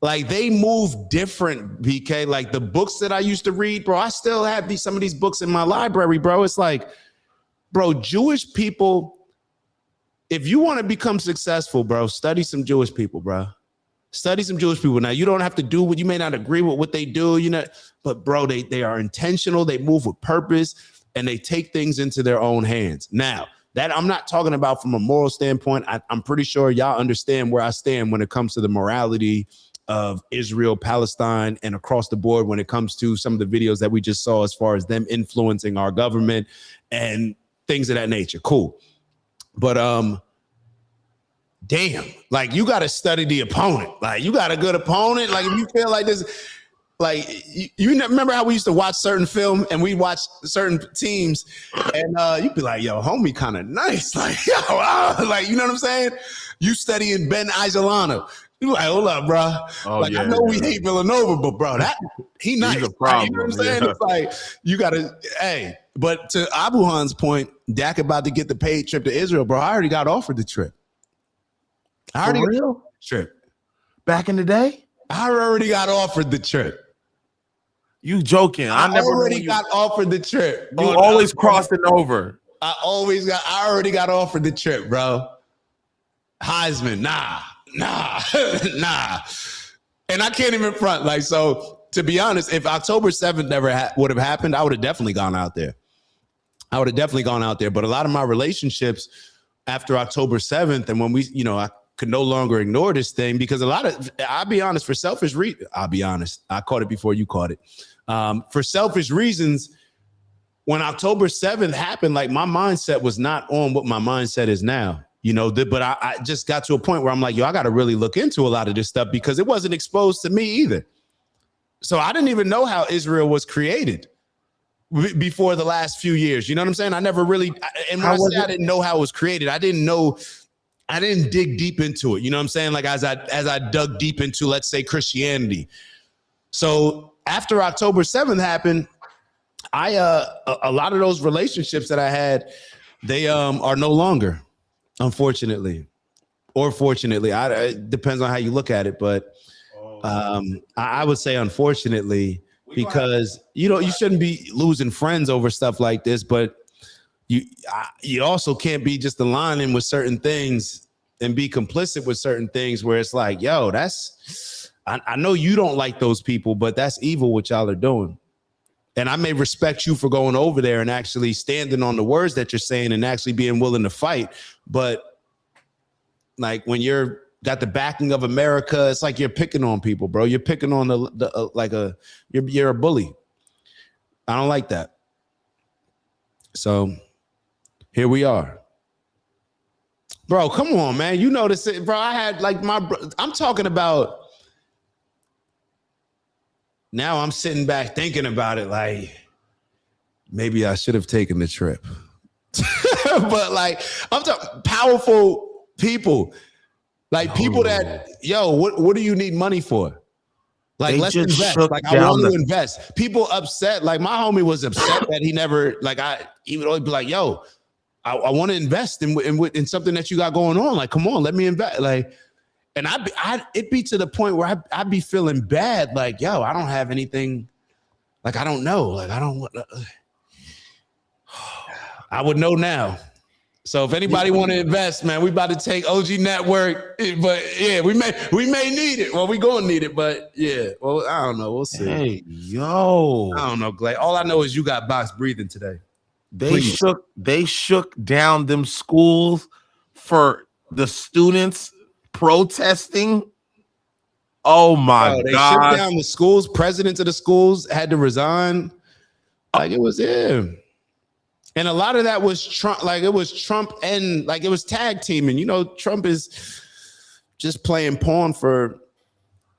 Speaker 3: Like they move different, BK. Like the books that I used to read, bro, I still have some of these books in my library, bro. It's like, bro, Jewish people, if you want to become successful, bro, study some Jewish people, bro. Study some Jewish people. Now, you don't have to do what you may not agree with what they do, you know, but bro, they are intentional. They move with purpose and they take things into their own hands. Now, that I'm not talking about from a moral standpoint. I'm pretty sure y'all understand where I stand when it comes to the morality of Israel, Palestine, and across the board when it comes to some of the videos that we just saw as far as them influencing our government and things of that nature. Cool. But damn, like you got to study the opponent. Like you got a good opponent. Like if you feel like this, like you remember how we used to watch certain film and we watch certain teams and you'd be like, yo, homie kind of nice. Like, yo, like, you know what I'm saying? You studying Ben Isolano. You like, hold up, bro.
Speaker 2: Oh,
Speaker 3: like,
Speaker 2: yeah,
Speaker 3: I know we hate Villanova, but bro, he nice.
Speaker 2: He's a problem.
Speaker 3: Like, you know what I'm saying?
Speaker 2: Yeah.
Speaker 3: It's like, you got to, hey, but to Abu Han's point, Dak about to get the paid trip to Israel, bro. I already got offered the trip. I already got the trip.
Speaker 2: Back in the day?
Speaker 3: I already got offered the trip.
Speaker 2: You joking. I never
Speaker 3: already got offered the trip.
Speaker 2: You always crossing over.
Speaker 3: I already got offered the trip, bro. Heisman, nah. And I can't even front. Like, so to be honest, if October 7th never would have happened, I would have definitely gone out there. But a lot of my relationships after October 7th, and when we, you know, I could no longer ignore this thing because I'll be honest, for selfish reasons, I'll be honest, I caught it before you caught it. For selfish reasons, when October 7th happened, like my mindset was not on what my mindset is now, you know, but I just got to a point where I'm like, yo, I got to really look into a lot of this stuff because it wasn't exposed to me either. So I didn't even know how Israel was created before the last few years. You know what I'm saying? I never really, and when I say I didn't know how it was created, I didn't dig deep into it. You know what I'm saying? Like as I dug deep into, let's say, Christianity. So after October 7th happened, a lot of those relationships that I had, they are no longer, unfortunately, or fortunately. It depends on how you look at it, but I would say unfortunately, because you shouldn't be losing friends over stuff like this, but you also can't be just aligning with certain things and be complicit with certain things where it's like, yo, I know you don't like those people, but that's evil what y'all are doing. And I may respect you for going over there and actually standing on the words that you're saying and actually being willing to fight. But like when you're got the backing of America, it's like you're picking on people, bro. You're picking on you're a bully. I don't like that. So here we are. Bro, come on, man. You know this, bro. I had like I'm talking about now I'm sitting back thinking about it like maybe I should have taken the trip. But like I'm talking powerful people. Like people that, yo, what do you need money for? Like, let's invest. Like, I want to invest. People upset. Like, my homie was upset that he never, like, he would always be like, yo, I want to invest in something that you got going on. Like, come on, let me invest. Like, and it'd be to the point where I'd be feeling bad. Like, yo, I don't have anything. Like, I don't know. Like, I don't want I would know now. So if anybody want to invest, man, we about to take OG Network. But yeah, we may need it. Well, we gonna need it, but yeah. Well, I don't know. We'll see.
Speaker 2: Hey, yo.
Speaker 3: I don't know, Clay. All I know is you got box breathing today.
Speaker 2: They shook down them schools for the students protesting. Oh my
Speaker 3: They
Speaker 2: God.
Speaker 3: shook down the schools. Presidents of the schools had to resign. Like it was And a lot of that was Trump, like it was Trump and like it was tag teaming. You know, Trump is just playing pawn for.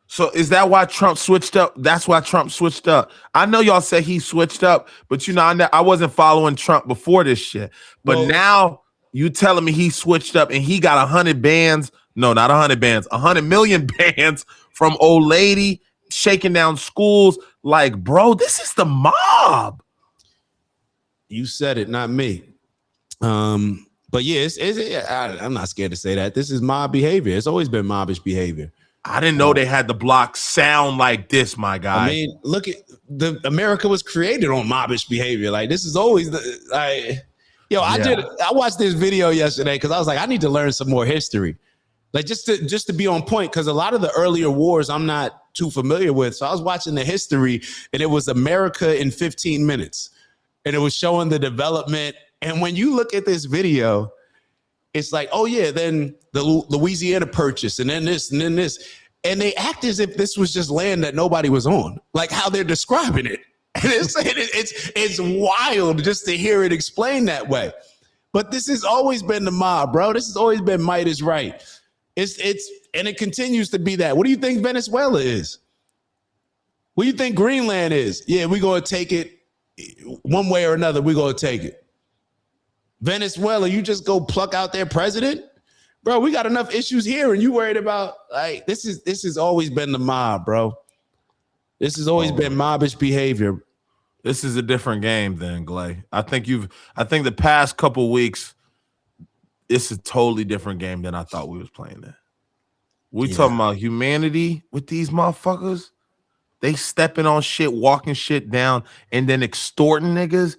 Speaker 2: So is that why Trump switched up? That's why Trump switched up. I know y'all say he switched up, but you know, I wasn't following Trump before this shit. But now you telling me he switched up and he got 100 bands. No, not 100 bands, 100 million bands from old lady shaking down schools. Like, bro, this is the mob.
Speaker 3: You said it, not me. But yeah, I'm not scared to say that. This is mob behavior. It's always been mobbish behavior.
Speaker 2: I didn't know they had the block sound like this, my guy.
Speaker 3: I mean, look at America was created on mobbish behavior. Like this is always I watched this video yesterday because I was like, I need to learn some more history. Like just to be on point, because a lot of the earlier wars I'm not too familiar with. So I was watching the history, and it was America in 15 minutes. And it was showing the development. And when you look at this video, it's like, oh yeah, then the Louisiana Purchase, and then this, and then this. And they act as if this was just land that nobody was on, like how they're describing it. And it's wild just to hear it explained that way. But this has always been the mob, bro. This has always been might is right. And it continues to be that. What do you think Venezuela is? What do you think Greenland is? Yeah, we're going to take it. One way or another, we're going to take it. Venezuela, you just go pluck out their president? Bro, we got enough issues here, and you worried about, like, this has always been the mob, bro. This has always been mobbish behavior.
Speaker 2: This is a different game then, Glay. I think the past couple weeks, it's a totally different game than I thought we was playing in. We talking about humanity with these motherfuckers. They stepping on shit, walking shit down, and then extorting niggas.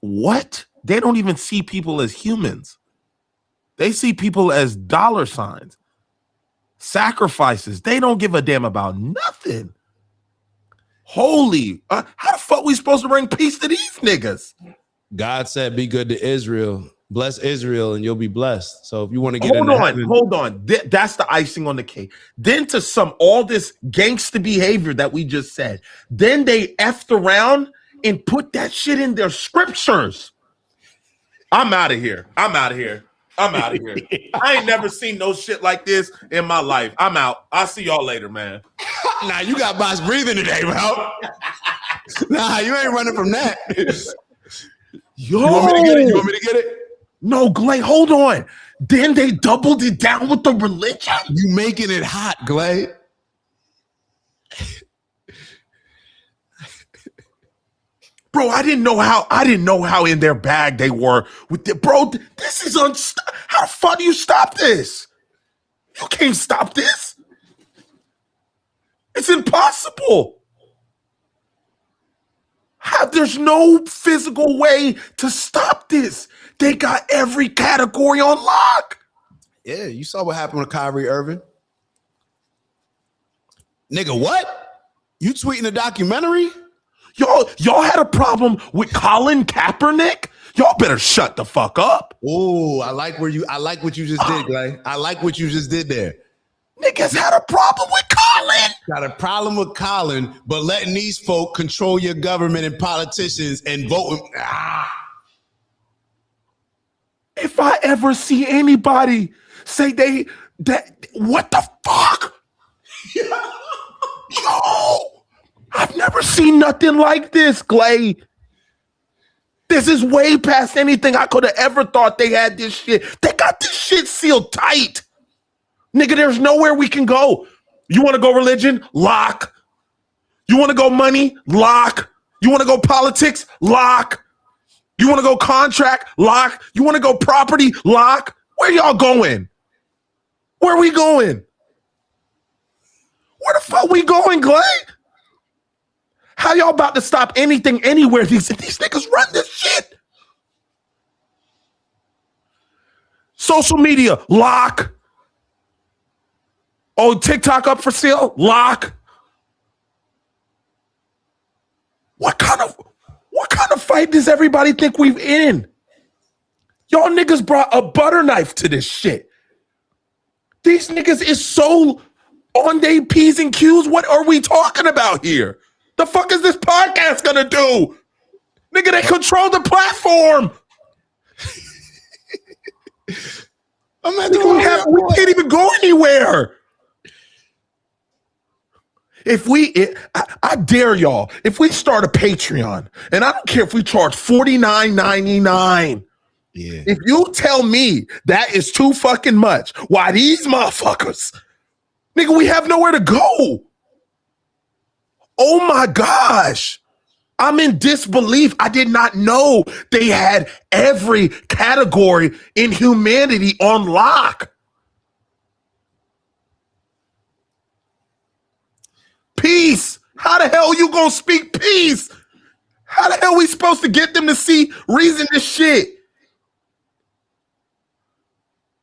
Speaker 2: What? They don't even see people as humans. They see people as dollar signs, sacrifices. They don't give a damn about nothing. Holy, how the fuck we supposed to bring peace to these niggas?
Speaker 3: God said, be good to Israel. Bless Israel and you'll be blessed. So if you want to get
Speaker 2: hold on. That's the icing on the cake. Then to all this gangster behavior that we just said, then they effed around and put that shit in their scriptures. I'm out of here. I ain't never seen no shit like this in my life. I'm out. I'll see y'all later, man.
Speaker 3: Nah, you got boss breathing today, bro. Nah, you ain't running from that.
Speaker 2: Yo,
Speaker 3: You want me to get it?
Speaker 2: No, Glay, hold on. Then they doubled it down with the religion.
Speaker 3: You making it hot, Glay.
Speaker 2: Bro, I didn't know how in their bag they were with the bro. This is how the fuck do you stop this? You can't stop this. It's impossible. There's no physical way to stop this. They got every category on lock.
Speaker 3: Yeah, you saw what happened with Kyrie Irving. Nigga, what? You tweeting a documentary?
Speaker 2: Y'all had a problem with Colin Kaepernick? Y'all better shut the fuck up.
Speaker 3: Oh, I like what you just did, Glay. I like what you just did there.
Speaker 2: Niggas had a problem with Colin.
Speaker 3: Got a problem with Colin, but letting these folk control your government and politicians and voting.
Speaker 2: If I ever see anybody say what the fuck? Yo, I've never seen nothing like this, Glay. This is way past anything I could have ever thought they had this shit. They got this shit sealed tight. Nigga, there's nowhere we can go. You want to go religion? Lock. You want to go money? Lock. You want to go politics? Lock. You want to go contract? Lock. You want to go property? Lock. Where y'all going? Where are we going? Where the fuck we going, Glay? How y'all about to stop anything anywhere? These niggas run this shit. Social media, lock. Oh, TikTok up for sale? Lock. What kind of fight does everybody think we've in? Y'all niggas brought a butter knife to this shit. These niggas is so on they P's and Q's. What are we talking about here? The fuck is this podcast gonna do? Nigga, they control the platform.
Speaker 3: I'm at the
Speaker 2: we can't even go anywhere. I dare y'all, if we start a Patreon, and I don't care if we charge $49.99.
Speaker 3: Yeah.
Speaker 2: If you tell me that is too fucking much, why these motherfuckers, nigga, we have nowhere to go. Oh my gosh. I'm in disbelief. I did not know they had every category in humanity on lock. Peace. How the hell you gonna speak peace? How the hell we supposed to get them to see reason this shit?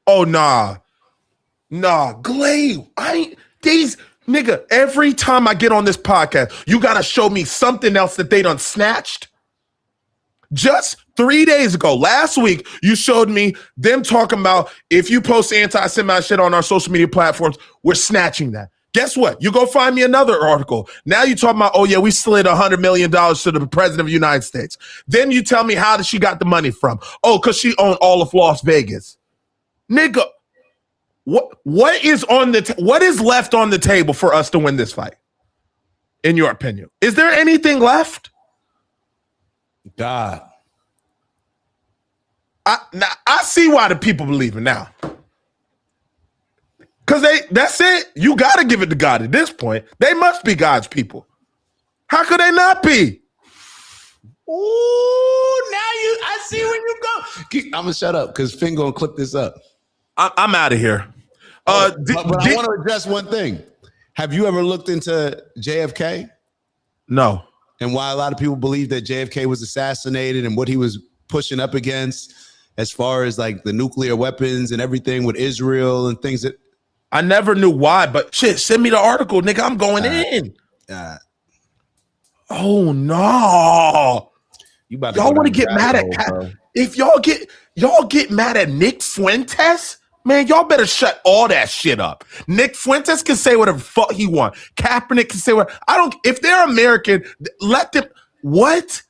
Speaker 2: Oh, nah, Glade. Nigga, every time I get on this podcast, you gotta show me something else that they done snatched. Just 3 days ago, last week, you showed me them talking about if you post anti-Semite shit on our social media platforms, we're snatching that. Guess what? You go find me another article. Now you talking about, oh yeah, we slid $100 million to the president of the United States. Then you tell me how did she got the money from? Oh, because she owned all of Las Vegas. Nigga, what is left on the table for us to win this fight? In your opinion, is there anything left?
Speaker 3: God.
Speaker 2: I see why the people believe it now. Because that's it. You got to give it to God at this point. They must be God's people. How could they not be?
Speaker 3: Ooh, I see where you go. I'm going to shut up because Finn going to clip this up.
Speaker 2: I'm out of here.
Speaker 3: But I want to address one thing. Have you ever looked into JFK?
Speaker 2: No.
Speaker 3: And why a lot of people believe that JFK was assassinated and what he was pushing up against as far as like the nuclear weapons and everything with Israel and things that
Speaker 2: I never knew why, but shit, send me the article, nigga. I'm going in. Oh no. Y'all want to get mad at if y'all get mad at Nick Fuentes? Man, y'all better shut all that shit up. Nick Fuentes can say whatever the fuck he want. Kaepernick can say what. If they're American, let them. What?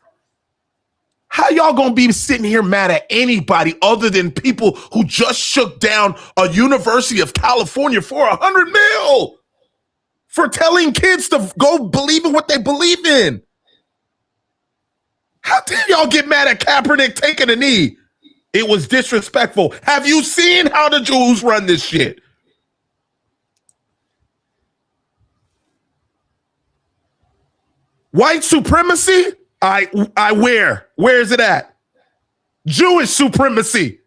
Speaker 2: How y'all gonna be sitting here mad at anybody other than people who just shook down a University of California for $100 million for telling kids to go believe in what they believe in? How dare y'all get mad at Kaepernick taking a knee? It was disrespectful. Have you seen how the Jews run this shit? White supremacy? Where is it at? Jewish supremacy.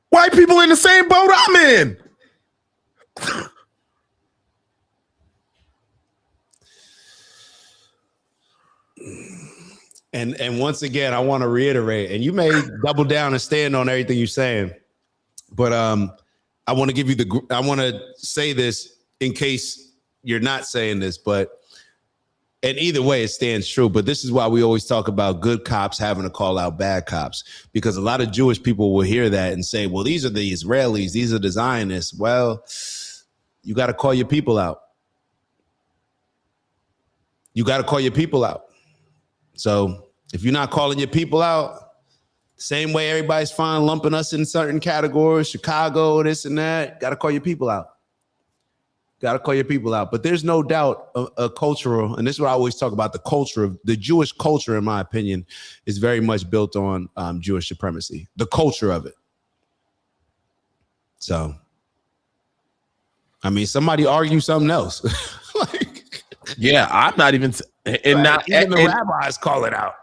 Speaker 2: White people in the same boat I'm in.
Speaker 3: And once again, I want to reiterate, and you may double down and stand on everything you're saying, but I want to say this in case you're not saying this, and either way, it stands true. But this is why we always talk about good cops having to call out bad cops, because a lot of Jewish people will hear that and say, well, these are the Israelis, these are the Zionists. Well, you got to call your people out. You got to call your people out. So if you're not calling your people out, same way everybody's fine lumping us in certain categories, Chicago, this and that, got to call your people out. Got to call your people out. But there's no doubt a cultural, and this is what I always talk about, the culture of the Jewish culture, in my opinion, is very much built on Jewish supremacy, the culture of it. So, I mean, somebody argue something else.
Speaker 2: Yeah, I'm not even,
Speaker 3: even the rabbis call it out.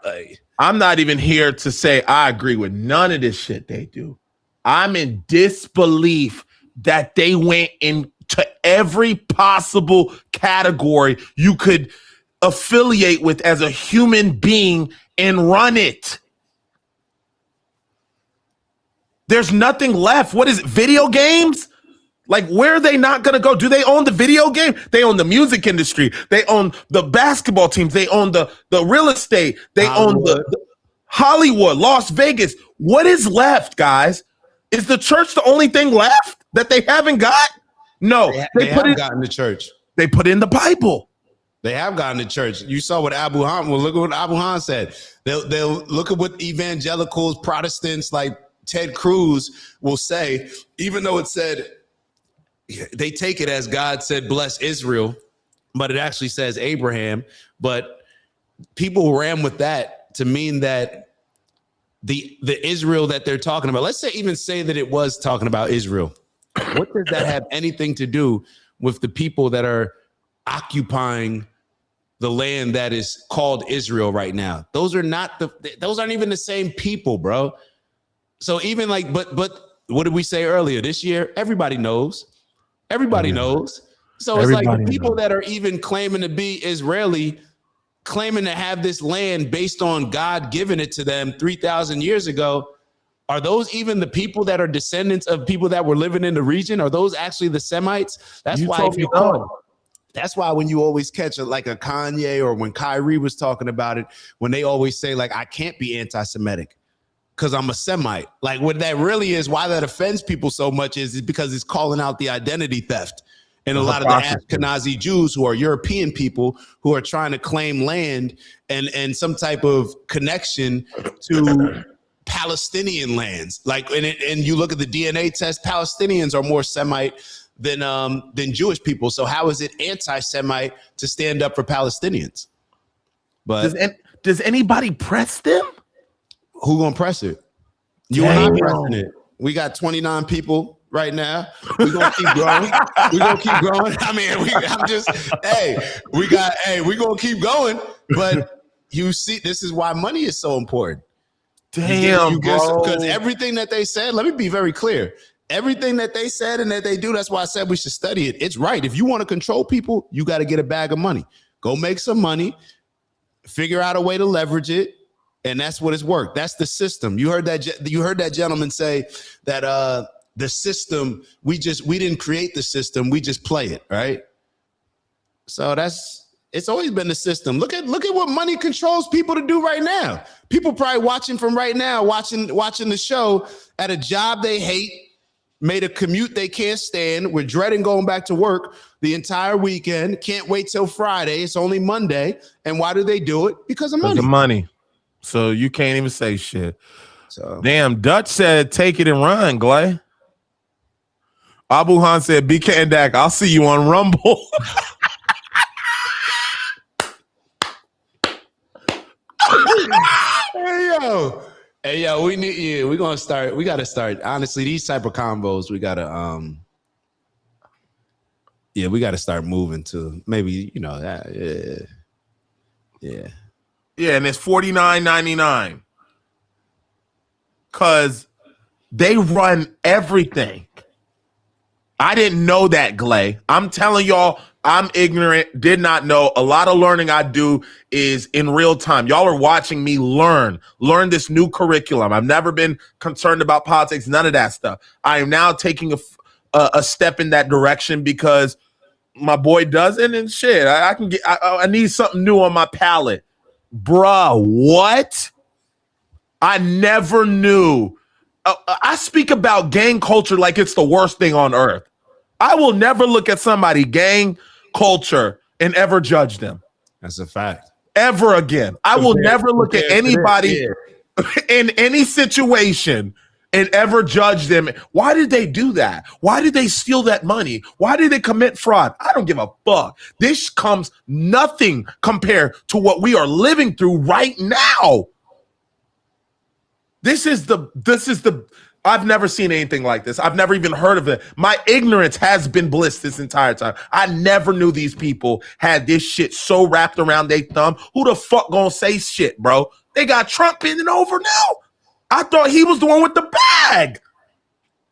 Speaker 2: I'm not even here to say I agree with none of this shit they do. I'm in disbelief that they went into every possible category you could affiliate with as a human being and run it. There's nothing left. What is it? Video games? Like, where are they not going to go? Do they own the video game? They own the music industry. They own the basketball teams. They own the real estate. They own the Hollywood, Las Vegas. What is left, guys? Is the church the only thing left that they haven't got? No.
Speaker 3: They have gotten the church.
Speaker 2: They put in the Bible.
Speaker 3: They have gotten the church. You saw what Abu Han, well, look at what Abu Han said. They'll look at what evangelicals, Protestants, like Ted Cruz will say, even though it said, they take it as God said, bless Israel, but it actually says Abraham. But people ran with that to mean that the Israel that they're talking about, let's say that it was talking about Israel. What does that have anything to do with the people that are occupying the land that is called Israel right now? Those aren't even the same people, bro. So even like, but what did we say earlier? This year, everybody knows. Everybody knows. So it's like the people that are even claiming to be Israeli, claiming to have this land based on God giving it to them 3,000 years ago. Are those even the people that are descendants of people that were living in the region? Are those actually the Semites? That's why if you that's why when you always catch like a Kanye, or when Kyrie was talking about it, when they always say like, I can't be anti-Semitic because I'm a Semite. Like what that really is, why that offends people so much is because it's calling out the identity theft. And a lot of the Ashkenazi Jews, who are European people who are trying to claim land and some type of connection to Palestinian lands. Like, and you look at the DNA test, Palestinians are more Semite than Jewish people. So how is it anti-Semite to stand up for Palestinians? But
Speaker 13: does anybody press them?
Speaker 3: Who gonna press it? You and I pressing it. We got 29 people right now. We're gonna keep growing. We're gonna keep growing. I mean, we're gonna keep going. But you see, this is why money is so important.
Speaker 13: Damn, bro.
Speaker 3: Because everything that they said, let me be very clear. Everything that they said and that they do, that's why I said we should study it. It's right. If you want to control people, you got to get a bag of money. Go make some money, figure out a way to leverage it. And that's what it's worked. That's the system. You heard that gentleman say that the system, we didn't create the system, we just play it, right? So it's always been the system. Look at what money controls people to do right now. People probably watching from right now, watching the show at a job they hate, made a commute they can't stand, we're dreading going back to work the entire weekend, can't wait till Friday, it's only Monday. And why do they do it? Because of money.
Speaker 13: Because of money. So you can't even say shit. So damn, Dutch said take it and run, Glay. Abu Han said, BK and Dak, I'll see you on Rumble.
Speaker 3: Hey yo, we gotta start. Honestly, these type of combos, we gotta start moving to maybe,
Speaker 13: Yeah, and it's $49.99. Cause they run everything. I didn't know that, Glay. I'm telling y'all, I'm ignorant, did not know. A lot of learning I do is in real time. Y'all are watching me learn this new curriculum. I've never been concerned about politics, none of that stuff. I am now taking a step in that direction because my boy doesn't, and shit, I need something new on my palate. Bruh, what? I never knew. I speak about gang culture like it's the worst thing on earth. I will never look at somebody gang culture and ever judge them.
Speaker 3: That's a fact.
Speaker 13: Ever again. I will never look at anybody in any situation and ever judge them. Why did they do that? Why did they steal that money? Why did they commit fraud? I don't give a fuck. This comes nothing compared to what we are living through right now. This is the I've never seen anything like this. I've never even heard of it. My ignorance has been bliss this entire time. I never knew these people had this shit so wrapped around their thumb. Who the fuck gonna say shit, bro? They got Trump bending over now. I thought he was the one with the bag.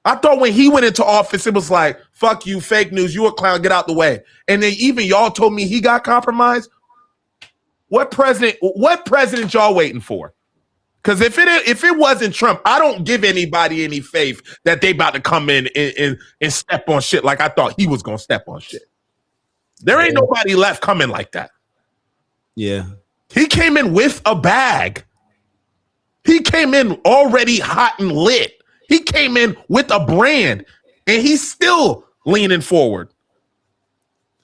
Speaker 13: I thought when he went into office, it was like, fuck you, fake news, you a clown, get out the way. And then even y'all told me he got compromised. What president y'all waiting for? Because if it wasn't Trump, I don't give anybody any faith that they about to come in and step on shit like I thought he was going to step on shit. There ain't nobody left coming like that.
Speaker 3: Yeah.
Speaker 13: He came in with a bag. He came in already hot and lit. He came in with a brand, and he's still leaning forward.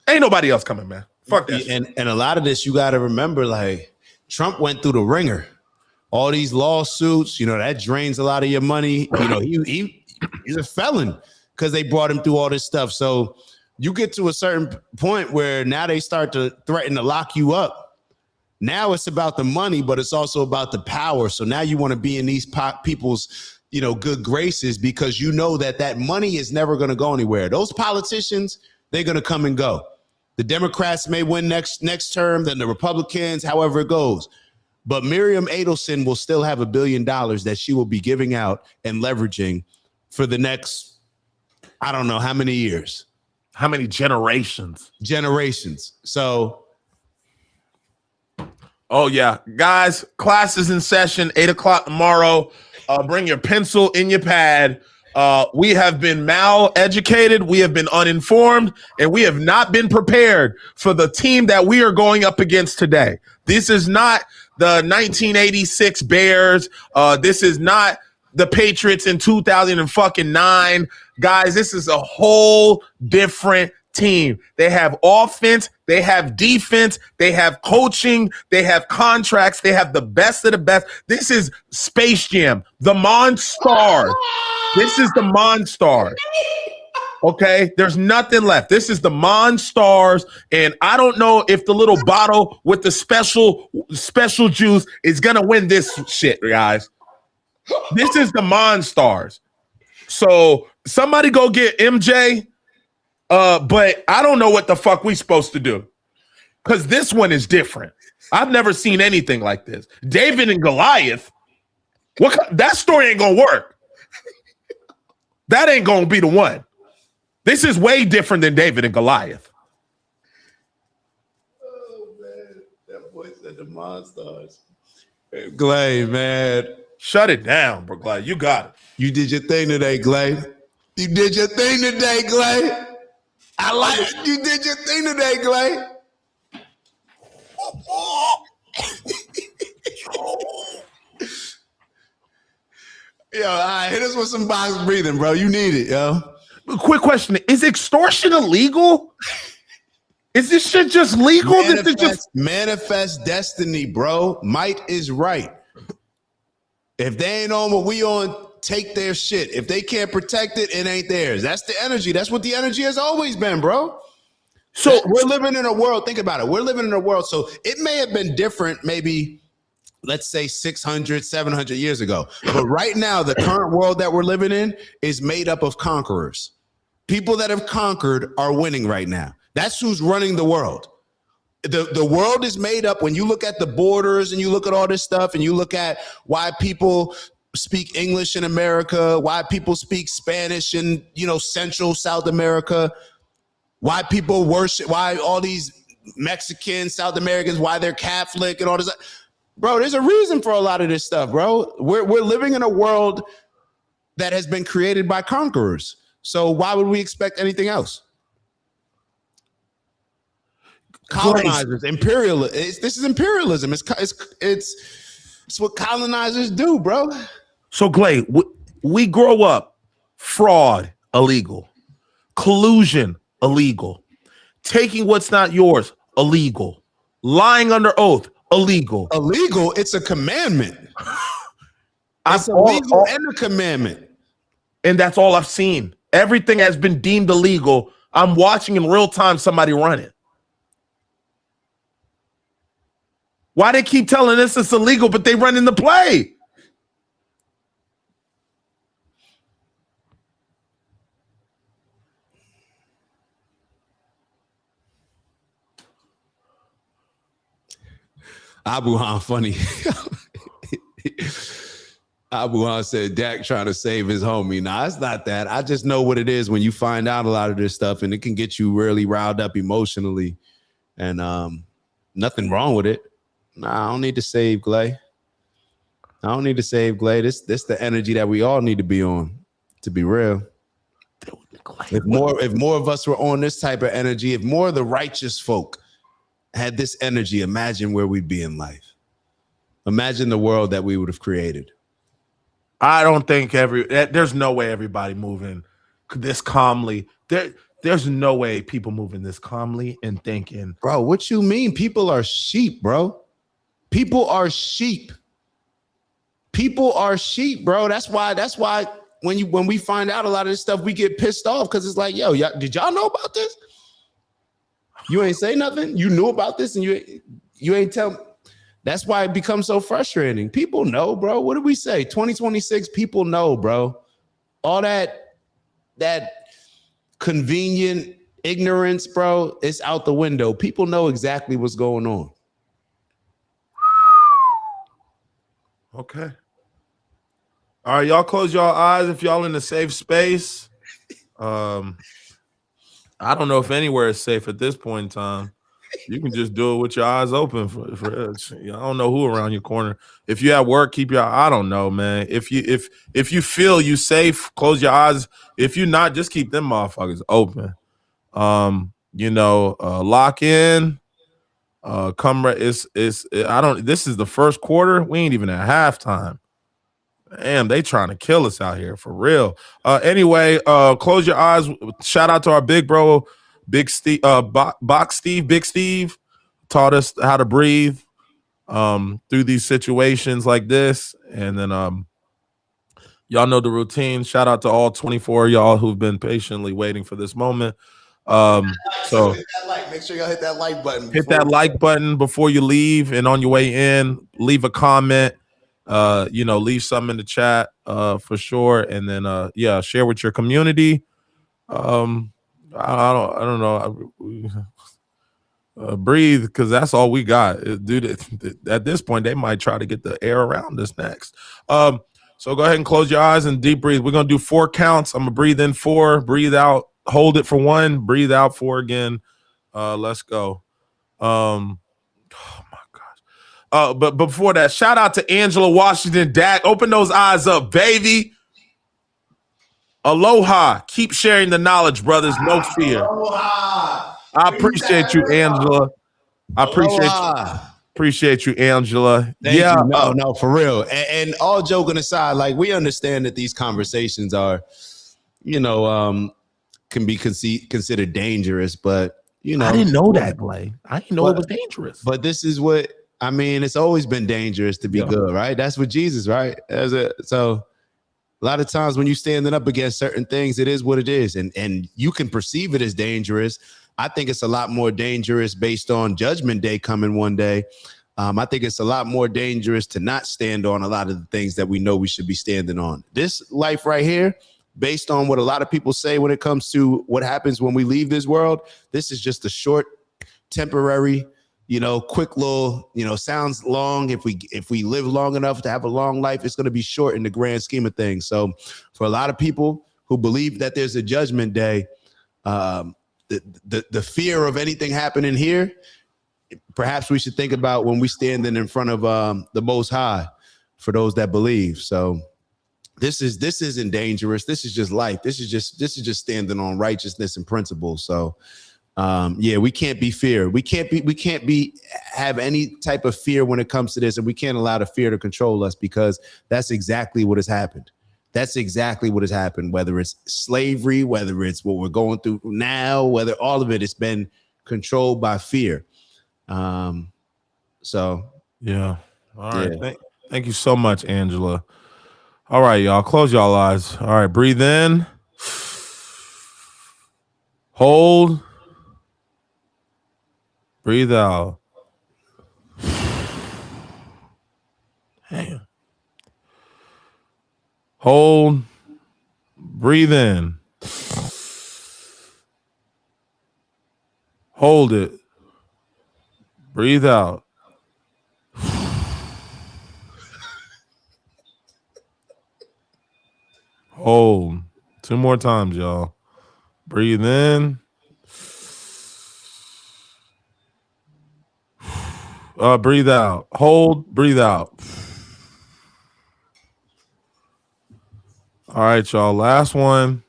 Speaker 13: Ain't nobody else coming, man. Fuck that.
Speaker 3: And a lot of this, you got to remember, like, Trump went through the ringer. all these lawsuits, that drains a lot of your money. He's a felon because they brought him through all this stuff. So you get to a certain point where now they start to threaten to lock you up. Now it's about the money, but it's also about the power. So now you want to be in these people's, good graces because you know that money is never going to go anywhere. Those politicians, they're going to come and go. The Democrats may win next term, then the Republicans, however it goes. But Miriam Adelson will still have $1 billion that she will be giving out and leveraging for the next, I don't know how many years.
Speaker 13: How many generations?
Speaker 3: So.
Speaker 13: Oh, yeah. Guys, class is in session, 8 o'clock tomorrow. Bring your pencil in your pad. We have been mal-educated. We have been uninformed, and we have not been prepared for the team that we are going up against today. This is not the 1986 Bears. This is not the Patriots in 2009. Guys, this is a whole different team. They have offense, they have defense, they have coaching, they have contracts, they have the best of the best. This is Space Jam, the Monstars. This is the Monstars. Okay, there's nothing left. This is the Monstars, and I don't know if the little bottle with the special juice is gonna win this shit, guys. This is the Monstars. So somebody go get MJ. But I don't know what the fuck we supposed to do because this one is different. I've never seen anything like this. David and Goliath. That story ain't gonna work. That ain't gonna be the one. This is way different than David and Goliath.
Speaker 3: Oh man, that boy said the Monstars. Hey, Glay, man,
Speaker 13: shut it down, bro. Glay, you got it.
Speaker 3: You did your thing today, Glay. You did your thing today, Glay. I like it. You did your thing today, Glay. Yo, all right, hit us with some box breathing, bro. You need it, yo.
Speaker 13: Quick question. Is extortion illegal? Is this shit just legal?
Speaker 3: Manifest destiny, bro. Might is right. If they ain't on what we on, take their shit. If they can't protect it, it ain't theirs. That's the energy. That's what the energy has always been, bro. So we're living in a world. Think about it. We're living in a world. So it may have been different, maybe, let's say 600, 700 years ago. But right now, the current world that we're living in is made up of conquerors. People that have conquered are winning right now. That's who's running the world. The world is made up when you look at the borders and you look at all this stuff and you look at why people speak English in America, why people speak Spanish in, Central South America, why people worship, why all these Mexicans, South Americans, why they're Catholic and all this. Bro, there's a reason for a lot of this stuff, bro. We're living in a world that has been created by conquerors. So why would we expect anything else? Colonizers, imperialism. This is imperialism. It's what colonizers do, bro.
Speaker 13: So, Glay, we grow up, fraud, illegal. Collusion, illegal. Taking what's not yours, illegal. Lying under oath, illegal.
Speaker 3: Illegal? It's a commandment. It's illegal and a commandment.
Speaker 13: And that's all I've seen. Everything has been deemed illegal. I'm watching in real time somebody run it. Why they keep telling us it's illegal, but they run in the play?
Speaker 3: Abu Han funny. Abu Han said Dak trying to save his homie. Nah, it's not that. I just know what it is when you find out a lot of this stuff, and it can get you really riled up emotionally. And nothing wrong with it. Nah, I don't need to save Glay. I don't need to save Glay. This the energy that we all need to be on, to be real. If more of us were on this type of energy, if more of the righteous folk had this energy, imagine where we'd be in life. Imagine the world that we would have created.
Speaker 13: I don't think there's no way everybody moving this calmly. There's no way people moving this calmly and thinking.
Speaker 3: Bro, what you mean? People are sheep, bro. People are sheep. people are sheep, bro. That's why when we find out a lot of this stuff, we get pissed off because it's like, yo, did y'all know about this? You ain't say nothing. You knew about this, and you ain't tell. That's why it becomes so frustrating. People know, bro. What did we say? 2026. People know, bro. All that convenient ignorance, bro, it's out the window. People know exactly what's going on.
Speaker 13: Okay. All right, y'all close your eyes if y'all in a safe space. I don't know if anywhere is safe at this point in time. You can just do it with your eyes open for I don't know who around your corner. If you at work, keep your I don't know, man. If you feel you safe, close your eyes. If you're not, just keep them motherfuckers open. Lock in. This is the first quarter. We ain't even at halftime. Damn, they trying to kill us out here for real. Anyway, close your eyes. Shout out to our big bro, Big Steve, Box Steve, Big Steve, taught us how to breathe through these situations like this. And then y'all know the routine. Shout out to all 24 of y'all who've been patiently waiting for this moment. So
Speaker 3: hit that like. Make sure y'all hit that like button.
Speaker 13: Hit that like button before you leave, and on your way in, leave a comment. Leave something in the chat for sure, and then share with your community. I don't know. Breathe, because that's all we got, dude. At this point, they might try to get the air around us next. So go ahead and close your eyes and deep breathe. We're gonna do 4 counts. I'm gonna breathe in 4, breathe out, hold it for 1, breathe out 4 again. Let's go. Oh my gosh. But before that, shout out to Angela Washington. Dak, open those eyes up, baby. Aloha. Keep sharing the knowledge, brothers. No fear.
Speaker 3: Aloha.
Speaker 13: I appreciate you, Angela. I appreciate you, Angela.
Speaker 3: Thank you. No, for real. And all joking aside, like, we understand that these conversations are, can be considered dangerous, but
Speaker 13: I didn't know that, Blay. I didn't know it was dangerous.
Speaker 3: But this is what I mean. It's always been dangerous to be good, right? That's what Jesus, right? So a lot of times when you're standing up against certain things, it is what it is, and you can perceive it as dangerous. I think it's a lot more dangerous based on Judgment Day coming one day. I think it's a lot more dangerous to not stand on a lot of the things that we know we should be standing on. This life right here, based on what a lot of people say when it comes to what happens when we leave this world, this is just a short, temporary, quick little, sounds long. If we live long enough to have a long life, it's going to be short in the grand scheme of things. So for a lot of people who believe that there's a Judgment Day, the fear of anything happening here, perhaps we should think about when we standing in front of the Most High, for those that believe. So this isn't dangerous. This is just life. This is just standing on righteousness and principles. So we can't be feared. We can't have any type of fear when it comes to this, and we can't allow the fear to control us, because that's exactly what has happened. That's exactly what has happened, whether it's slavery, whether it's what we're going through now, whether all of it has been controlled by fear.
Speaker 13: All right. Thank you so much, Angela. All right, y'all, close y'all eyes. All right, breathe in, hold, breathe out. Damn. Hold, breathe in, hold it, breathe out. Hold. 2 more times, y'all. Breathe in. Breathe out. Hold, breathe out. All right, y'all. Last one.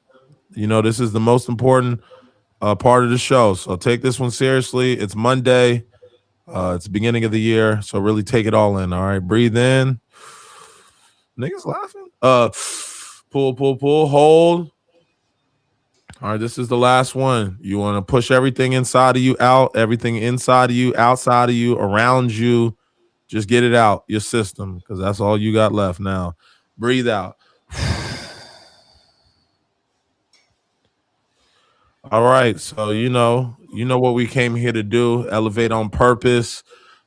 Speaker 13: This is the most important part of the show, so take this one seriously. It's Monday. It's the beginning of the year, so really take it all in. All right, breathe in. Niggas laughing. Pull, hold. All right, this is the last one. You want to push everything inside of you out, everything inside of you, outside of you, around you. Just get it out your system because that's all you got left now. Breathe out. All right, so you know what we came here to do: elevate on purpose,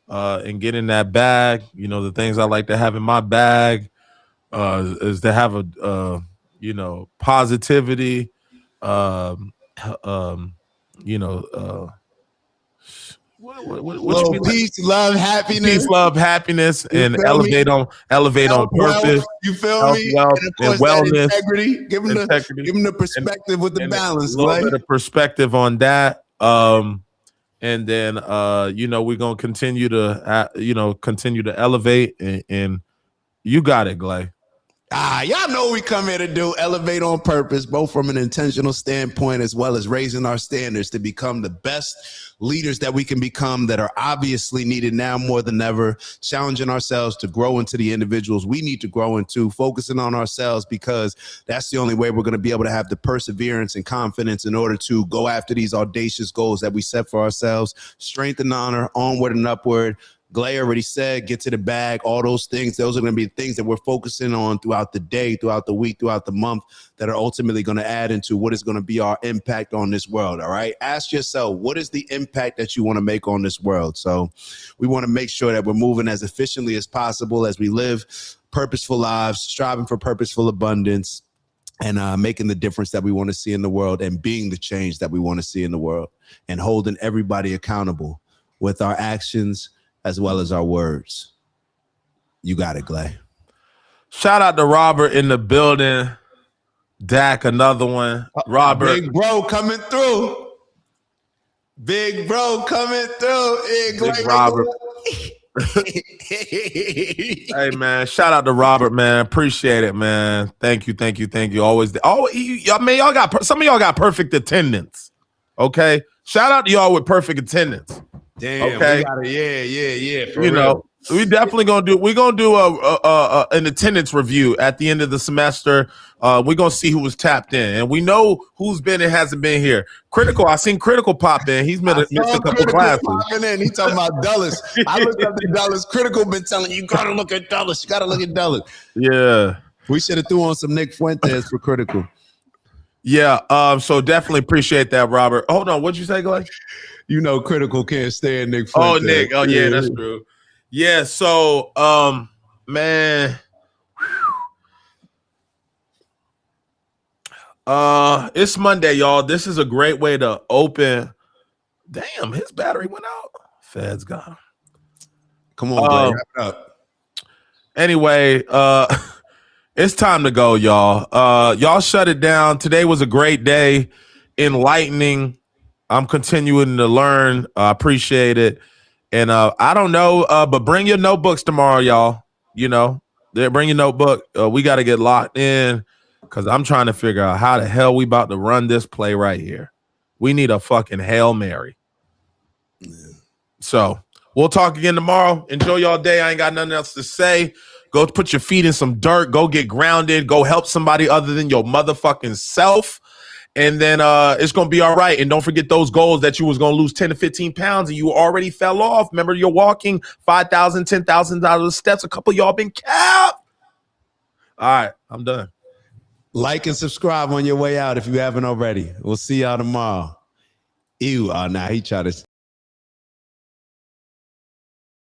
Speaker 13: and get in that bag. You know, the things I like to have in my bag is to have a positivity, um, um, you know, what you mean?
Speaker 3: Peace, love, happiness.
Speaker 13: Peace, love, happiness,
Speaker 3: You
Speaker 13: and
Speaker 3: feel me?
Speaker 13: elevate on
Speaker 3: Health, wealth,
Speaker 13: purpose.
Speaker 3: you feel
Speaker 13: Health,
Speaker 3: me?
Speaker 13: wealth,
Speaker 3: And of
Speaker 13: and
Speaker 3: course, that
Speaker 13: wellness.
Speaker 3: integrity. Give them
Speaker 13: Integrity.
Speaker 3: the perspective with the
Speaker 13: And
Speaker 3: balance,
Speaker 13: a little
Speaker 3: Clay.
Speaker 13: bit of perspective on that. And then we're gonna continue to elevate, and you got it, Glay.
Speaker 3: Y'all know what we come here to do: elevate on purpose, both from an intentional standpoint as well as raising our standards to become the best leaders that we can become, that are obviously needed now more than ever, challenging ourselves to grow into the individuals we need to grow into, focusing on ourselves, because that's the only way we're going to be able to have the perseverance and confidence in order to go after these audacious goals that we set for ourselves. Strength and honor, onward and upward. Glay already said, get to the bag, all those things. Those are going to be things that we're focusing on throughout the day, throughout the week, throughout the month, that are ultimately going to add into what is going to be our impact on this world. All right. Ask yourself, what is the impact that you want to make on this world? So we want to make sure that we're moving as efficiently as possible as we live purposeful lives, striving for purposeful abundance, and making the difference that we want to see in the world, and being the change that we want to see in the world, and holding everybody accountable with our actions as well as our words. You got it, Glay.
Speaker 13: Shout out to Robert in the building. Dak, another one. Robert.
Speaker 3: Big bro coming through. Big bro coming through. Hey, Glay,
Speaker 13: Big Robert. Hey, man. Shout out to Robert, man. Appreciate it, man. Thank you. Always. Y'all got, some of y'all got perfect attendance. Okay. Shout out to y'all with perfect attendance.
Speaker 3: Damn.
Speaker 13: Okay.
Speaker 3: Yeah. For
Speaker 13: you
Speaker 3: real.
Speaker 13: know, we definitely we're gonna do an attendance review at the end of the semester. We're gonna see who was tapped in, and we know who's been and hasn't been here. Critical, I seen Critical pop in. He's missed a couple classes.
Speaker 3: Popping in. He talking about Dulles. I looked up the Dulles. Critical been telling you gotta look at Dulles. You gotta look at Dulles.
Speaker 13: Yeah.
Speaker 3: We should have threw on some Nick Fuentes for Critical.
Speaker 13: Yeah. So definitely appreciate that, Robert. Hold on. What'd you say, Glay?
Speaker 3: You know, Critical can't stand Nick Fuentes.
Speaker 13: Oh, Nick. Oh, yeah, that's true. Yeah. So, man. It's Monday, y'all. This is a great way to open. Damn, his battery went out. Feds got him.
Speaker 3: Come on, Glay, wrap it up.
Speaker 13: Anyway, it's time to go, y'all. Y'all shut it down. Today was a great day, enlightening. I'm continuing to learn. I appreciate it. And I don't know, but bring your notebooks tomorrow, y'all. You know, bring your notebook. We got to get locked in because I'm trying to figure out how the hell we about to run this play right here. We need a fucking Hail Mary. So we'll talk again tomorrow. Enjoy y'all day. I ain't got nothing else to say. Go put your feet in some dirt. Go get grounded. Go help somebody other than your motherfucking self. And then it's going to be all right. And don't forget those goals that you was going to lose 10 to 15 pounds and you already fell off. Remember, you're walking 5,000, 10,000 steps. A couple of y'all been capped. All right, I'm done.
Speaker 3: Like and subscribe on your way out if you haven't already. We'll see y'all tomorrow. Ew, now he tried to